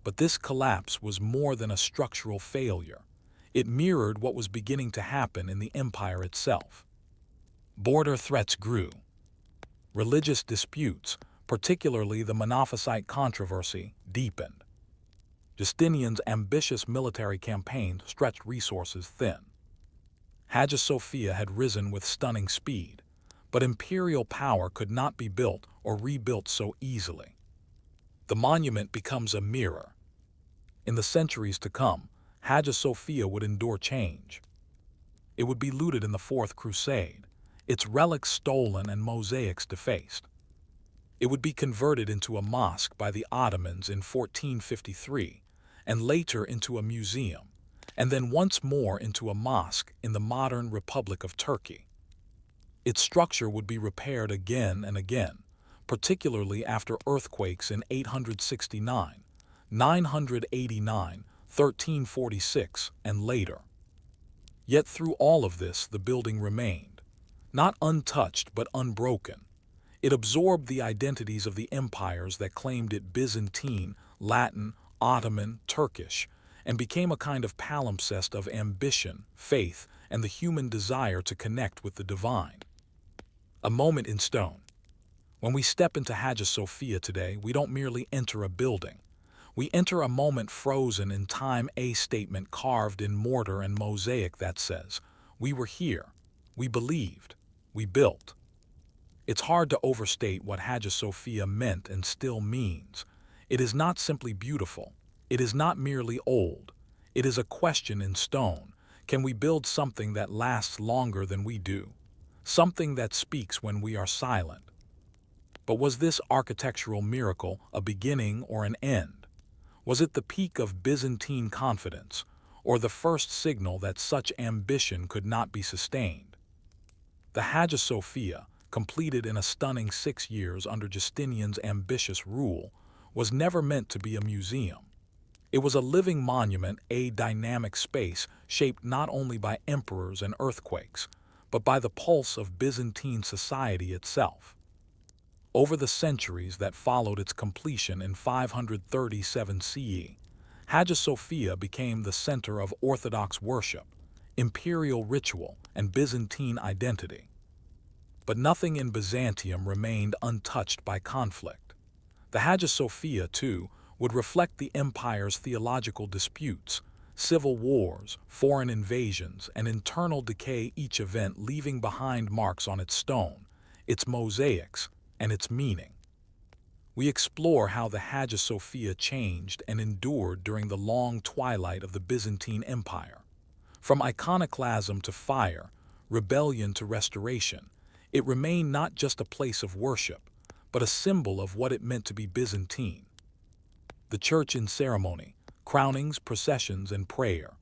But this collapse was more than a structural failure. It mirrored what was beginning to happen in the empire itself. Border threats grew. Religious disputes, particularly the Monophysite controversy, deepened. Justinian's ambitious military campaign stretched resources thin. Hagia Sophia had risen with stunning speed, but imperial power could not be built or rebuilt so easily. The monument becomes a mirror. In the centuries to come, Hagia Sophia would endure change. It would be looted in the Fourth Crusade, its relics stolen and mosaics defaced. It would be converted into a mosque by the Ottomans in 1453, and later into a museum, and then once more into a mosque in the modern Republic of Turkey. Its structure would be repaired again and again, particularly after earthquakes in 869, 989, 1346, and later. Yet through all of this, the building remained, not untouched but unbroken. It absorbed the identities of the empires that claimed it: Byzantine, Latin, Ottoman, Turkish, and became a kind of palimpsest of ambition, faith, and the human desire to connect with the divine. A moment in stone. When we step into Hagia Sophia today, we don't merely enter a building. We enter a moment frozen in time, a statement carved in mortar and mosaic that says, "We were here, we believed, we built." It's hard to overstate what Hagia Sophia meant and still means. It is not simply beautiful. It is not merely old. It is a question in stone. Can we build something that lasts longer than we do? Something that speaks when we are silent? But was this architectural miracle a beginning or an end? Was it the peak of Byzantine confidence, or the first signal that such ambition could not be sustained? The Hagia Sophia, completed in a stunning 6 years under Justinian's ambitious rule, was never meant to be a museum. It was a living monument, a dynamic space shaped not only by emperors and earthquakes, but by the pulse of Byzantine society itself. Over the centuries that followed its completion in 537 CE, Hagia Sophia became the center of Orthodox worship, imperial ritual, and Byzantine identity. But nothing in Byzantium remained untouched by conflict. The Hagia Sophia, too, would reflect the empire's theological disputes, civil wars, foreign invasions, and internal decay, each event leaving behind marks on its stone, its mosaics, and its meaning. We explore how the Hagia Sophia changed and endured during the long twilight of the Byzantine Empire. From iconoclasm to fire, rebellion to restoration, it remained not just a place of worship, but a symbol of what it meant to be Byzantine. The church in ceremony, crownings, processions, and prayer.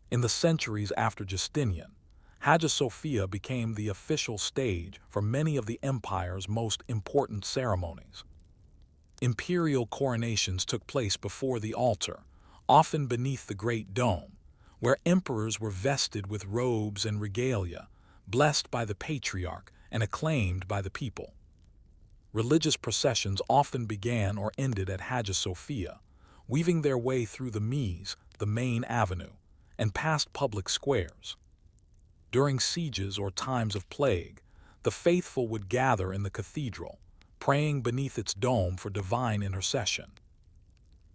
In the centuries after Justinian, Hagia Sophia became the official stage for many of the empire's most important ceremonies. Imperial coronations took place before the altar, often beneath the Great Dome, where emperors were vested with robes and regalia, blessed by the patriarch and acclaimed by the people. Religious processions often began or ended at Hagia Sophia, weaving their way through the Mise, the main avenue, and past public squares. During sieges or times of plague, the faithful would gather in the cathedral, praying beneath its dome for divine intercession.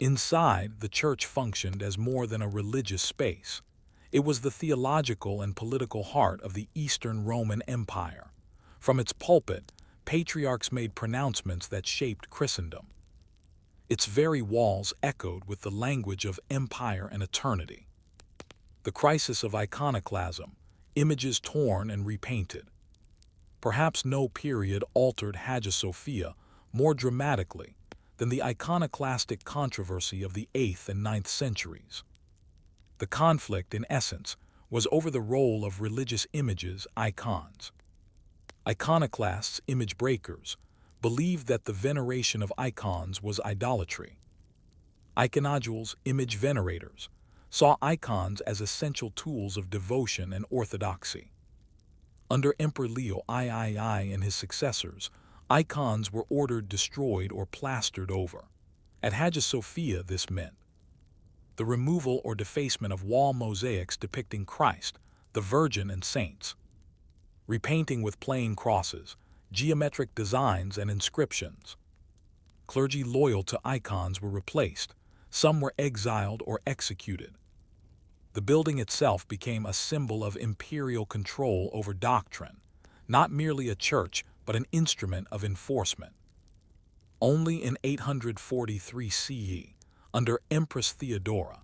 Inside, the church functioned as more than a religious space. It was the theological and political heart of the Eastern Roman Empire. From its pulpit, patriarchs made pronouncements that shaped Christendom. Its very walls echoed with the language of empire and eternity. The crisis of iconoclasm, images torn and repainted. Perhaps no period altered Hagia Sophia more dramatically than the iconoclastic controversy of the 8th and 9th centuries. The conflict, in essence, was over the role of religious images, icons. Iconoclasts, image breakers, believed that the veneration of icons was idolatry. Iconodules, image venerators, saw icons as essential tools of devotion and orthodoxy. Under Emperor Leo III and his successors, icons were ordered destroyed or plastered over. At Hagia Sophia, this meant the removal or defacement of wall mosaics depicting Christ, the Virgin, and saints, repainting with plain crosses, geometric designs, and inscriptions. Clergy loyal to icons were replaced, some were exiled or executed. The building itself became a symbol of imperial control over doctrine, not merely a church but an instrument of enforcement. Only in 843 CE, under Empress Theodora,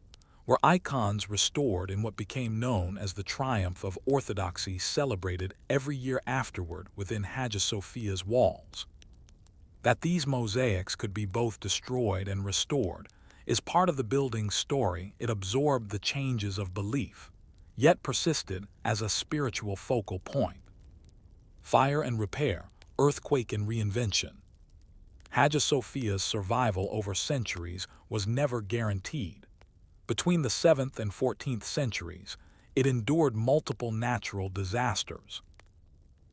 were icons restored in what became known as the triumph of orthodoxy, celebrated every year afterward within Hagia Sophia's walls. That these mosaics could be both destroyed and restored is part of the building's story. It absorbed the changes of belief, yet persisted as a spiritual focal point. Fire and repair, earthquake and reinvention. Hagia Sophia's survival over centuries was never guaranteed. Between the 7th and 14th centuries, it endured multiple natural disasters.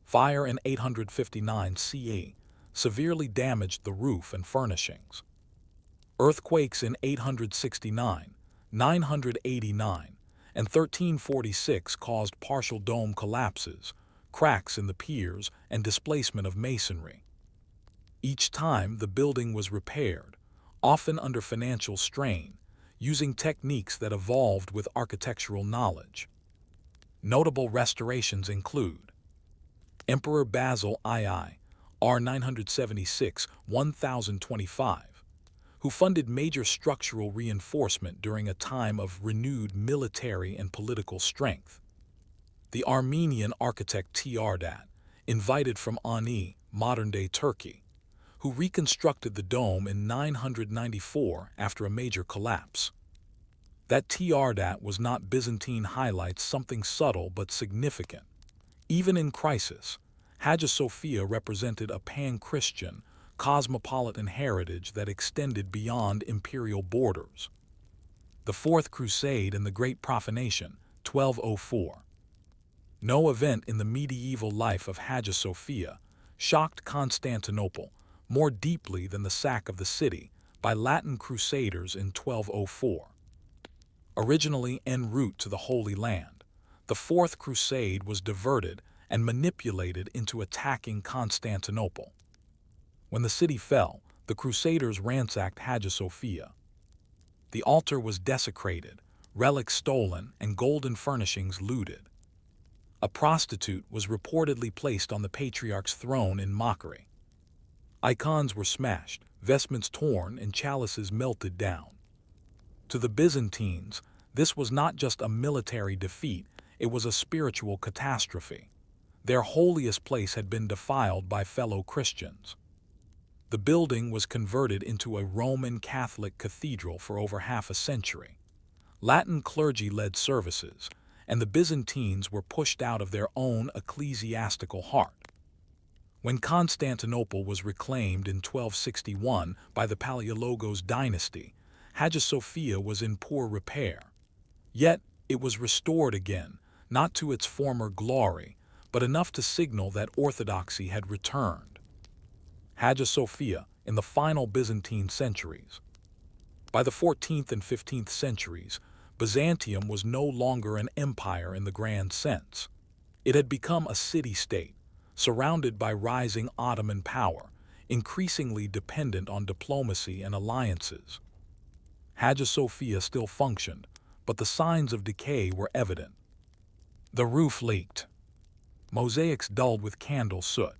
Fire in 859 CE severely damaged the roof and furnishings. Earthquakes in 869, 989, and 1346 caused partial dome collapses, cracks in the piers, and displacement of masonry. Each time the building was repaired, often under financial strain, using techniques that evolved with architectural knowledge. Notable restorations include Emperor Basil II, R 976-1025, who funded major structural reinforcement during a time of renewed military and political strength. The Armenian architect Tiardat, invited from Ani, modern-day Turkey, who reconstructed the dome in 994 after a major collapse. That Tiardat was not Byzantine highlights something subtle but significant. Even in crisis, Hagia Sophia represented a pan-Christian, cosmopolitan heritage that extended beyond imperial borders. The Fourth Crusade and the Great Profanation, 1204. No event in the medieval life of Hagia Sophia shocked Constantinople more deeply than the sack of the city by Latin crusaders in 1204. Originally en route to the Holy Land, the Fourth Crusade was diverted and manipulated into attacking Constantinople. When the city fell, the Crusaders ransacked Hagia Sophia. The altar was desecrated, relics stolen, and golden furnishings looted. A prostitute was reportedly placed on the patriarch's throne in mockery. Icons were smashed, vestments torn, and chalices melted down. To the Byzantines, this was not just a military defeat, it was a spiritual catastrophe. Their holiest place had been defiled by fellow Christians. The building was converted into a Roman Catholic cathedral for over half a century. Latin clergy led services, and the Byzantines were pushed out of their own ecclesiastical heart. When Constantinople was reclaimed in 1261 by the Palaiologos dynasty, Hagia Sophia was in poor repair. Yet, it was restored again, not to its former glory, but enough to signal that orthodoxy had returned. Hagia Sophia in the final Byzantine centuries. By the 14th and 15th centuries, Byzantium was no longer an empire in the grand sense. It had become a city-state, surrounded by rising Ottoman power, increasingly dependent on diplomacy and alliances. Hagia Sophia still functioned, but the signs of decay were evident. The roof leaked. Mosaics dulled with candle soot.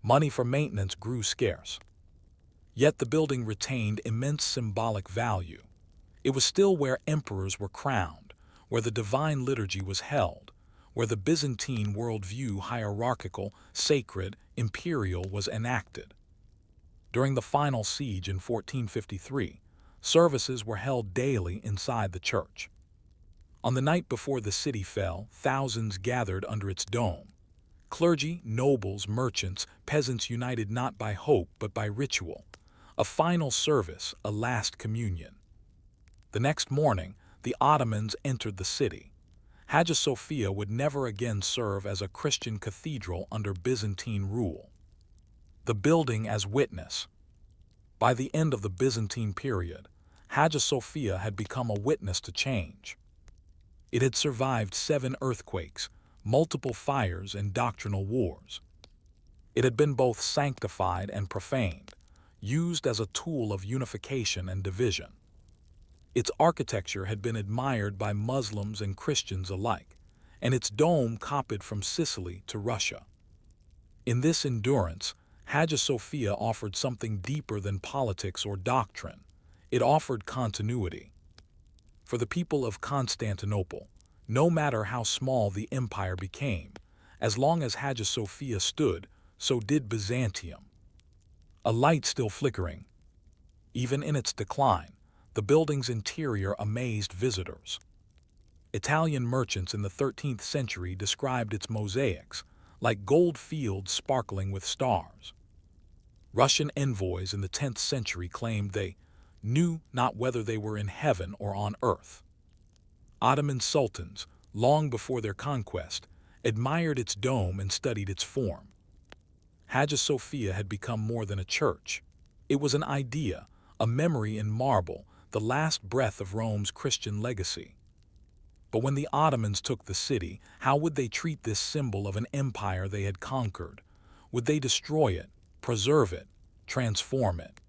Money for maintenance grew scarce. Yet the building retained immense symbolic value. It was still where emperors were crowned, where the divine liturgy was held, where the Byzantine worldview hierarchical, sacred, imperial was enacted. During the final siege in 1453, services were held daily inside the church. On the night before the city fell, thousands gathered under its dome. Clergy, nobles, merchants, peasants united not by hope but by ritual. A final service, a last communion. The next morning, the Ottomans entered the city. Hagia Sophia would never again serve as a Christian cathedral under Byzantine rule. The building as witness. By the end of the Byzantine period, Hagia Sophia had become a witness to change. It had survived 7 earthquakes, multiple fires, and doctrinal wars. It had been both sanctified and profaned, used as a tool of unification and division. Its architecture had been admired by Muslims and Christians alike, and its dome copied from Sicily to Russia. In this endurance, Hagia Sophia offered something deeper than politics or doctrine. It offered continuity. For the people of Constantinople, no matter how small the empire became, as long as Hagia Sophia stood, so did Byzantium. A light still flickering. Even in its decline, the building's interior amazed visitors. Italian merchants in the 13th century described its mosaics, like gold fields sparkling with stars. Russian envoys in the 10th century claimed they knew not whether they were in heaven or on earth. Ottoman sultans, long before their conquest, admired its dome and studied its form. Hagia Sophia had become more than a church. It was an idea, a memory in marble, the last breath of Rome's Christian legacy. But when the Ottomans took the city, how would they treat this symbol of an empire they had conquered? Would they destroy it, preserve it, transform it?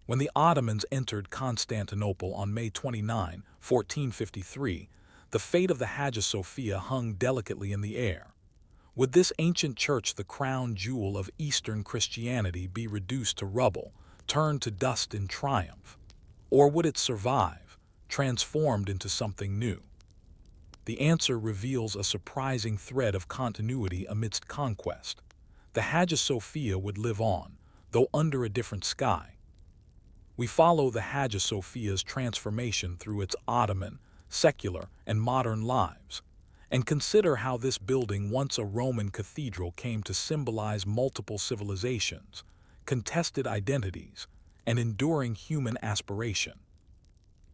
When the Ottomans entered Constantinople on May 29, 1453, the fate of the Hagia Sophia hung delicately in the air. Would this ancient church, the crown jewel of Eastern Christianity, be reduced to rubble, turned to dust in triumph? Or would it survive, transformed into something new? The answer reveals a surprising thread of continuity amidst conquest. The Hagia Sophia would live on, though under a different sky. We follow the Hagia Sophia's transformation through its Ottoman, secular, and modern lives, and consider how this building, once a Roman cathedral, came to symbolize multiple civilizations, contested identities, and enduring human aspiration.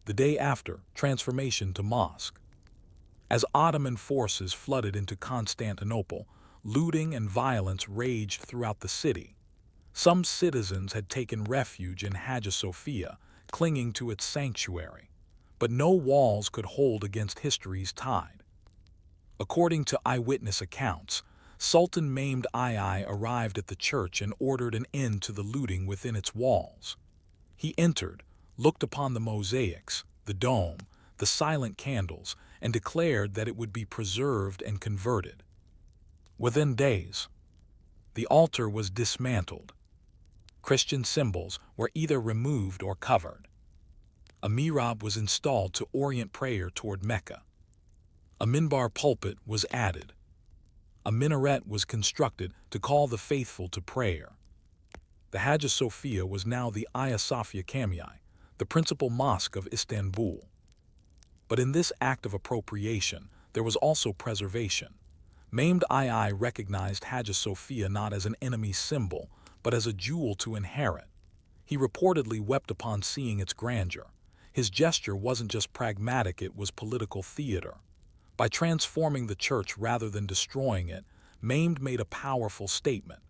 The day after, transformation to mosque. As Ottoman forces flooded into Constantinople, looting and violence raged throughout the city. Some citizens had taken refuge in Hagia Sophia, clinging to its sanctuary. But no walls could hold against history's tide. According to eyewitness accounts, Sultan Mehmed II arrived at the church and ordered an end to the looting within its walls. He entered, looked upon the mosaics, the dome, the silent candles, and declared that it would be preserved and converted. Within days, the altar was dismantled. Christian symbols were either removed or covered. A mihrab was installed to orient prayer toward Mecca. A minbar pulpit was added. A minaret was constructed to call the faithful to prayer. The Hagia Sophia was now the Hagia Sophia Camii, the principal mosque of Istanbul. But in this act of appropriation, there was also preservation. Mehmed II recognized Hagia Sophia not as an enemy symbol, but as a jewel to inherit. He reportedly wept upon seeing its grandeur. His gesture wasn't just pragmatic, it was political theater. By transforming the church rather than destroying it, Mehmed made a powerful statement.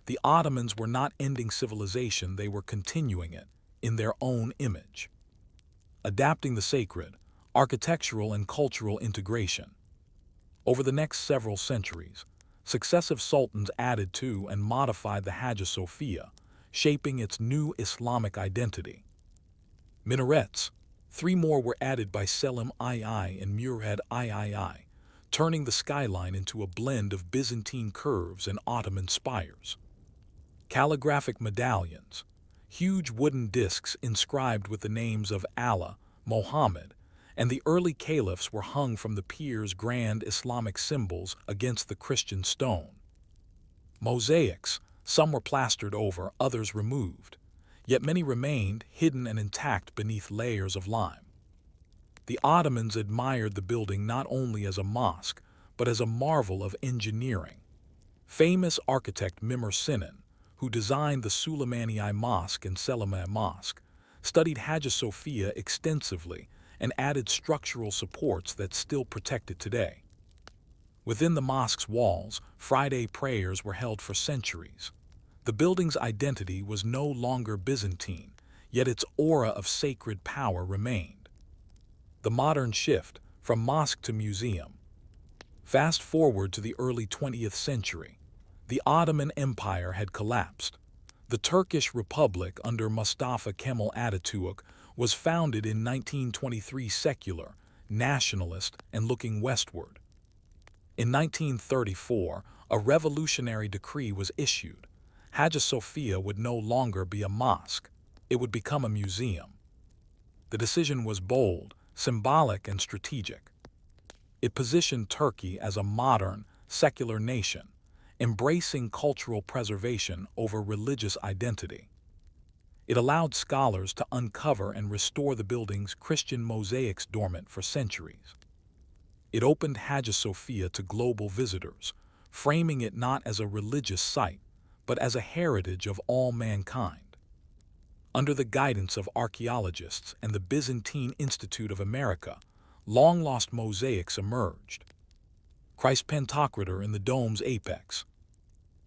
The Ottomans were not ending civilization, they were continuing it, in their own image. Adapting the sacred, architectural and cultural integration. Over the next several centuries, successive sultans added to and modified the Hagia Sophia, shaping its new Islamic identity. Minarets. 3 more were added by Selim II and Murad III, turning the skyline into a blend of Byzantine curves and Ottoman spires. Calligraphic medallions. Huge wooden discs inscribed with the names of Allah, Mohammed, and the early caliphs were hung from the piers, grand Islamic symbols against the Christian stone. Mosaics. Some were plastered over, others removed. Yet many remained, hidden and intact beneath layers of lime. The Ottomans admired the building not only as a mosque, but as a marvel of engineering. Famous architect Mimar Sinan, who designed the Suleymaniye Mosque and Selimiye Mosque, studied Hagia Sophia extensively and added structural supports that still protect it today. Within the mosque's walls, Friday prayers were held for centuries. The building's identity was no longer Byzantine, yet its aura of sacred power remained. The modern shift, from mosque to museum. Fast forward to the early 20th century. The Ottoman Empire had collapsed. The Turkish Republic under Mustafa Kemal Atatürk was founded in 1923, secular, nationalist, and looking westward. In 1934, a revolutionary decree was issued. Hagia Sophia would no longer be a mosque, it would become a museum. The decision was bold, symbolic, and strategic. It positioned Turkey as a modern, secular nation, embracing cultural preservation over religious identity. It allowed scholars to uncover and restore the building's Christian mosaics dormant for centuries. It opened Hagia Sophia to global visitors, framing it not as a religious site, but as a heritage of all mankind. Under the guidance of archaeologists and the Byzantine Institute of America, long-lost mosaics emerged. Christ Pantocrator in the dome's apex.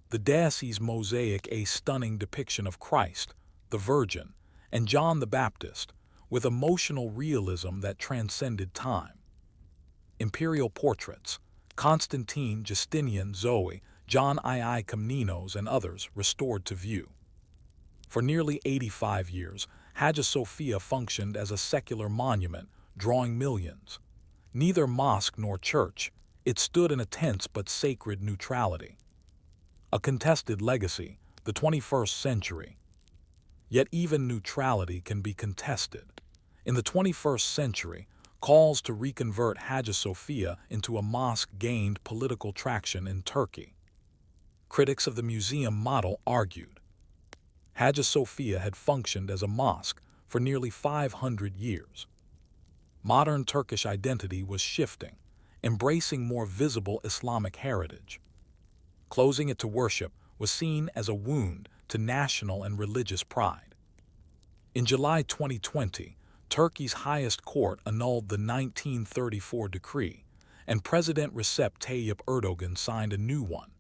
The Deici's mosaic, a stunning depiction of Christ, the Virgin, and John the Baptist, with emotional realism that transcended time. Imperial portraits, Constantine, Justinian, Zoe, John II Komnenos, and others restored to view. For nearly 85 years, Hagia Sophia functioned as a secular monument, drawing millions. Neither mosque nor church, it stood in a tense but sacred neutrality. A contested legacy, the 21st century. Yet even neutrality can be contested. In the 21st century, calls to reconvert Hagia Sophia into a mosque gained political traction in Turkey. Critics of the museum model argued Hagia Sophia had functioned as a mosque for nearly 500 years. Modern Turkish identity was shifting, embracing more visible Islamic heritage. Closing it to worship was seen as a wound to national and religious pride. In July 2020, Turkey's highest court annulled the 1934 decree, and President Recep Tayyip Erdogan signed a new one.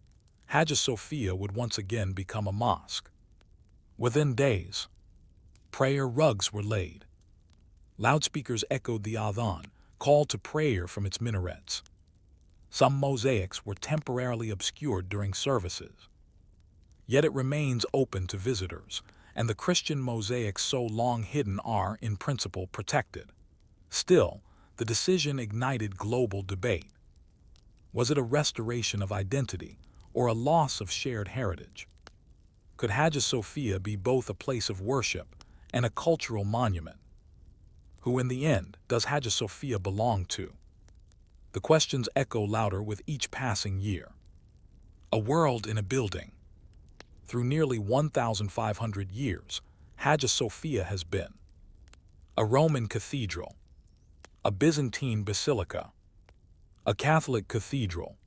Hagia Sophia would once again become a mosque. Within days, prayer rugs were laid. Loudspeakers echoed the adhan, call to prayer from its minarets. Some mosaics were temporarily obscured during services. Yet it remains open to visitors, and the Christian mosaics so long hidden are, in principle, protected. Still, the decision ignited global debate. Was it a restoration of identity or a loss of shared heritage? Could Hagia Sophia be both a place of worship and a cultural monument? Who in the end does Hagia Sophia belong to? The questions echo louder with each passing year. A world in a building. Through nearly 1,500 years, Hagia Sophia has been a Roman cathedral, a Byzantine basilica, a Catholic cathedral,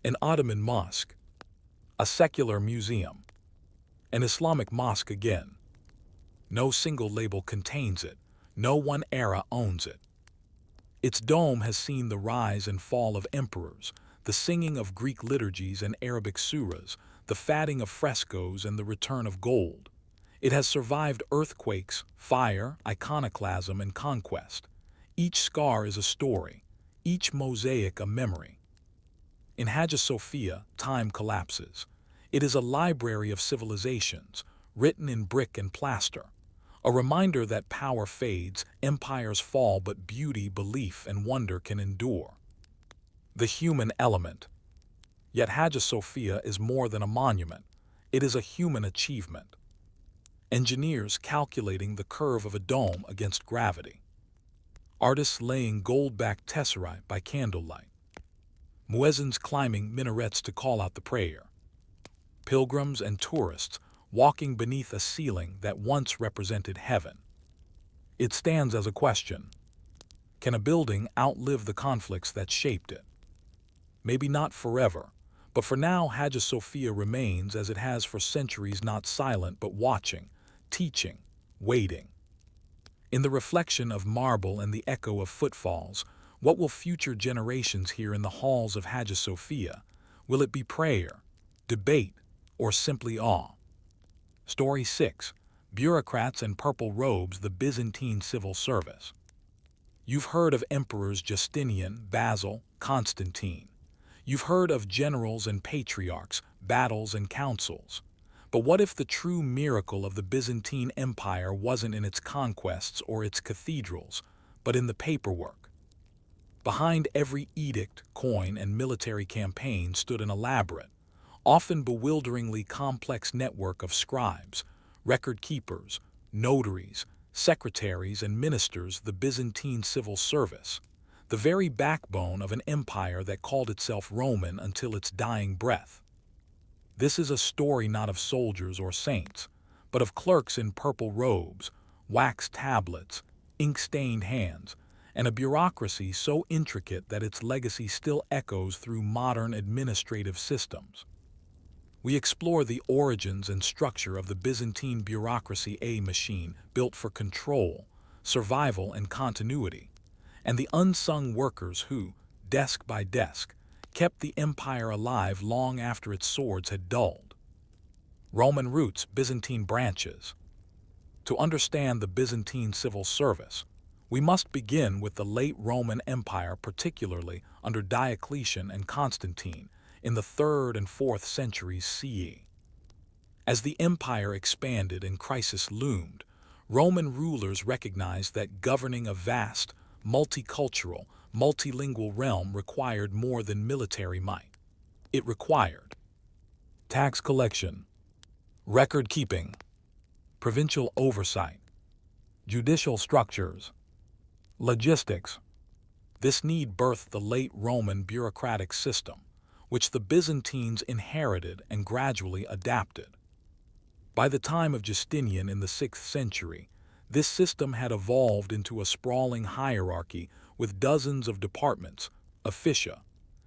an Ottoman mosque, a secular museum, an Islamic mosque again. No single label contains it, no one era owns it. Its dome has seen the rise and fall of emperors, the singing of Greek liturgies and Arabic surahs, the fading of frescoes and the return of gold. It has survived earthquakes, fire, iconoclasm, and conquest. Each scar is a story, each mosaic a memory. In Hagia Sophia, time collapses. It is a library of civilizations, written in brick and plaster. A reminder that power fades, empires fall, but beauty, belief, and wonder can endure. The human element. Yet Hagia Sophia is more than a monument. It is a human achievement. Engineers calculating the curve of a dome against gravity. Artists laying gold-backed tesserae by candlelight. Muezzins climbing minarets to call out the prayer. Pilgrims and tourists walking beneath a ceiling that once represented heaven. It stands as a question. Can a building outlive the conflicts that shaped it? Maybe not forever, but for now Hagia Sophia remains as it has for centuries, not silent but watching, teaching, waiting. In the reflection of marble and the echo of footfalls, what will future generations hear in the halls of Hagia Sophia? Will it be prayer, debate, or simply awe? Story 6. Bureaucrats in Purple Robes, the Byzantine Civil Service. You've heard of emperors Justinian, Basil, Constantine. You've heard of generals and patriarchs, battles and councils. But what if the true miracle of the Byzantine Empire wasn't in its conquests or its cathedrals, but in the paperwork? Behind every edict, coin, and military campaign stood an elaborate, often bewilderingly complex network of scribes, record keepers, notaries, secretaries, and ministers. The Byzantine civil service, the very backbone of an empire that called itself Roman until its dying breath. This is a story not of soldiers or saints, but of clerks in purple robes, wax tablets, ink-stained hands, and a bureaucracy so intricate that its legacy still echoes through modern administrative systems. We explore the origins and structure of the Byzantine bureaucracy, a machine built for control, survival, and continuity, and the unsung workers who, desk by desk, kept the empire alive long after its swords had dulled. Roman roots, Byzantine branches. To understand the Byzantine civil service, we must begin with the late Roman Empire, particularly under Diocletian and Constantine in the 3rd and 4th centuries CE. As the empire expanded and crisis loomed, Roman rulers recognized that governing a vast, multicultural, multilingual realm required more than military might. It required tax collection, record keeping, provincial oversight, judicial structures, logistics. This need birthed the late Roman bureaucratic system, which the Byzantines inherited and gradually adapted. By the time of Justinian in the 6th century, this system had evolved into a sprawling hierarchy with dozens of departments, officia,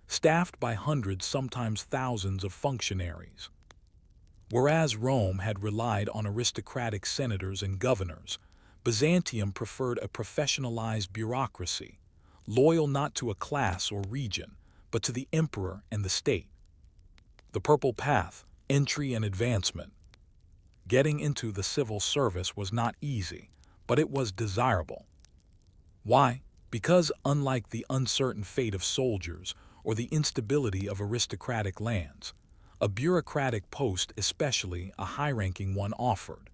staffed by hundreds, sometimes thousands of functionaries. Whereas Rome had relied on aristocratic senators and governors, Byzantium preferred a professionalized bureaucracy, loyal not to a class or region, but to the emperor and the state. The Purple Path, entry and advancement. Getting into the civil service was not easy, but it was desirable. Why? Because unlike the uncertain fate of soldiers or the instability of aristocratic lands, a bureaucratic post, especially a high-ranking one, offered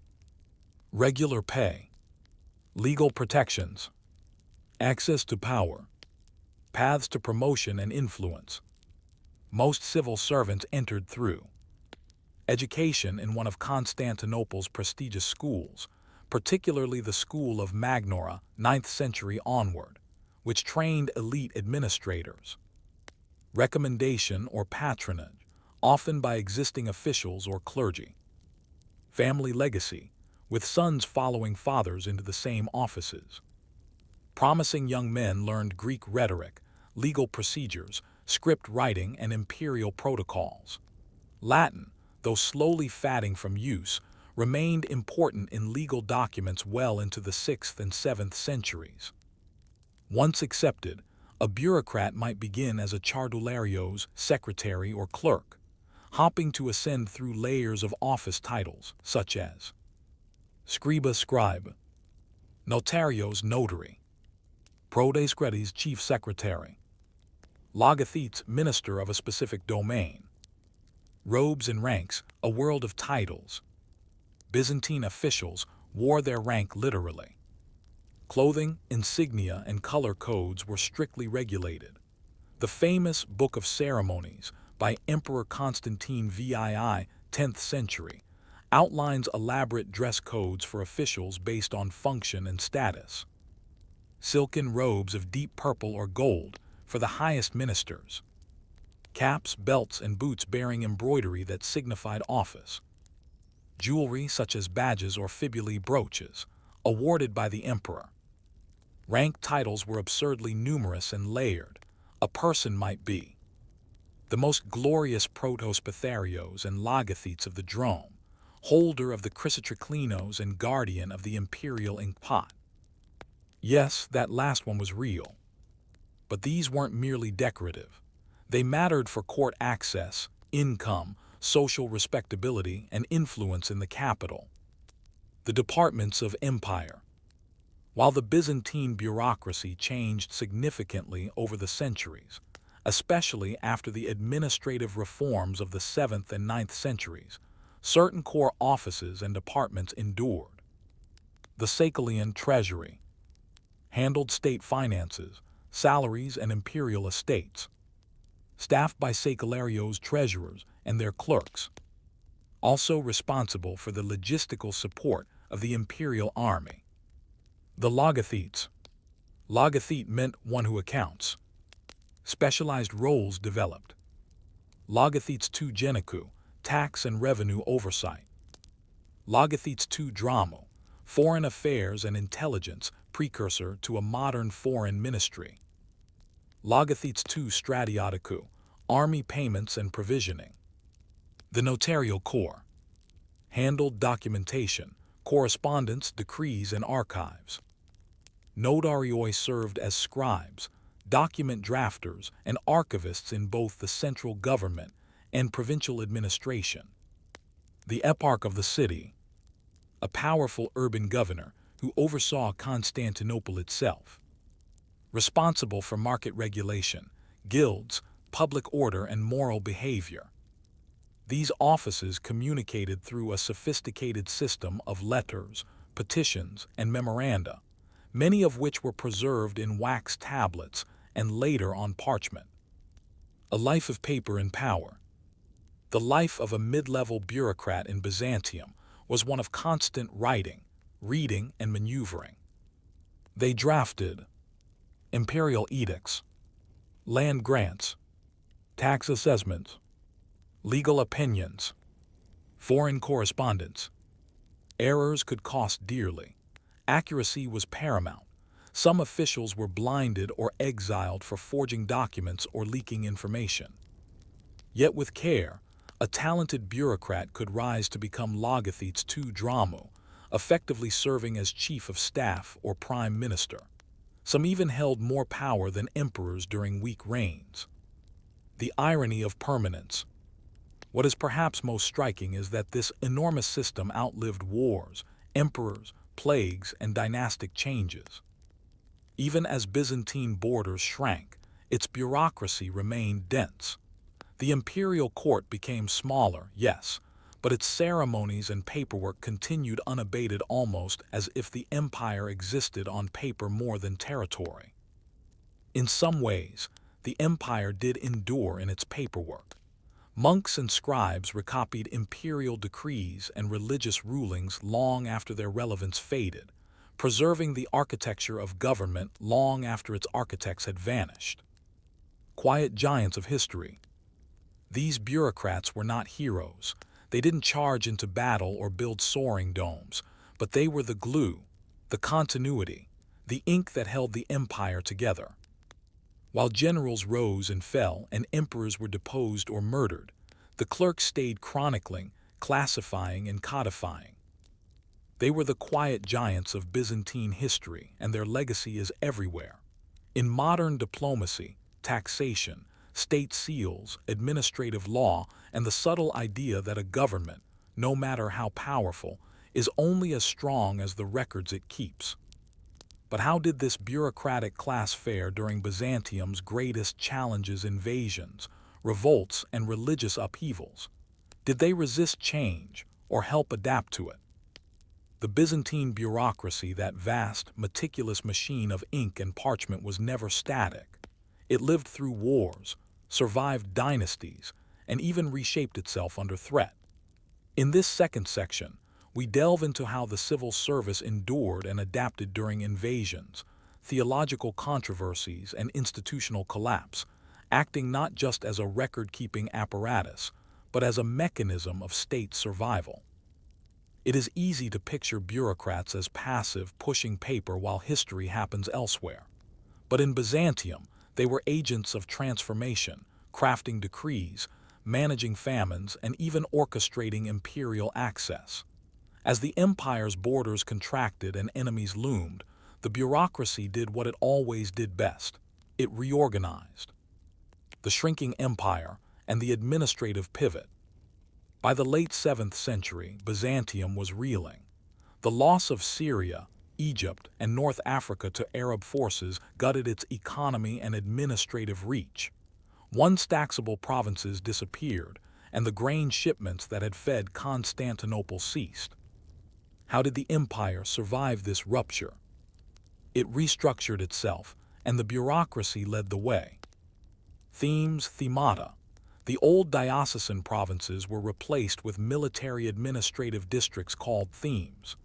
regular pay, legal protections, access to power, paths to promotion and influence. Most civil servants entered through education in one of Constantinople's prestigious schools, particularly the School of Magnora, 9th century onward, which trained elite administrators. Recommendation or patronage, often by existing officials or clergy. Family legacy, with sons following fathers into the same offices. Promising young men learned Greek rhetoric, legal procedures, script writing, and imperial protocols. Latin, though slowly fading from use, remained important in legal documents well into the 6th and 7th centuries. Once accepted, a bureaucrat might begin as a chardulario's secretary or clerk, hopping to ascend through layers of office titles such as scriba scribe, notarios notary, prodescrites chief secretary, logothetes minister of a specific domain. Robes and ranks, a world of titles. Byzantine officials wore their rank literally. Clothing, insignia, and color codes were strictly regulated. The famous Book of Ceremonies by Emperor Constantine VII, 10th century, outlines elaborate dress codes for officials based on function and status. Silken robes of deep purple or gold for the highest ministers. Caps, belts, and boots bearing embroidery that signified office. Jewelry such as badges or fibulae brooches, awarded by the emperor. Rank titles were absurdly numerous and layered. A person might be the most glorious protospitharios and logothetes of the drome, holder of the chrysotriclinos and guardian of the imperial ink pot. Yes, that last one was real. But these weren't merely decorative. They mattered for court access, income, social respectability, and influence in the capital. The departments of empire. While the Byzantine bureaucracy changed significantly over the centuries, especially after the administrative reforms of the 7th and 9th centuries, certain core offices and departments endured. The Sacalian treasury handled state finances, salaries, and imperial estates, staffed by sacalarios treasurers and their clerks, also responsible for the logistical support of the imperial army. The logothetes. Logothete meant one who accounts. Specialized roles developed. Logothetes tu geniku, tax and revenue oversight. Logothetes tu dramo, foreign affairs and intelligence, precursor to a modern foreign ministry. Logothetes II Stratioticou, army payments and provisioning. The notarial corps handled documentation, correspondence, decrees, and archives. Notarioi served as scribes, document drafters, and archivists in both the central government and provincial administration. The eparch of the city, a powerful urban governor who oversaw Constantinople itself, responsible for market regulation, guilds, public order, and moral behavior. These offices communicated through a sophisticated system of letters, petitions, and memoranda, many of which were preserved in wax tablets and later on parchment. A life of paper and power. The life of a mid-level bureaucrat in Byzantium was one of constant writing, reading, and maneuvering. They drafted imperial edicts, land grants, tax assessments, legal opinions, foreign correspondence. Errors could cost dearly. Accuracy was paramount. Some officials were blinded or exiled for forging documents or leaking information. Yet with care, a talented bureaucrat could rise to become Logothetes II Dramou, effectively serving as chief of staff or prime minister. Some even held more power than emperors during weak reigns. The irony of permanence. What is perhaps most striking is that this enormous system outlived wars, emperors, plagues, and dynastic changes. Even as Byzantine borders shrank, its bureaucracy remained dense. The imperial court became smaller, yes, but its ceremonies and paperwork continued unabated, almost as if the empire existed on paper more than territory. In some ways, the empire did endure in its paperwork. Monks and scribes recopied imperial decrees and religious rulings long after their relevance faded, preserving the architecture of government long after its architects had vanished. Quiet giants of history. These bureaucrats were not heroes. They didn't charge into battle or build soaring domes, but they were the glue, the continuity, the ink that held the empire together. While generals rose and fell and emperors were deposed or murdered, the clerks stayed chronicling, classifying, and codifying. They were the quiet giants of Byzantine history, and their legacy is everywhere. In modern diplomacy, taxation, state seals, administrative law, and the subtle idea that a government, no matter how powerful, is only as strong as the records it keeps. But how did this bureaucratic class fare during Byzantium's greatest challenges, invasions, revolts, and religious upheavals? Did they resist change or help adapt to it? The Byzantine bureaucracy, that vast, meticulous machine of ink and parchment, was never static. It lived through wars, survived dynasties, and even reshaped itself under threat. In this second section, we delve into how the civil service endured and adapted during invasions, theological controversies, and institutional collapse, acting not just as a record-keeping apparatus, but as a mechanism of state survival. It is easy to picture bureaucrats as passive, pushing paper while history happens elsewhere. But in Byzantium, they were agents of transformation, crafting decrees, managing famines, and even orchestrating imperial access. As the empire's borders contracted and enemies loomed, the bureaucracy did what it always did best. It reorganized. The shrinking empire and the administrative pivot. By the late 7th century, Byzantium was reeling. The loss of Syria, Egypt, and North Africa to Arab forces gutted its economy and administrative reach. Once taxable provinces disappeared, and the grain shipments that had fed Constantinople ceased. How did the empire survive this rupture? It restructured itself, and the bureaucracy led the way. Themes, themata. The old diocesan provinces were replaced with military administrative districts called themes.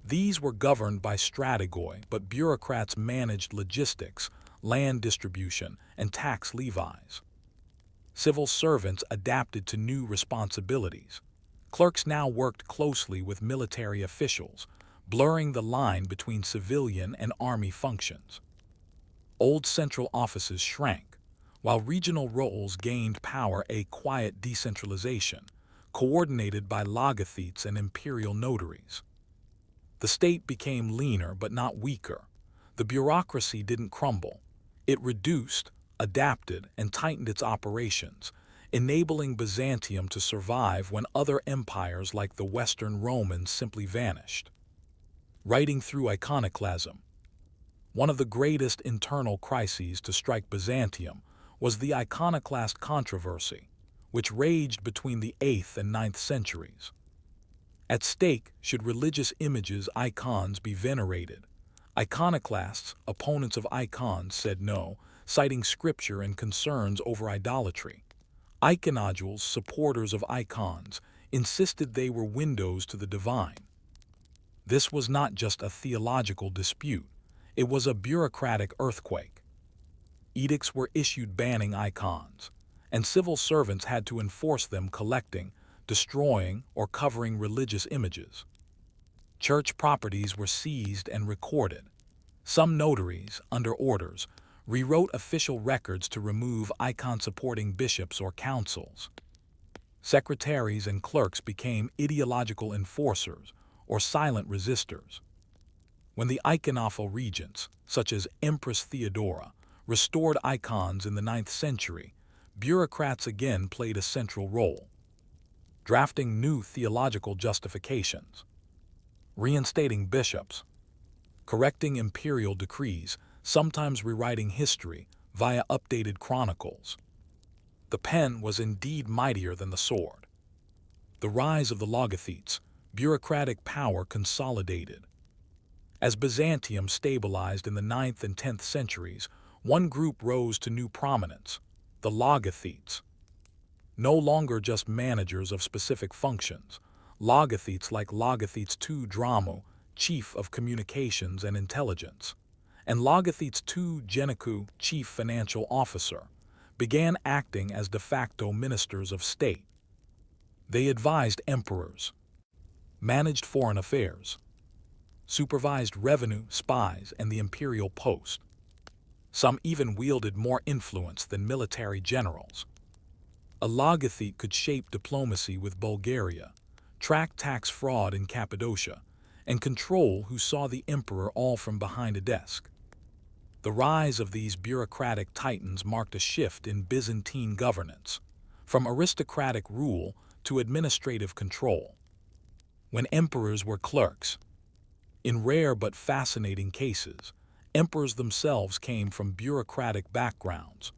These were governed by strategoi, but bureaucrats managed logistics, land distribution, and tax levies. Civil servants adapted to new responsibilities. Clerks now worked closely with military officials, blurring the line between civilian and army functions. Old central offices shrank, while regional roles gained power, a quiet decentralization, coordinated by logothetes and imperial notaries. The state became leaner but not weaker. The bureaucracy didn't crumble. It reduced, adapted, and tightened its operations, enabling Byzantium to survive when other empires like the Western Romans simply vanished. Writing through iconoclasm. One of the greatest internal crises to strike Byzantium was the iconoclast controversy, which raged between the 8th and 9th centuries. At stake, should religious images, icons, be venerated? Iconoclasts, opponents of icons, said no, citing scripture and concerns over idolatry. Iconodules, supporters of icons, insisted they were windows to the divine. This was not just a theological dispute, it was a bureaucratic earthquake. Edicts were issued banning icons, and civil servants had to enforce them, collecting, destroying, or covering religious images. Church properties were seized and recorded. Some notaries, under orders, rewrote official records to remove icon-supporting bishops or councils. Secretaries and clerks became ideological enforcers or silent resistors. When the iconophile regents, such as Empress Theodora, restored icons in the 9th century, bureaucrats again played a central role, drafting new theological justifications, reinstating bishops, correcting imperial decrees, sometimes rewriting history via updated chronicles. The pen was indeed mightier than the sword. The rise of the logothetes, bureaucratic power consolidated. As Byzantium stabilized in the 9th and 10th centuries, one group rose to new prominence, the logothetes. No longer just managers of specific functions, logothetes like Logothetes II Dramu, chief of communications and intelligence, and Logothetes II Genikou, chief financial officer, began acting as de facto ministers of state. They advised emperors, managed foreign affairs, supervised revenue, spies, and the imperial post. Some even wielded more influence than military generals. A logothete could shape diplomacy with Bulgaria, track tax fraud in Cappadocia, and control who saw the emperor all from behind a desk. The rise of these bureaucratic titans marked a shift in Byzantine governance, from aristocratic rule to administrative control. When emperors were clerks, in rare but fascinating cases, emperors themselves came from bureaucratic backgrounds.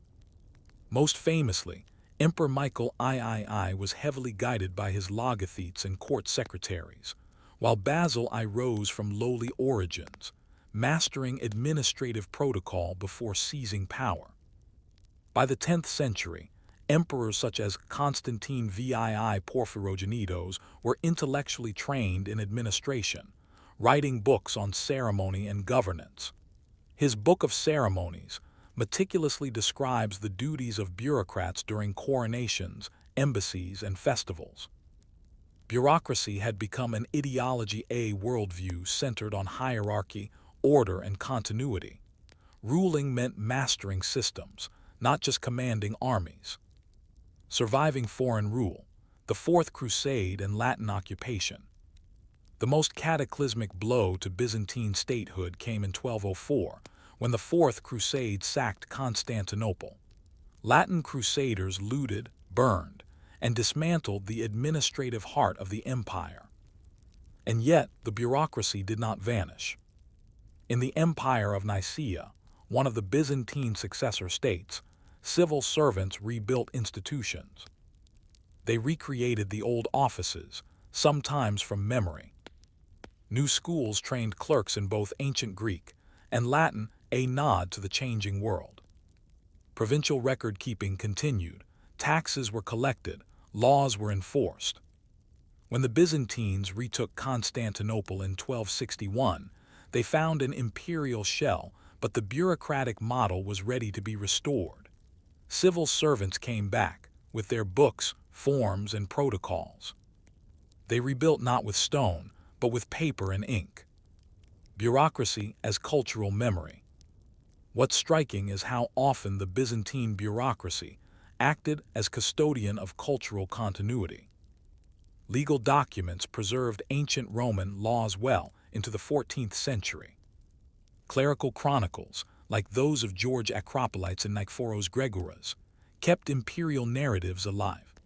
Most famously, Emperor Michael III was heavily guided by his logothetes and court secretaries, while Basil I rose from lowly origins, mastering administrative protocol before seizing power. By the 10th century, emperors such as Constantine VII Porphyrogenitos were intellectually trained in administration, writing books on ceremony and governance. His Book of Ceremonies meticulously describes the duties of bureaucrats during coronations, embassies, and festivals. Bureaucracy had become an ideology, a worldview centered on hierarchy, order, and continuity. Ruling meant mastering systems, not just commanding armies. Surviving foreign rule, the Fourth Crusade and Latin occupation. The most cataclysmic blow to Byzantine statehood came in 1204, when the Fourth Crusade sacked Constantinople. Latin crusaders looted, burned, and dismantled the administrative heart of the empire. And yet, the bureaucracy did not vanish. In the Empire of Nicaea, one of the Byzantine successor states, civil servants rebuilt institutions. They recreated the old offices, sometimes from memory. New schools trained clerks in both ancient Greek and Latin, a nod to the changing world. Provincial record-keeping continued, taxes were collected, laws were enforced. When the Byzantines retook Constantinople in 1261, they found an imperial shell, but the bureaucratic model was ready to be restored. Civil servants came back, with their books, forms, and protocols. They rebuilt not with stone, but with paper and ink. Bureaucracy as cultural memory. What's striking is how often the Byzantine bureaucracy acted as custodian of cultural continuity. Legal documents preserved ancient Roman laws well into the 14th century. Clerical chronicles, like those of George Acropolites and Nikephoros Gregoras, kept imperial narratives alive.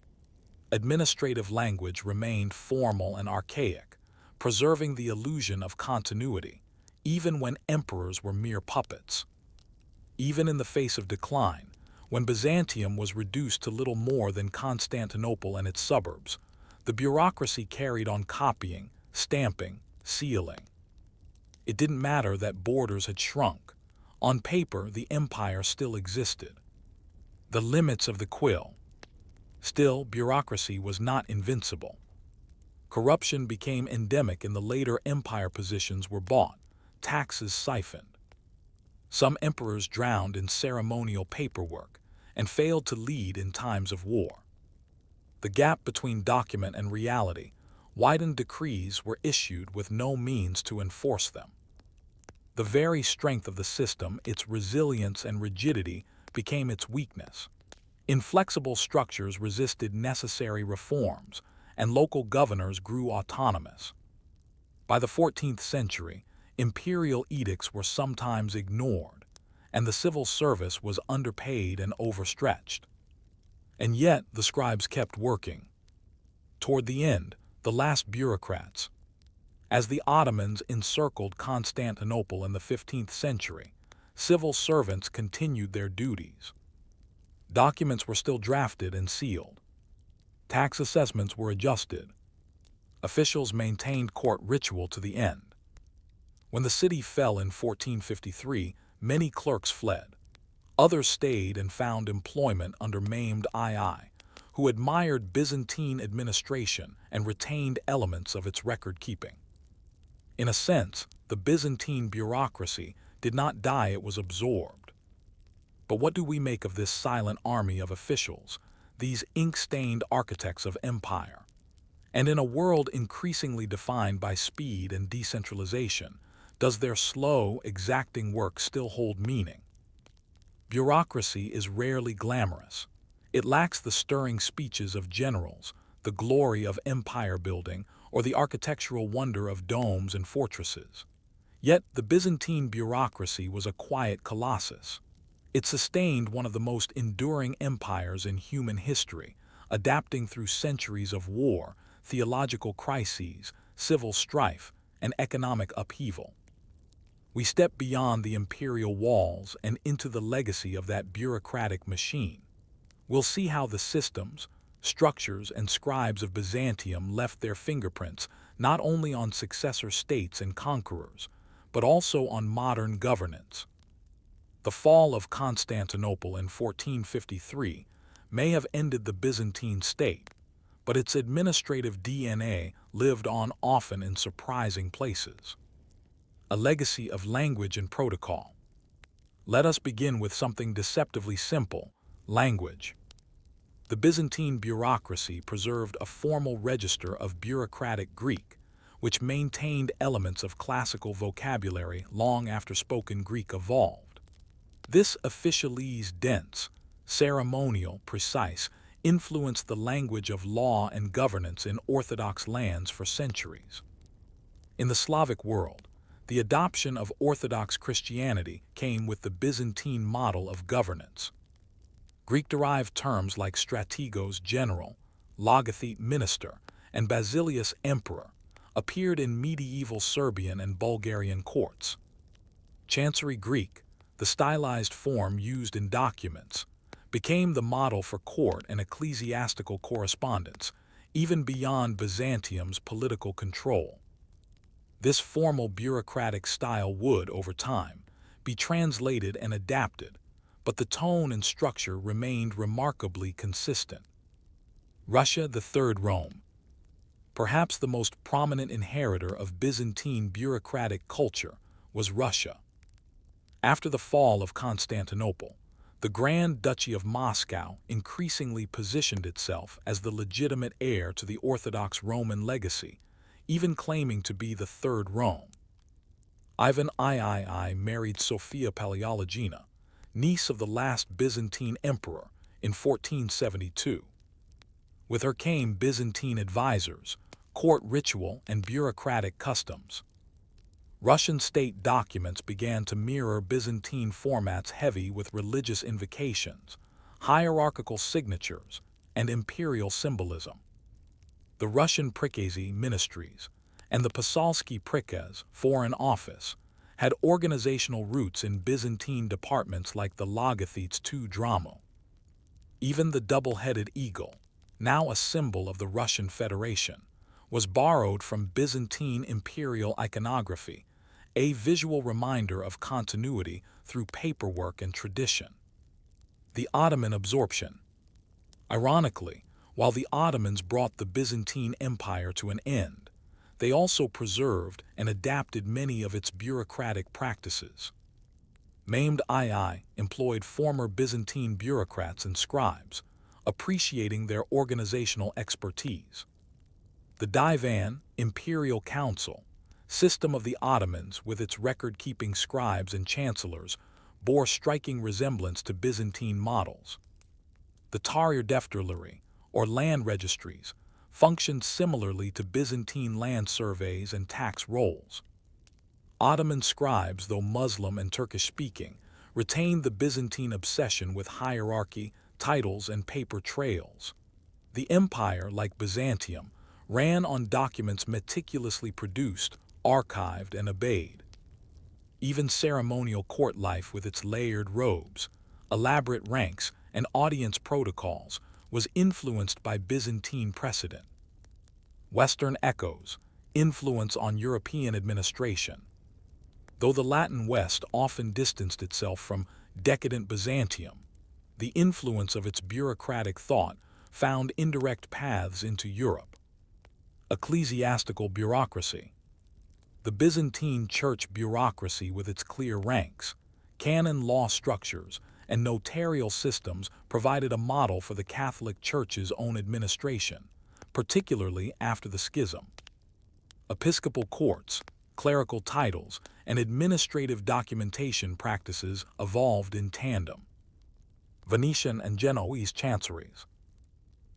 Administrative language remained formal and archaic, preserving the illusion of continuity, even when emperors were mere puppets. Even in the face of decline, when Byzantium was reduced to little more than Constantinople and its suburbs, the bureaucracy carried on copying, stamping, sealing. It didn't matter that borders had shrunk. On paper, the empire still existed. The limits of the quill. Still, bureaucracy was not invincible. Corruption became endemic in the later empire. Positions were bought, taxes siphoned. Some emperors drowned in ceremonial paperwork and failed to lead in times of war. The gap between document and reality widened. Decrees were issued with no means to enforce them. The very strength of the system, its resilience and rigidity, became its weakness. Inflexible structures resisted necessary reforms, and local governors grew autonomous. By the 14th century, imperial edicts were sometimes ignored, and the civil service was underpaid and overstretched. And yet the scribes kept working. Toward the end, the last bureaucrats. As the Ottomans encircled Constantinople in the 15th century, civil servants continued their duties. Documents were still drafted and sealed. Tax assessments were adjusted. Officials maintained court ritual to the end. When the city fell in 1453, many clerks fled. Others stayed and found employment under maimed II, who admired Byzantine administration and retained elements of its record-keeping. In a sense, the Byzantine bureaucracy did not die, it was absorbed. But what do we make of this silent army of officials, these ink-stained architects of empire? And in a world increasingly defined by speed and decentralization, does their slow, exacting work still hold meaning? Bureaucracy is rarely glamorous. It lacks the stirring speeches of generals, the glory of empire building, or the architectural wonder of domes and fortresses. Yet the Byzantine bureaucracy was a quiet colossus. It sustained one of the most enduring empires in human history, adapting through centuries of war, theological crises, civil strife, and economic upheaval. We step beyond the imperial walls and into the legacy of that bureaucratic machine. We'll see how the systems, structures, and scribes of Byzantium left their fingerprints not only on successor states and conquerors, but also on modern governance. The fall of Constantinople in 1453 may have ended the Byzantine state, but its administrative DNA lived on, often in surprising places. A legacy of language and protocol. Let us begin with something deceptively simple: language. The Byzantine bureaucracy preserved a formal register of bureaucratic Greek, which maintained elements of classical vocabulary long after spoken Greek evolved. This officialese, dense, ceremonial, precise, influenced the language of law and governance in Orthodox lands for centuries. In the Slavic world, the adoption of Orthodox Christianity came with the Byzantine model of governance. Greek-derived terms like strategos, general, logothete, minister, and basileus, emperor, appeared in medieval Serbian and Bulgarian courts. Chancery Greek, the stylized form used in documents, became the model for court and ecclesiastical correspondence, even beyond Byzantium's political control. This formal bureaucratic style would, over time, be translated and adapted, but the tone and structure remained remarkably consistent. Russia, the Third Rome. Perhaps the most prominent inheritor of Byzantine bureaucratic culture was Russia. After the fall of Constantinople, the Grand Duchy of Moscow increasingly positioned itself as the legitimate heir to the Orthodox Roman legacy, even claiming to be the Third Rome. Ivan III married Sophia Paleologina, niece of the last Byzantine emperor, in 1472. With her came Byzantine advisors, court ritual, and bureaucratic customs. Russian state documents began to mirror Byzantine formats heavy with religious invocations, hierarchical signatures, and imperial symbolism. The Russian Prikazy ministries and the Posalsky Prikaz foreign office had organizational roots in Byzantine departments like the Logothetes II drama. Even the double-headed eagle, now a symbol of the Russian Federation, was borrowed from Byzantine imperial iconography, a visual reminder of continuity through paperwork and tradition. The Ottoman absorption. Ironically, while the Ottomans brought the Byzantine Empire to an end, they also preserved and adapted many of its bureaucratic practices. Maimed II employed former Byzantine bureaucrats and scribes, appreciating their organizational expertise. The Divan, Imperial Council, system of the Ottomans with its record-keeping scribes and chancellors bore striking resemblance to Byzantine models. The Tahrir Defterleri, or land registries, functioned similarly to Byzantine land surveys and tax rolls. Ottoman scribes, though Muslim and Turkish-speaking, retained the Byzantine obsession with hierarchy, titles, and paper trails. The empire, like Byzantium, ran on documents meticulously produced, archived, and obeyed. Even ceremonial court life with its layered robes, elaborate ranks, and audience protocols was influenced by Byzantine precedent. Western echoes, influence on European administration. Though the Latin West often distanced itself from decadent Byzantium, the influence of its bureaucratic thought found indirect paths into Europe. Ecclesiastical bureaucracy. The Byzantine church bureaucracy with its clear ranks, canon law structures, and notarial systems provided a model for the Catholic Church's own administration, particularly after the Schism. Episcopal courts, clerical titles, and administrative documentation practices evolved in tandem. Venetian and Genoese chanceries.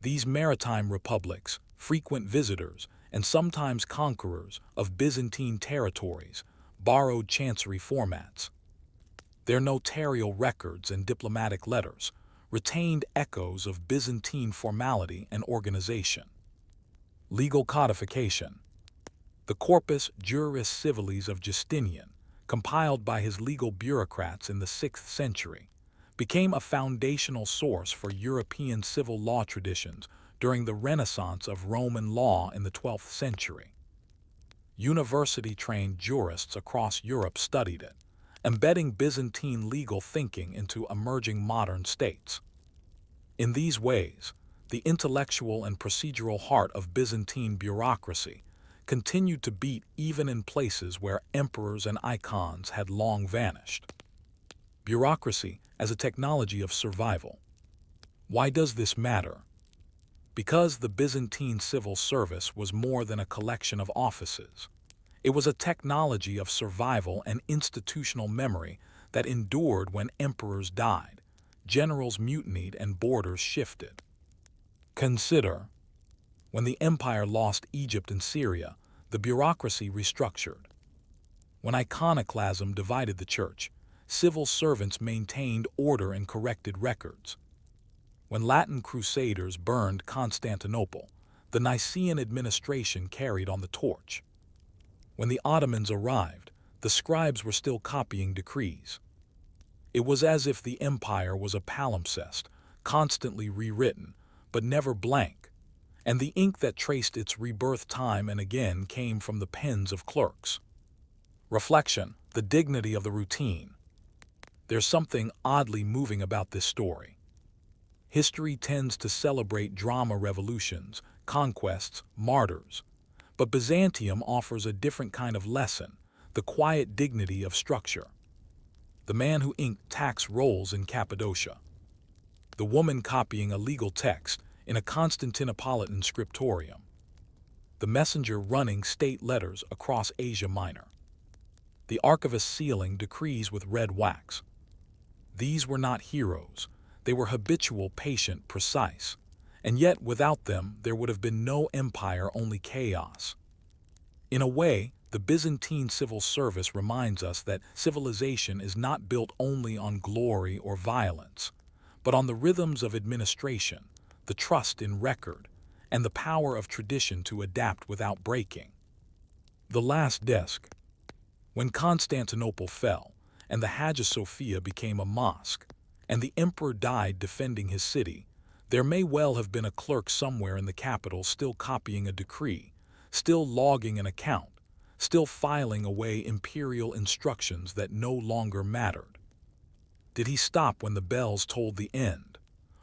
These maritime republics, frequent visitors, and sometimes conquerors of Byzantine territories, borrowed chancery formats. Their notarial records and diplomatic letters retained echoes of Byzantine formality and organization. Legal codification. The Corpus Juris Civilis of Justinian, compiled by his legal bureaucrats in the 6th century, became a foundational source for European civil law traditions during the renaissance of Roman law in the 12th century. University-trained jurists across Europe studied it, embedding Byzantine legal thinking into emerging modern states. In these ways, the intellectual and procedural heart of Byzantine bureaucracy continued to beat even in places where emperors and icons had long vanished. Bureaucracy as a technology of survival. Why does this matter? Because the Byzantine civil service was more than a collection of offices. It was a technology of survival and institutional memory that endured when emperors died, generals mutinied, and borders shifted. Consider, when the empire lost Egypt and Syria, the bureaucracy restructured. When iconoclasm divided the church, civil servants maintained order and corrected records. When Latin crusaders burned Constantinople, the Nicene administration carried on the torch. When the Ottomans arrived, the scribes were still copying decrees. It was as if the empire was a palimpsest, constantly rewritten, but never blank, and the ink that traced its rebirth time and again came from the pens of clerks. Reflection, the dignity of the routine. There's something oddly moving about this story. History tends to celebrate drama revolutions, conquests, martyrs. But Byzantium offers a different kind of lesson, the quiet dignity of structure. The man who inked tax rolls in Cappadocia. The woman copying a legal text in a Constantinopolitan scriptorium. The messenger running state letters across Asia Minor. the archivist's sealing decrees with red wax. These were not heroes. They were habitual, patient, precise. And yet, without them, there would have been no empire, only chaos. In a way, the Byzantine civil service reminds us that civilization is not built only on glory or violence, but on the rhythms of administration, the trust in record, and the power of tradition to adapt without breaking. The last desk. When Constantinople fell, and the Hagia Sophia became a mosque, and the emperor died defending his city, there may well have been a clerk somewhere in the capital still copying a decree, still logging an account, still filing away imperial instructions that no longer mattered. Did he stop when the bells told the end?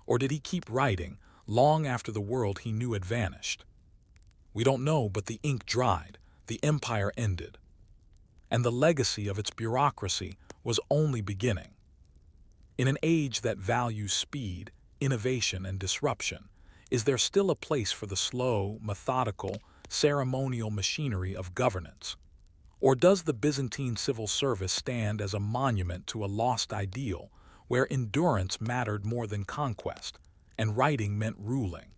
Or did he keep writing long after the world he knew had vanished? We don't know, but the ink dried, the empire ended, and the legacy of its bureaucracy was only beginning. In an age that values speed, innovation, and disruption, is there still a place for the slow, methodical, ceremonial machinery of governance? Or does the Byzantine civil service stand as a monument to a lost ideal where endurance mattered more than conquest and writing meant ruling?